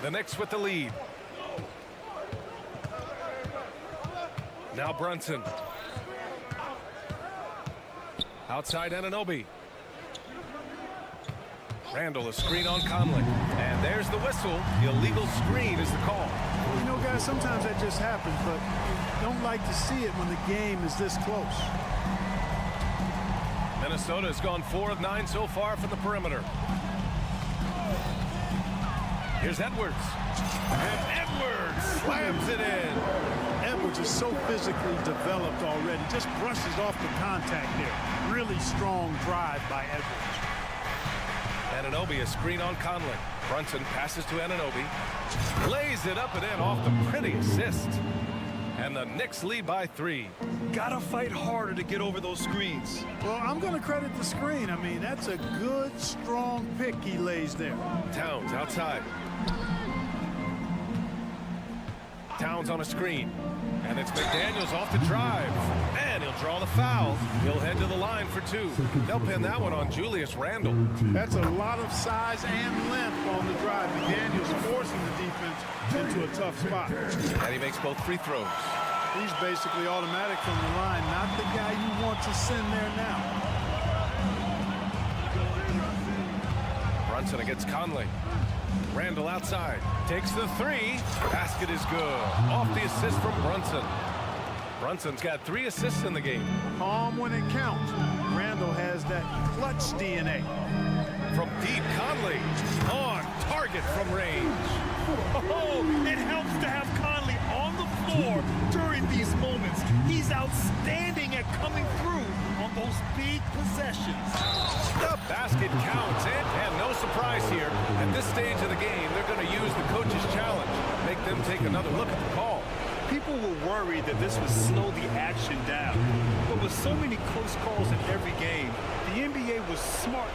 The Knicks with the lead. Now Brunson. Outside Anunoby. Randle, a screen on Conley. And there's the whistle. The illegal screen is the call. You know, guys, sometimes that just happens, but you don't like to see it when the game is this close. Minnesota has gone 4 of 9 so far from the perimeter. Here's Edwards. And Edwards slams it in. Edwards is so physically developed already. Just brushes off the contact there. Really strong drive by Edwards. Anunoby, a screen on Conley. Brunson passes to Anunoby. Lays it up and in off the pretty assist. And the Knicks lead by 3. Gotta fight harder to get over those screens. Well, I'm going to credit the screen. I mean, that's a good, strong pick he lays there. Towns outside. Towns on a screen. And it's McDaniels off the drive. And he'll draw the foul. He'll head to the line for 2. They'll pin that one on Julius Randle. That's a lot of size and length on the drive. McDaniels forcing the defense into a tough spot. And he makes both free throws. He's basically automatic from the line, not the guy you want to send there now. Brunson against Conley. Randle outside. Takes the 3. Basket is good. Off the assist from Brunson. Brunson's got 3 assists in the game. Calm when it counts. Randle has that clutch DNA. From deep, Conley on target from range. Oh, it helps to have Conley on the floor during these moments. He's outstanding at coming through on those big possessions. The basket counts, and no surprise here. At this stage of the game, they're going to use the coach's challenge. Make them take another look at the call. People were worried that this would slow the action down. But with so many close calls in every game, the NBA was smart.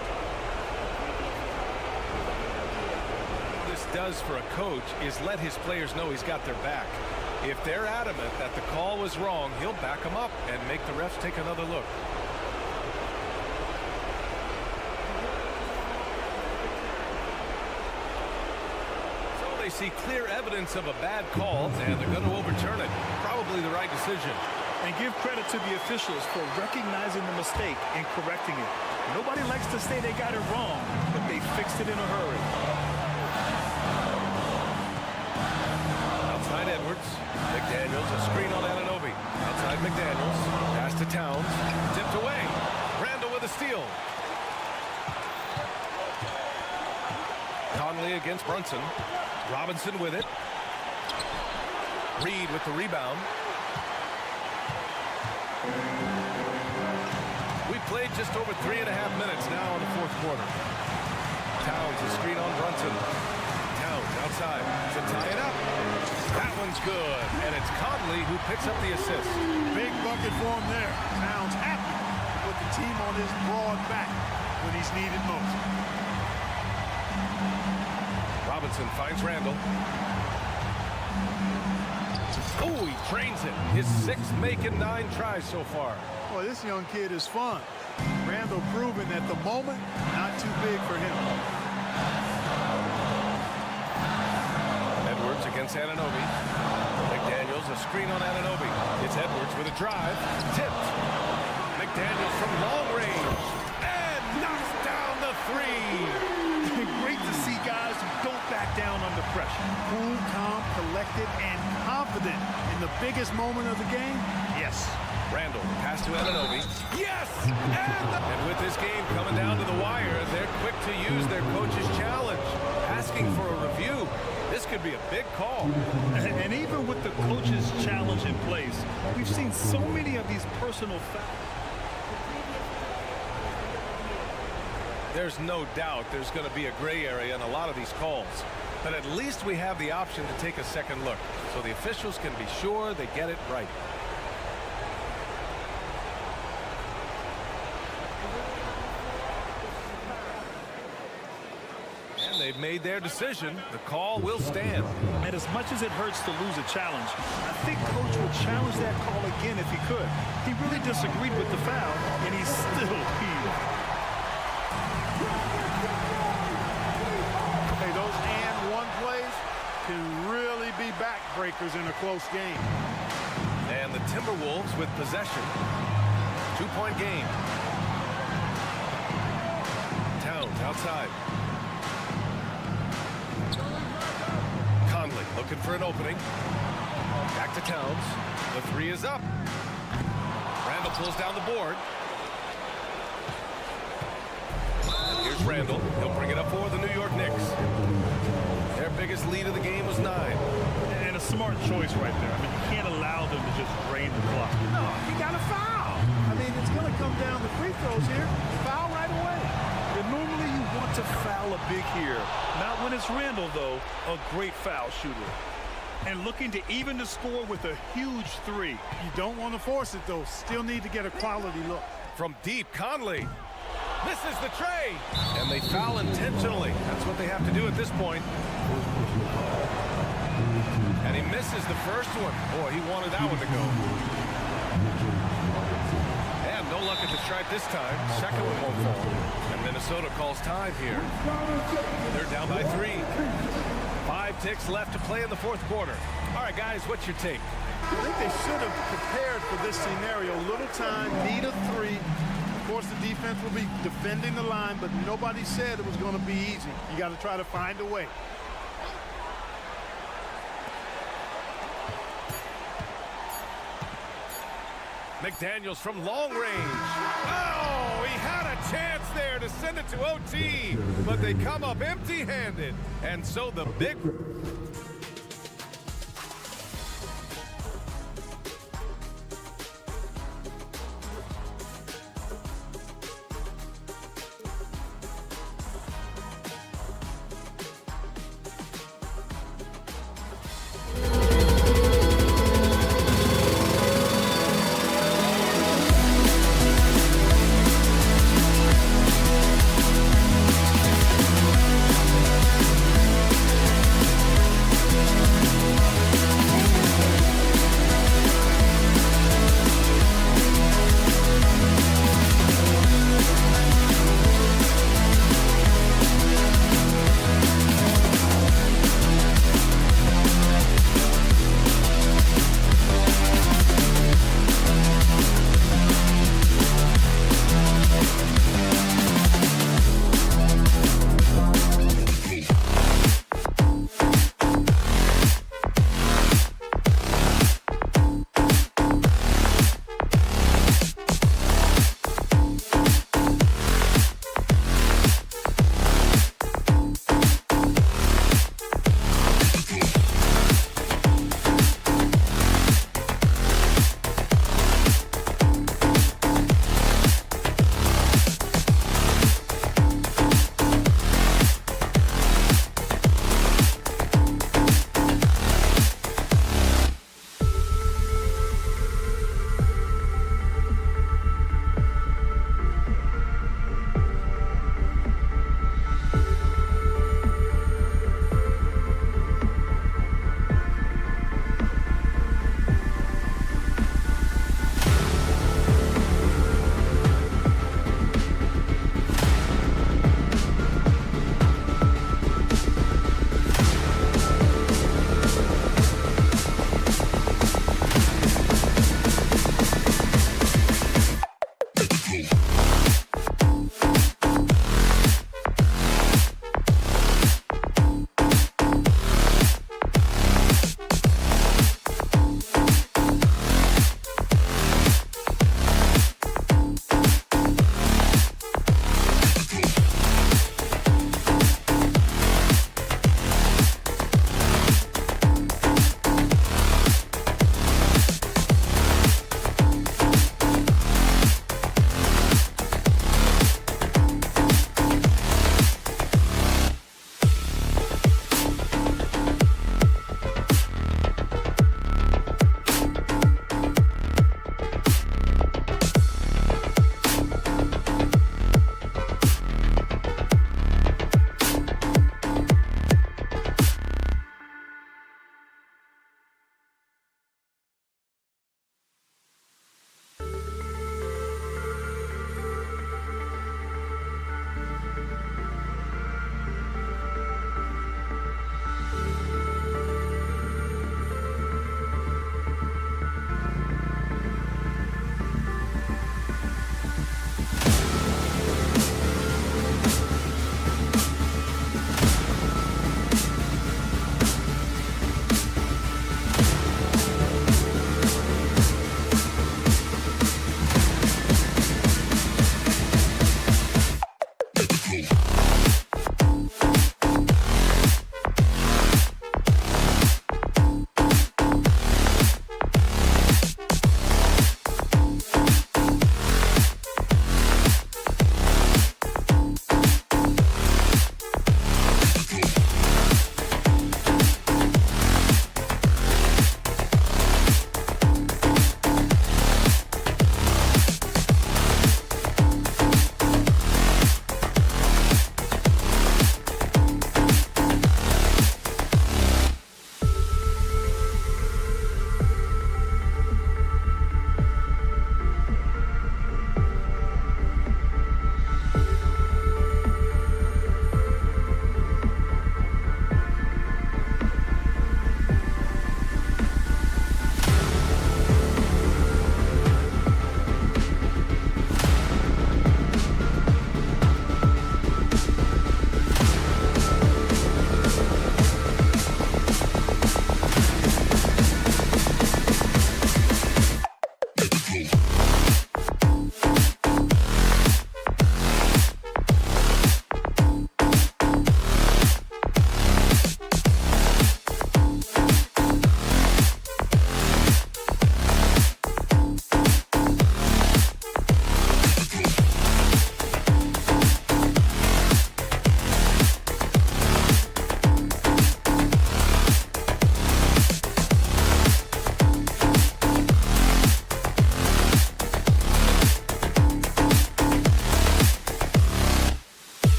What this does for a coach is let his players know he's got their back. If they're adamant that the call was wrong, he'll back them up and make the refs take another look. They see clear evidence of a bad call, and they're going to overturn it. Probably the right decision. And give credit to the officials for recognizing the mistake and correcting it. Nobody likes to say they got it wrong, but they fixed it in a hurry. Outside Edwards. McDaniels, a screen on Anunoby. Outside McDaniels. Pass to Towns. Tipped away. Randall with a steal. Conley against Brunson. Robinson with it. Reed with the rebound. We played just over 3.5 minutes now in the fourth quarter. Towns, a screen on Brunson. Towns outside to tie it up. That one's good. And it's Conley who picks up the assist. Big bucket for him there. Towns happy to put the team on his broad back when he's needed most. Robinson finds Randall. Oh, he trains it. His 6th make in 9 tries so far. Boy, this young kid is fun. Randall proving at the moment, not too big for him. Edwards against Anunoby. McDaniels, a screen on Anunoby. It's Edwards with a drive. Tipped. McDaniels from long range. And knocks down the 3. Great to see guys who don't back down under pressure. Cool, calm, collected, and confident in the biggest moment of the game. Yes. Randall, pass to Anunoby. Yes! And with this game coming down to the wire, they're quick to use their coach's challenge. Asking for a review. This could be a big call. And even with the coach's challenge in place, we've seen so many of these personal fouls. There's no doubt there's going to be a gray area in a lot of these calls. But at least we have the option to take a second look, so the officials can be sure they get it right. And they've made their decision. The call will stand. And as much as it hurts to lose a challenge, I think Coach would challenge that call again if he could. He really disagreed with the foul, and he's still peeved. Hey, those and one plays can really be backbreakers in a close game. And the Timberwolves with possession. 2-point game. Towns outside. Conley looking for an opening. Back to Towns. The 3 is up. Randall pulls down the board. And here's Randall. He'll bring it up for the New York Knicks. Their biggest lead of the game was 9. And a smart choice right there. I mean, you can't allow them to just drain the clock. No, he got a foul. I mean, it's going to come down to free throws here. Foul right away. And normally you want to foul a big here. Not when it's Randall, though, a great foul shooter. And looking to even the score with a huge 3. You don't want to force it, though. Still need to get a quality look. From deep, Conley misses the tray. And they foul intentionally. That's what they have to do at this point. And he misses the first one. Boy, he wanted that one to go. And no luck at the stripe this time. Second one won't fall. And Minnesota calls time here. They're down by 3. 5 ticks left to play in the fourth quarter. All right, guys, what's your take? I think they should have prepared for this scenario. Little time, need a 3. Of course, the defense will be defending the line, but nobody said it was going to be easy. You got to try to find a way. McDaniels from long range. Oh, he had a chance there to send it to OT, but they come up empty-handed. And so the big...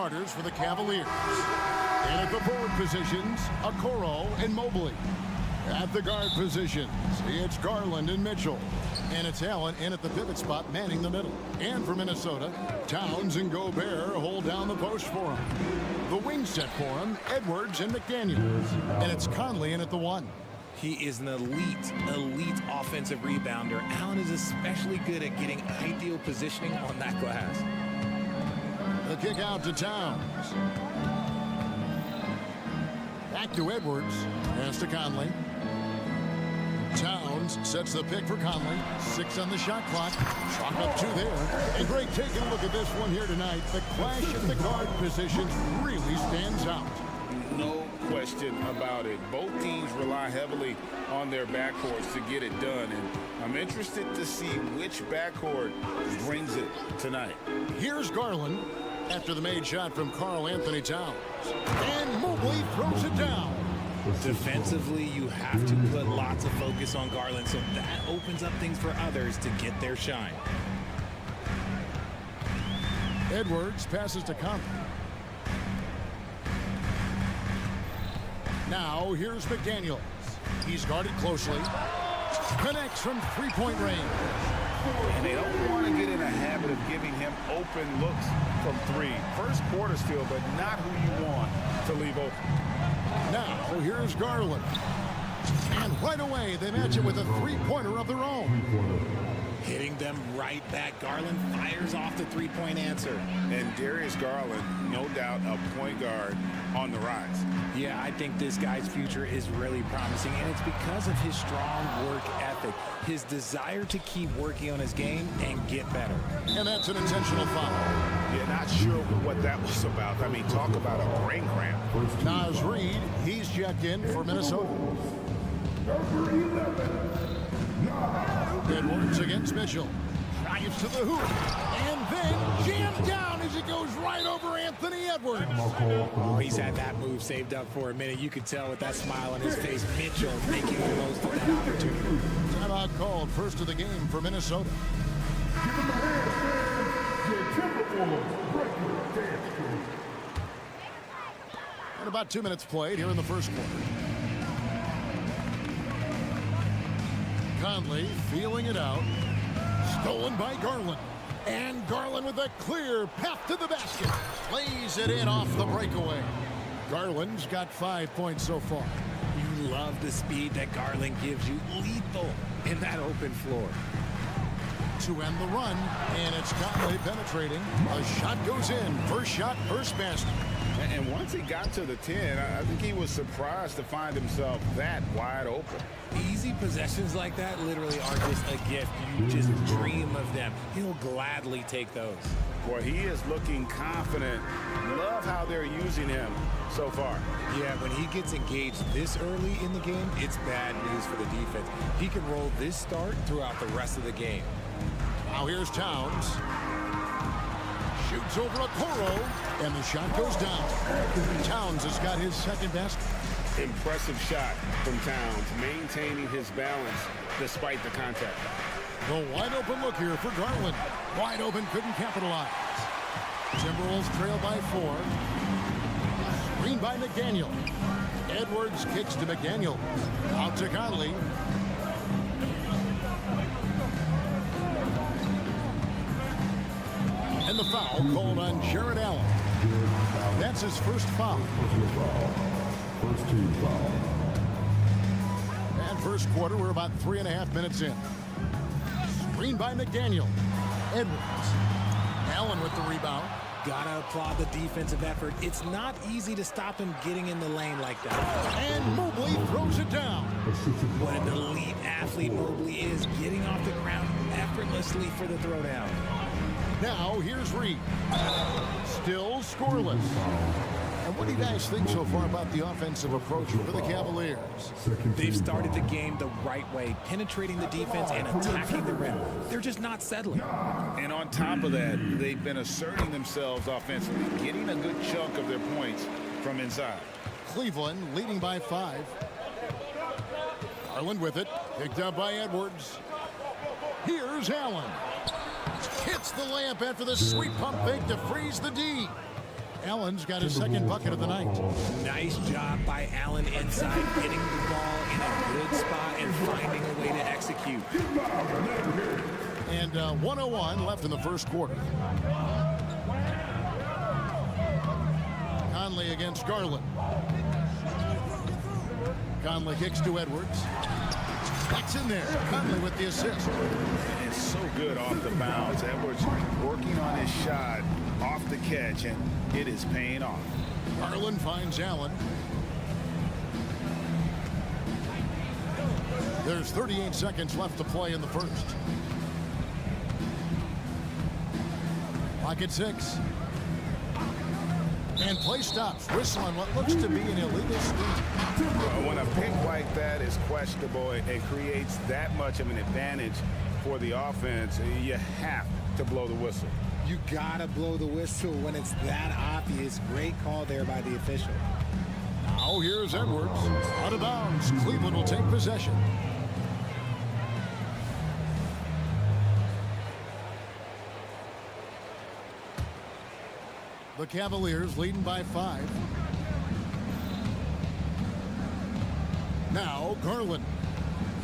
starters for the Cavaliers. And at the forward positions, Okoro and Mobley. At the guard positions, it's Garland and Mitchell. And it's Allen in at the pivot spot, manning the middle. And for Minnesota, Towns and Gobert hold down the post for him. The wing set for him, Edwards and McDaniel. And it's Conley in at the 1. He is an elite offensive rebounder. Allen is especially good at getting ideal positioning on that glass. The kick out to Towns. Back to Edwards. Pass to Conley. Towns sets the pick for Conley. 6 on the shot clock. Chalk up 2 there. And Greg, taking a look at this one here tonight, the clash at the guard positions really stands out. No question about it. Both teams rely heavily on their backcourts to get it done, and I'm interested to see which backcourt brings it tonight. Here's Garland after the made shot from Karl Anthony Towns. And Mobley throws it down. Defensively, you have to put lots of focus on Garland, so that opens up things for others to get their shine. Edwards passes to Conley. Now here's McDaniels. He's guarded closely. Connects from three-point range. And they don't want to get in a habit of giving him open looks from 3. First quarter still, but not who you want to leave open. Now here's Garland. And right away they match it with a three-pointer of their own. Hitting them right back. Garland fires off the three-point answer. And Darius Garland, no doubt a point guard on the rise. Yeah, I think this guy's future is really promising, and it's because of his strong work ethic, his desire to keep working on his game and get better. And that's an intentional foul. Yeah, not sure what that was about. I mean, talk about a brain cramp. Naz Reid, he's checked in for Minnesota. Edwards against Mitchell. Drives to the hoop. And then jammed down as it goes right over Anthony Edwards. Oh, he's had that move saved up for a minute. You could tell with that smile on his face. Mitchell making the most of that opportunity. Timeout called, first of the game for Minnesota. And about 2 minutes played here in the first quarter. Conley feeling it out. Stolen by Garland. And Garland with a clear path to the basket. Lays it in off the breakaway. Garland's got 5 points so far. You love the speed that Garland gives you. Lethal in that open floor. To end the run, and it's Conley penetrating. A shot goes in. First shot, first basket. And once he got to the 10, I think he was surprised to find himself that wide open. Easy possessions like that literally are just a gift. You just dream of them. He'll gladly take those. Boy, he is looking confident. Love how they're using him so far. Yeah, when he gets engaged this early in the game, it's bad news for the defense. He can roll this start throughout the rest of the game. Now here's Towns. Shoots over Okoro, and the shot goes down. Towns has got his second basket. Impressive shot from Towns, maintaining his balance despite the contact. The wide open look here for Garland. Wide open, couldn't capitalize. Timberwolves trail by 4. Screen by McDaniel. Edwards kicks to McDaniel. Out to Conley. And the foul called on Jared Allen. That's his first foul. First team foul. And first quarter, we're about 3.5 minutes in. Screen by McDaniel. Edwards. Allen with the rebound. Gotta applaud the defensive effort. It's not easy to stop him getting in the lane like that. And Mobley throws it down. What an elite athlete Mobley is, getting off the ground effortlessly for the throwdown. Now here's Reid. Still scoreless. And what do you guys think so far about the offensive approach for the Cavaliers? They've started the game the right way, penetrating the defense and attacking the rim. They're just not settling. And on top of that, they've been asserting themselves offensively, getting a good chunk of their points from inside. Cleveland leading by 5. Garland with it. Picked up by Edwards. Here's Allen. Hits the layup after the sweet pump fake to freeze the D. Allen's got his second bucket of the night. Nice job by Allen inside, getting the ball in a good spot and finding a way to execute. And 1:01 left in the first quarter. Conley against Garland. Conley kicks to Edwards. That's in there. Conley with the assist. It's so good off the bounce. Edwards working on his shot off the catch, and it is paying off. Garland finds Allen. There's 38 seconds left to play in the first. Clock at 6. And play stops. Whistle on what looks to be an illegal screen. When a pick like that is questionable, it creates that much of an advantage for the offense. You have to blow the whistle. You gotta blow the whistle when it's that obvious. Great call there by the official. Now here's Edwards. Out of bounds. Cleveland will take possession. The Cavaliers leading by 5. Now Garland.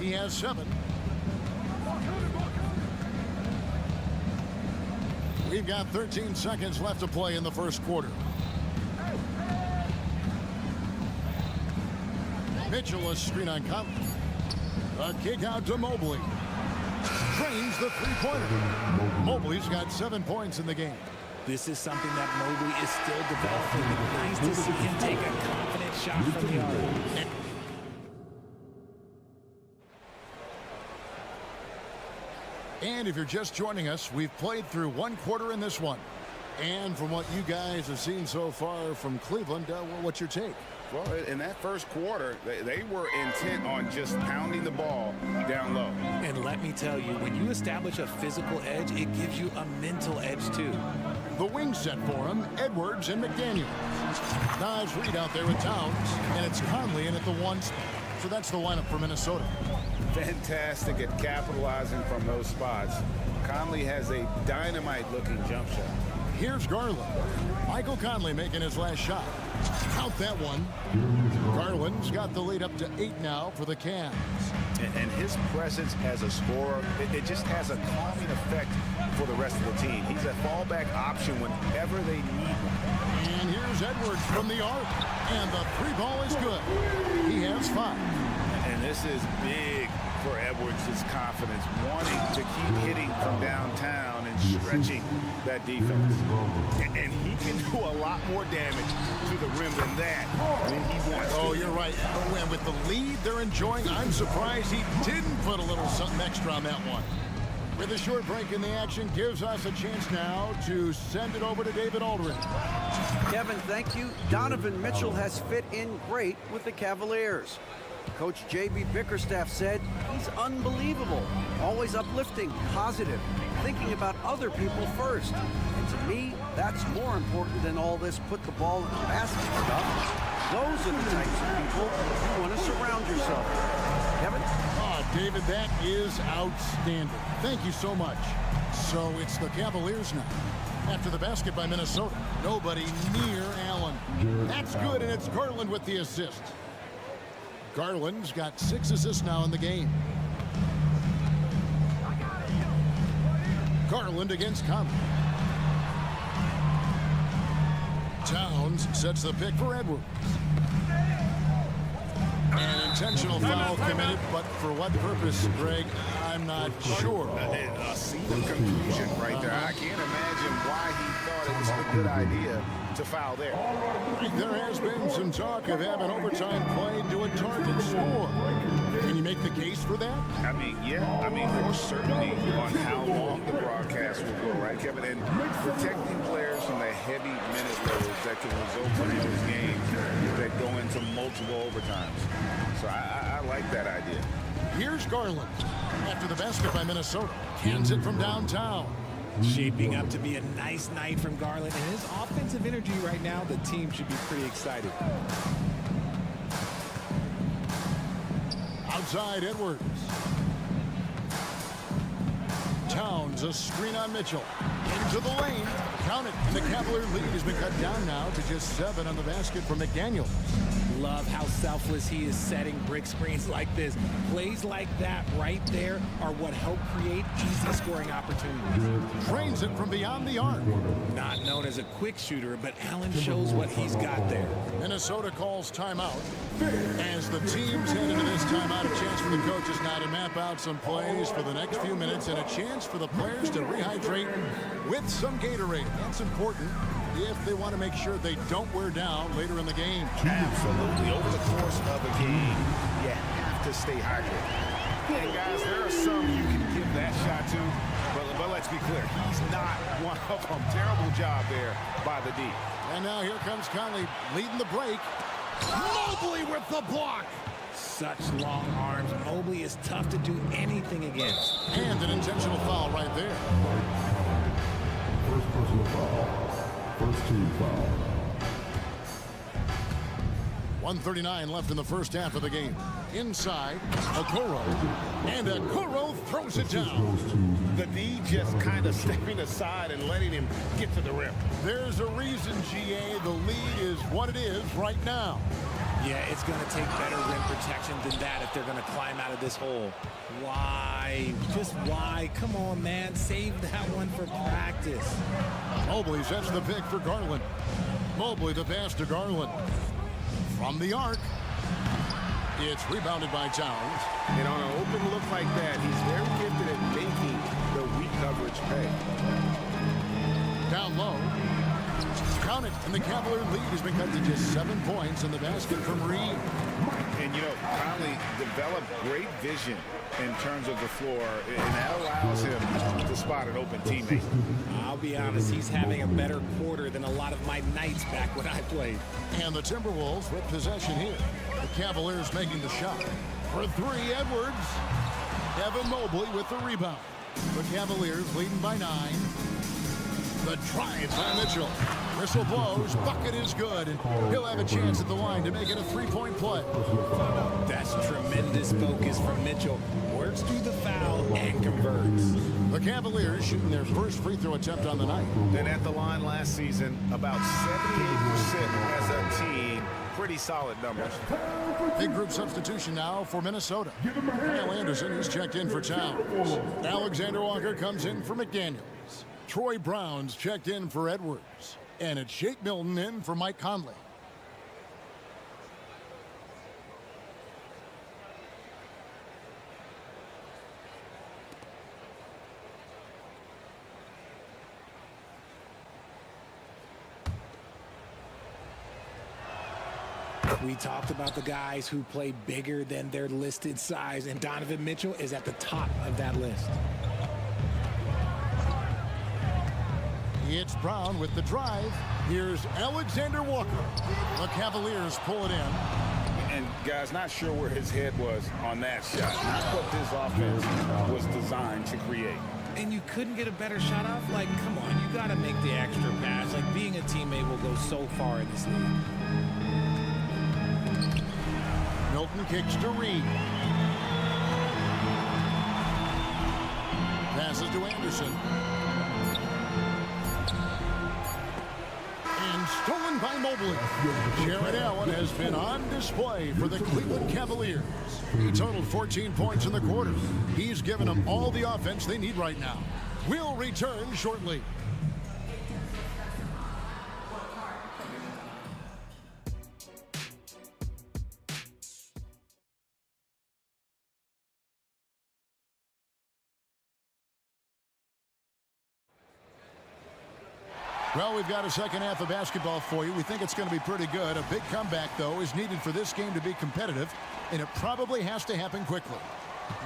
He has 7. We've got 13 seconds left to play in the first quarter. Mitchell a screen on Conley. A kick out to Mobley. Drains the three-pointer. Mobley's got 7 points in the game. This is something that Mobley is still developing. Nice to see him take a confident shot from the arc. And if you're just joining us, we've played through one quarter in this one. And from what you guys have seen so far from Cleveland, what's your take? Well, in that first quarter, they were intent on just pounding the ball down low. And let me tell you, when you establish a physical edge, it gives you a mental edge too. The wing set for him, Edwards and McDaniel. Nice read out there with Towns, and it's Conley in at the 1 spot. So that's the lineup for Minnesota. Fantastic at capitalizing from those spots. Conley has a dynamite-looking jump shot. Here's Garland. Michael Conley making his last shot. Count that one. Garland's got the lead up to 8 now for the Cavs. And his presence as a scorer, it just has a calming effect for the rest of the team. He's a fallback option whenever they need one. And here's Edwards from the arc. And the 3-ball is good. He has 5. And this is big for Edwards' confidence, wanting to keep hitting from downtown and stretching that defense. And he can do a lot more damage to the rim than that when he wants to. Oh, you're right. And with the lead they're enjoying, I'm surprised he didn't put a little something extra on that one. With a short break in the action, gives us a chance now to send it over to David Aldridge. Kevin, thank you. Donovan Mitchell has fit in great with the Cavaliers. Coach J.B. Bickerstaff said he's unbelievable, always uplifting, positive, thinking about other people first. And to me, that's more important than all this put the ball in the basket stuff. Those are the types of people you want to surround yourself with. Kevin? Oh, David, that is outstanding. Thank you so much. So it's the Cavaliers now. After the basket by Minnesota, nobody near Allen. That's good, and it's Garland with the assist. Garland's got 6 assists now in the game. Garland against Conley. Towns sets the pick for Edwards. An intentional foul committed, but for what purpose, Greg, I'm not sure. A scene of confusion right there. I can't imagine why he thought it was a good idea to foul there. There has been some talk of having overtime played to a target score. Can you make the case for that? I mean, yeah. I mean, there's certainty on how long the broadcast will go, right, Kevin? And protecting players from the heavy minute loads that can result in those games that go into multiple overtimes. So I like that idea. Here's Garland. After the basket by Minnesota. Cans it from downtown. Shaping up to be a nice night from Garland, and his offensive energy right now, the team should be pretty excited. Outside Edwards. Towns, a screen on Mitchell. Into the lane. Count it. And the Cavalier lead has been cut down now to just 7 on the basket for McDaniel. Love how selfless he is setting brick screens like this. Plays like that right there are what help create easy scoring opportunities. Drains it from beyond the arc. Not known as a quick shooter, but Allen shows what he's got there. Minnesota calls timeout. As the teams head into this timeout, a chance for the coaches now to map out some plays for the next few minutes and a chance for the players to rehydrate with some Gatorade. That's important if they want to make sure they don't wear down later in the game. Absolutely. Over the course of a game, you have to stay hydrated. And guys, there are some you can give that shot to, but let's be clear, he's not one of them. Terrible job there by the D. And now here comes Conley leading the break. Mobley with the block. Such long arms. Mobley is tough to do anything against. And an intentional foul right there. First personal foul. First team foul. 1:39 left in the first half of the game. Inside, Okoro. And Okoro throws it down. The D just kind of stepping aside and letting him get to the rim. There's a reason, GA, the lead is what it is right now. Yeah, it's going to take better rim protection than that if they're going to climb out of this hole. Why? Just why? Come on, man. Save that one for practice. Mobley sets the pick for Garland. Mobley the pass to Garland. From the arc. It's rebounded by Towns. And on an open look like that, he's very gifted at making the weak coverage pay. Down low. Count it, and the Cavalier lead has been cut to just 7 points in the basket from Reed. And, you know, Conley developed great vision in terms of the floor, and that allows him to spot an open teammate. I'll be honest, he's having a better quarter than a lot of my nights back when I played. And the Timberwolves with possession here. The Cavaliers making the shot. For 3, Edwards. Evan Mobley with the rebound. The Cavaliers leading by 9. The drive by Mitchell. Whistle blows. Bucket is good. And he'll have a chance at the line to make it a 3-point play. That's tremendous focus from Mitchell. Works through the foul and converts. The Cavaliers shooting their first free throw attempt on the night. And at the line last season, about 78% as a team. Pretty solid numbers. Big group substitution now for Minnesota. Kyle Anderson, he's checked in for Towns. Alexander Walker comes in for McDaniels. Troy Brown's checked in for Edwards. And it's Shake Milton in for Mike Conley. We talked about the guys who play bigger than their listed size, and Donovan Mitchell is at the top of that list. It's Brown with the drive. Here's Alexander Walker. The Cavaliers pull it in. And, guys, not sure where his head was on that shot. Not what this offense was designed to create. And you couldn't get a better shot off? Like, come on, you got to make the extra pass. Like, being a teammate will go so far in this league. Milton kicks to Reed. Passes to Anderson. And stolen by Mobley. Jared Allen has been on display for the Cleveland Cavaliers. He totaled 14 points in the quarter. He's given them all the offense they need right now. We'll return shortly. Well, we've got a second half of basketball for you. We think it's going to be pretty good. A big comeback, though, is needed for this game to be competitive, and it probably has to happen quickly.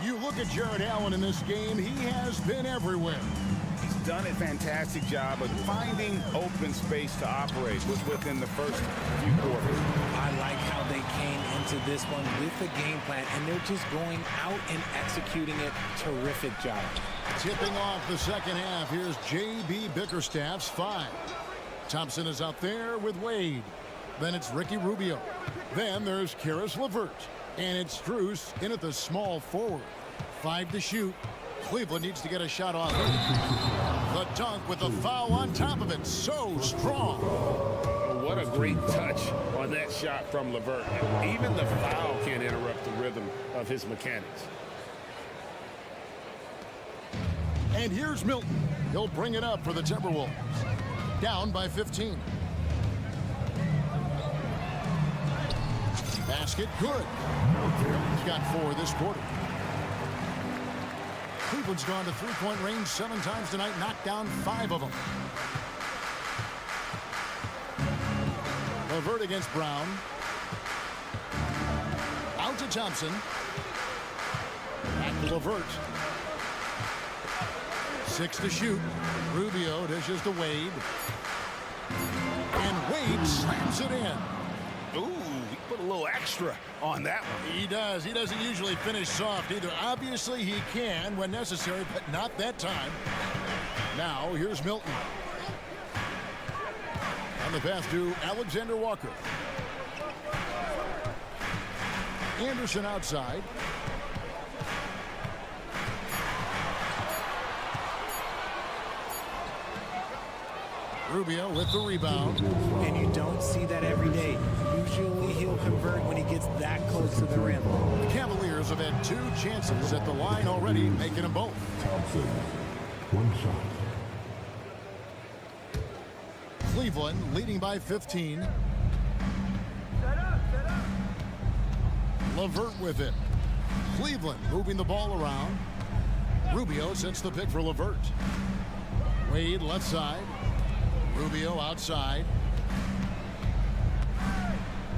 You look at Jared Allen in this game, he has been everywhere. He's done a fantastic job of finding open space to operate within the first few quarters. I like how they came into this one with the game plan, and they're just going out and executing it. Terrific job. Tipping off the second half, here's J.B. Bickerstaff's 5. Thompson is out there with Wade. Then it's Ricky Rubio. Then there's Caris LeVert. And it's Strus in at the small forward. 5 to shoot. Cleveland needs to get a shot off. The dunk with the foul on top of it. So strong. What a great touch on that shot from LeVert. Even the foul can't interrupt the rhythm of his mechanics. And here's Milton. He'll bring it up for the Timberwolves. Down by 15. Basket good. He's got 4 this quarter. Cleveland's gone to three-point range 7 times tonight, knocked down 5 of them. LeVert against Brown. Out to Thompson. Back to LeVert. 6 to shoot. Rubio dishes to Wade. And Wade slams it in. Ooh, he put a little extra on that one. He does. He doesn't usually finish soft either. Obviously, he can when necessary, but not that time. Now, here's Milton. On the pass to Alexander Walker. Anderson outside. Rubio with the rebound. And you don't see that every day. Usually he'll convert when he gets that close to the rim. The Cavaliers have had 2 chances at the line already, making them both. Thompson, 1 shot. Cleveland leading by 15. LeVert with it. Cleveland moving the ball around. Rubio sets the pick for LeVert. Wade left side. Rubio outside.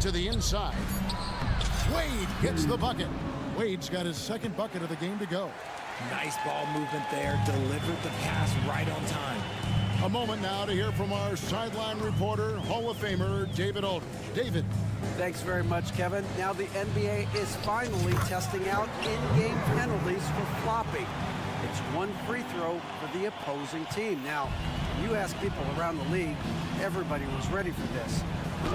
To the inside. Wade gets the bucket. Wade's got his 2nd bucket of the game to go. Nice ball movement there. Delivered the pass right on time. A moment now to hear from our sideline reporter, Hall of Famer David Aldridge. David. Thanks very much, Kevin. Now the NBA is finally testing out in-game penalties for flopping. It's 1 free throw for the opposing team. Now, you ask people around the league, everybody was ready for this.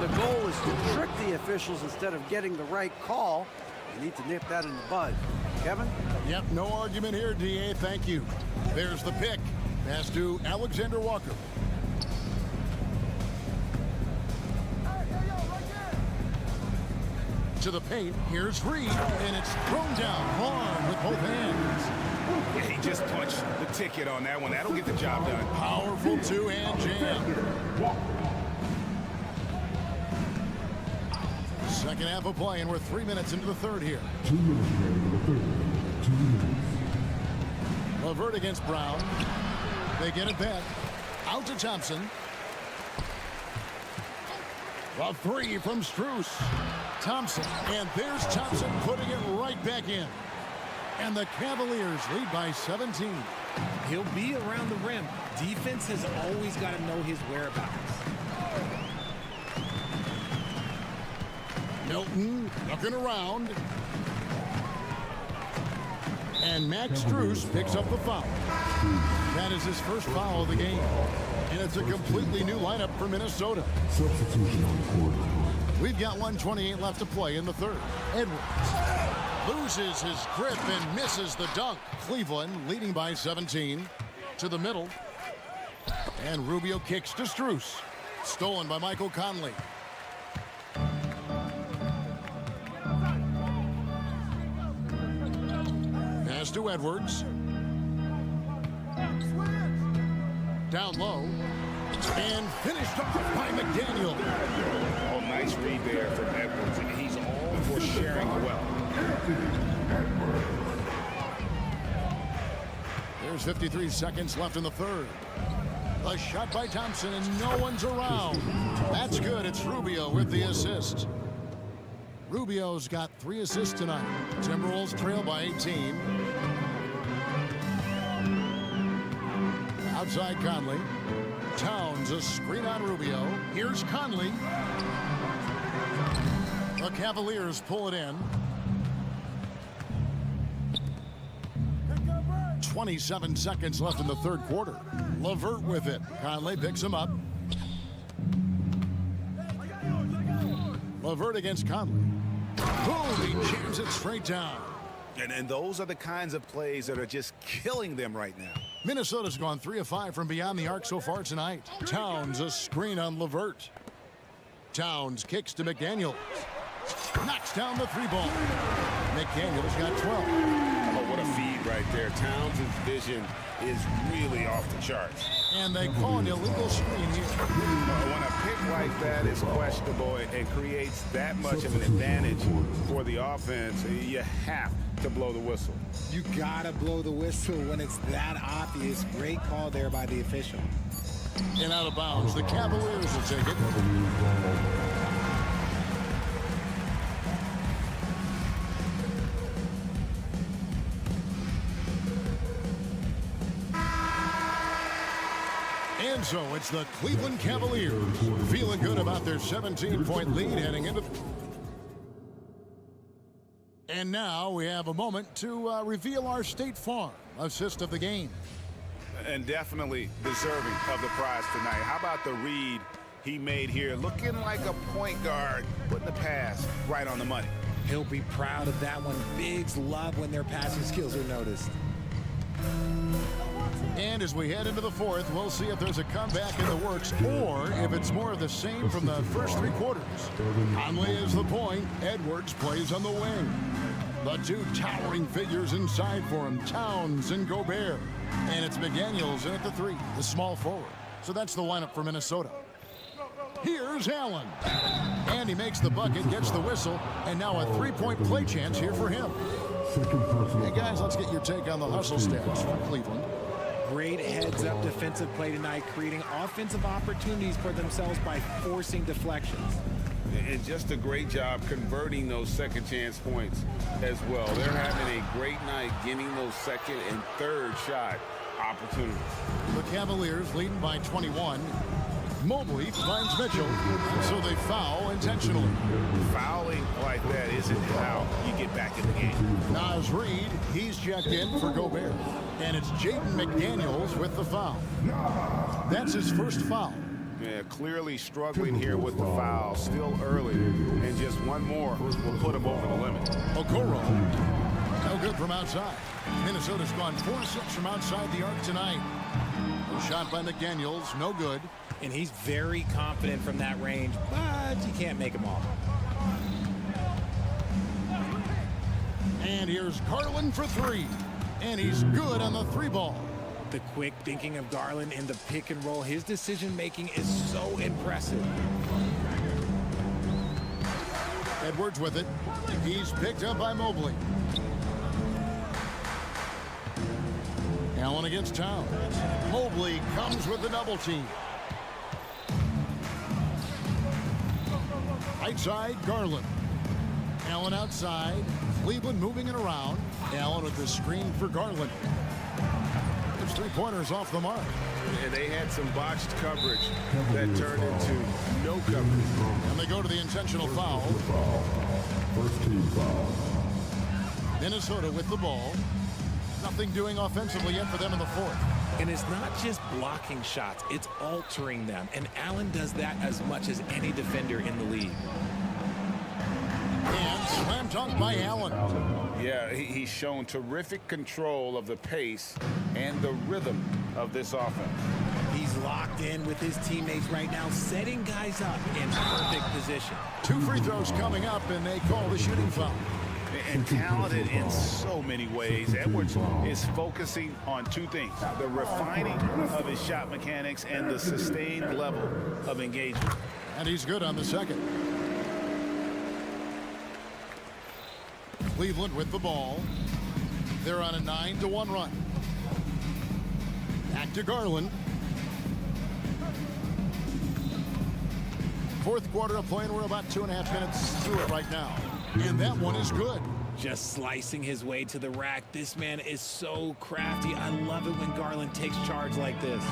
The goal is to trick the officials instead of getting the right call. You need to nip that in the bud. Kevin? Yep, no argument here, DA. Thank you. There's the pick. Pass to Alexander Walker. To the paint. Here's Reed, and it's thrown down hard with both hands. Yeah, he just punched the ticket on that one. That'll get the job done. Powerful 2-hand jam. Second half of play, and we're 3 minutes into the third here. 2 minutes remaining in the third. 2 minutes. LeVert against Brown. They get it back. Out to Thompson. A 3 from Strus. Thompson, and there's Thompson putting it right back in. And the Cavaliers lead by 17. He'll be around the rim. Defense has always got to know his whereabouts. Milton looking around. And Max Strus picks up the foul. That is his first foul of the game. And it's a completely new lineup for Minnesota. Substitution on the court. We've got 1:28 left to play in the third. Edwards loses his grip and misses the dunk. Cleveland leading by 17. To the middle. And Rubio kicks to Strus. Stolen by Michael Conley. Pass to Edwards. Down low. And finished off by McDaniel. Oh, nice read there from Edwards. And he's all for sharing well. There's 53 seconds left in the third. A shot by Thompson, and no one's around. That's good. It's Rubio with the assist. Rubio's got 3 assists tonight. Timberwolves trail by 18. Outside Conley. Towns a screen on Rubio. Here's Conley. The Cavaliers pull it in. 27 seconds left in the third quarter. LeVert with it. Conley picks him up. LeVert against Conley. Boom, he jams it straight down. And those are the kinds of plays that are just killing them right now. Minnesota's gone 3 of 5 from beyond the arc so far tonight. Towns a screen on LeVert. Towns kicks to McDaniels. Knocks down the 3-ball. McDaniels got 12. Oh, what a feed right there. Towns' vision is really off the charts. And they call an illegal screen here. When a pick like that is questionable and creates that much of an advantage for the offense, you have to blow the whistle. You gotta blow the whistle when it's that obvious. Great call there by the official. And out of bounds, the Cavaliers will take it. And so it's the Cleveland Cavaliers feeling good about their 17-point lead heading into. And now we have a moment to reveal our State Farm assist of the game. And definitely deserving of the prize tonight. How about the read he made here? Looking like a point guard, putting the pass right on the money. He'll be proud of that one. Bigs love when their passing skills are noticed. And as we head into the fourth, we'll see if there's a comeback in the works or if it's more of the same from the first 3 quarters. Conley is the point. Edwards plays on the wing. The 2 towering figures inside for him, Towns and Gobert. And it's McDaniels in at the 3, the small forward. So that's the lineup for Minnesota. Here's Allen. And he makes the bucket, gets the whistle, and now a 3-point play chance here for him. Hey, guys, let's get your take on the hustle stats for Cleveland. Great heads-up defensive play tonight, creating offensive opportunities for themselves by forcing deflections. And just a great job converting those second chance points as well. They're having a great night getting those second and third shot opportunities. The Cavaliers leading by 21. Mobley finds Mitchell, so they foul intentionally. Fouling like that isn't how you get back in the game. Naz Reid, he's checked in for Gobert. And it's Jaden McDaniels with the foul. That's his first foul. Yeah, clearly struggling here with the foul. Still early, and just one more will put him over the limit. Okoro, no good from outside. Minnesota's gone 4-6 from outside the arc tonight. A shot by McDaniels, no good. And he's very confident from that range, but you can't make him all. And here's Garland for 3. And he's good on the 3-ball. The quick thinking of Garland in the pick and roll, his decision-making is so impressive. Edwards with it. He's picked up by Mobley. Allen against Towns. Mobley comes with the double team. Right side, Garland. Allen outside. Cleveland moving it around. Allen with the screen for Garland. There's 3-pointers off the mark. And they had some botched coverage that turned into no coverage. And they go to the intentional foul. First team foul. Minnesota with the ball. Nothing doing offensively yet for them in the fourth. And it's not just blocking shots, it's altering them. And Allen does that as much as any defender in the league. And slam dunk by Allen. Yeah, he's shown terrific control of the pace and the rhythm of this offense. He's locked in with his teammates right now, setting guys up in perfect position. 2 free throws coming up, and they call the shooting foul. And talented in so many ways. Edwards is focusing on 2 things: the refining of his shot mechanics and the sustained level of engagement. And he's good on the second. Cleveland with the ball. They're on a 9-1 run. Back to Garland. Fourth quarter of play, and we're about 2.5 minutes through it right now. And that one is good. Just slicing his way to the rack. This man is so crafty. I love it when Garland takes charge like this.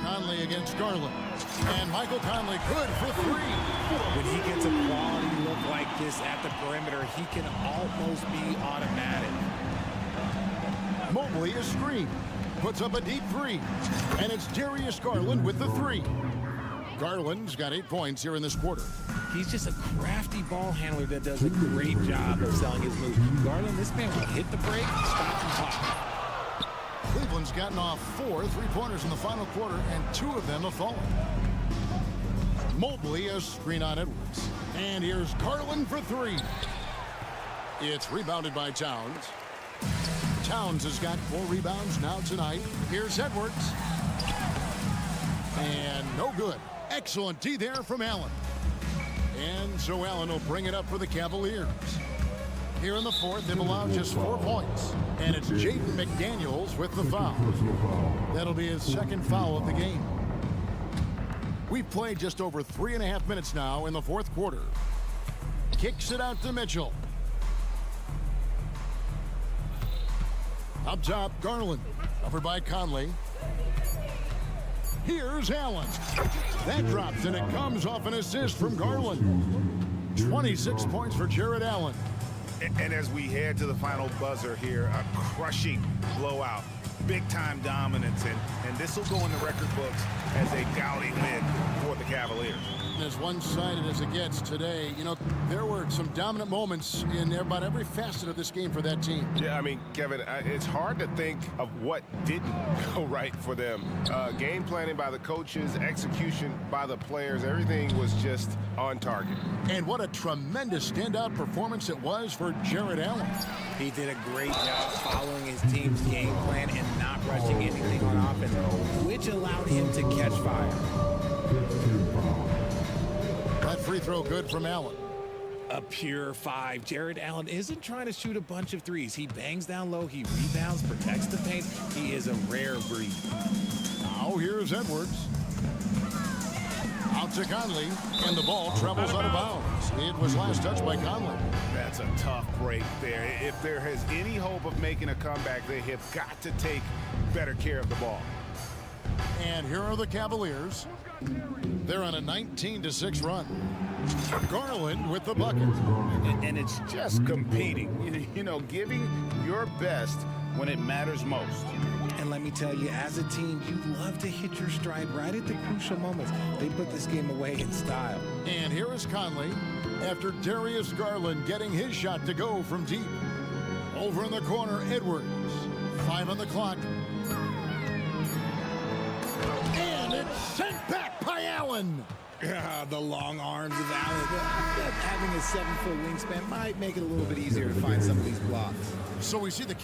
Conley against Garland. And Michael Conley good for 3. When he gets a quality look like this at the perimeter, he can almost be automatic. Mobley is screened. Puts up a deep 3. And it's Darius Garland with the 3. Garland's got 8 points here in this quarter. He's just a crafty ball handler that does a great job of selling his moves. Garland, this man will hit the break, stop, and pop. Cleveland's gotten off 4 3-pointers in the final quarter, and 2 of them have fallen. Mobley a screen on Edwards. And here's Garland for 3. It's rebounded by Towns. Towns has got 4 rebounds now tonight. Here's Edwards. And no good. Excellent D there from Allen. And so Allen will bring it up for the Cavaliers. Here in the fourth, they've allowed just 4 points. And it's Jaden McDaniels with the foul. That'll be his second foul of the game. We've played just over 3.5 minutes now in the fourth quarter. Kicks it out to Mitchell. Up top, Garland. Covered by Conley. Here's Allen. That drops, and it comes off an assist from Garland. 26 points for Jared Allen. And as we head to the final buzzer here, a crushing blowout. Big-time dominance, and this will go in the record books as a gaudy win for the Cavaliers. As one-sided as it gets today, you know, there were some dominant moments in about every facet of this game for that team. Yeah, I mean, Kevin, it's hard to think of what didn't go right for them. Game planning by the coaches, execution by the players, everything was just on target. And what a tremendous standout performance it was for Jared Allen. He did a great job following his team's game plan and not rushing anything on offense, which allowed him to catch fire. That free throw good from Allen. A pure 5. Jared Allen isn't trying to shoot a bunch of threes. He bangs down low, he rebounds, protects the paint. He is a rare breed. Now here's Edwards. Out to Conley, and the ball travels out of bounds. It was last touched by Conley. That's a tough break there. If there has any hope of making a comeback, they have got to take better care of the ball. And here are the Cavaliers. They're on a 19-6 run. Garland with the bucket. And it's just competing, you know, giving your best when it matters most. And let me tell you, as a team, you love to hit your stride right at the crucial moments. They put this game away in style. And here is Conley after Darius Garland getting his shot to go from deep. Over in the corner, Edwards. 5 on the clock. And it's sent back by Allen. The long arms of Allen. Having a 7-foot wingspan might make it a little bit easier to find some of these blocks. So we see the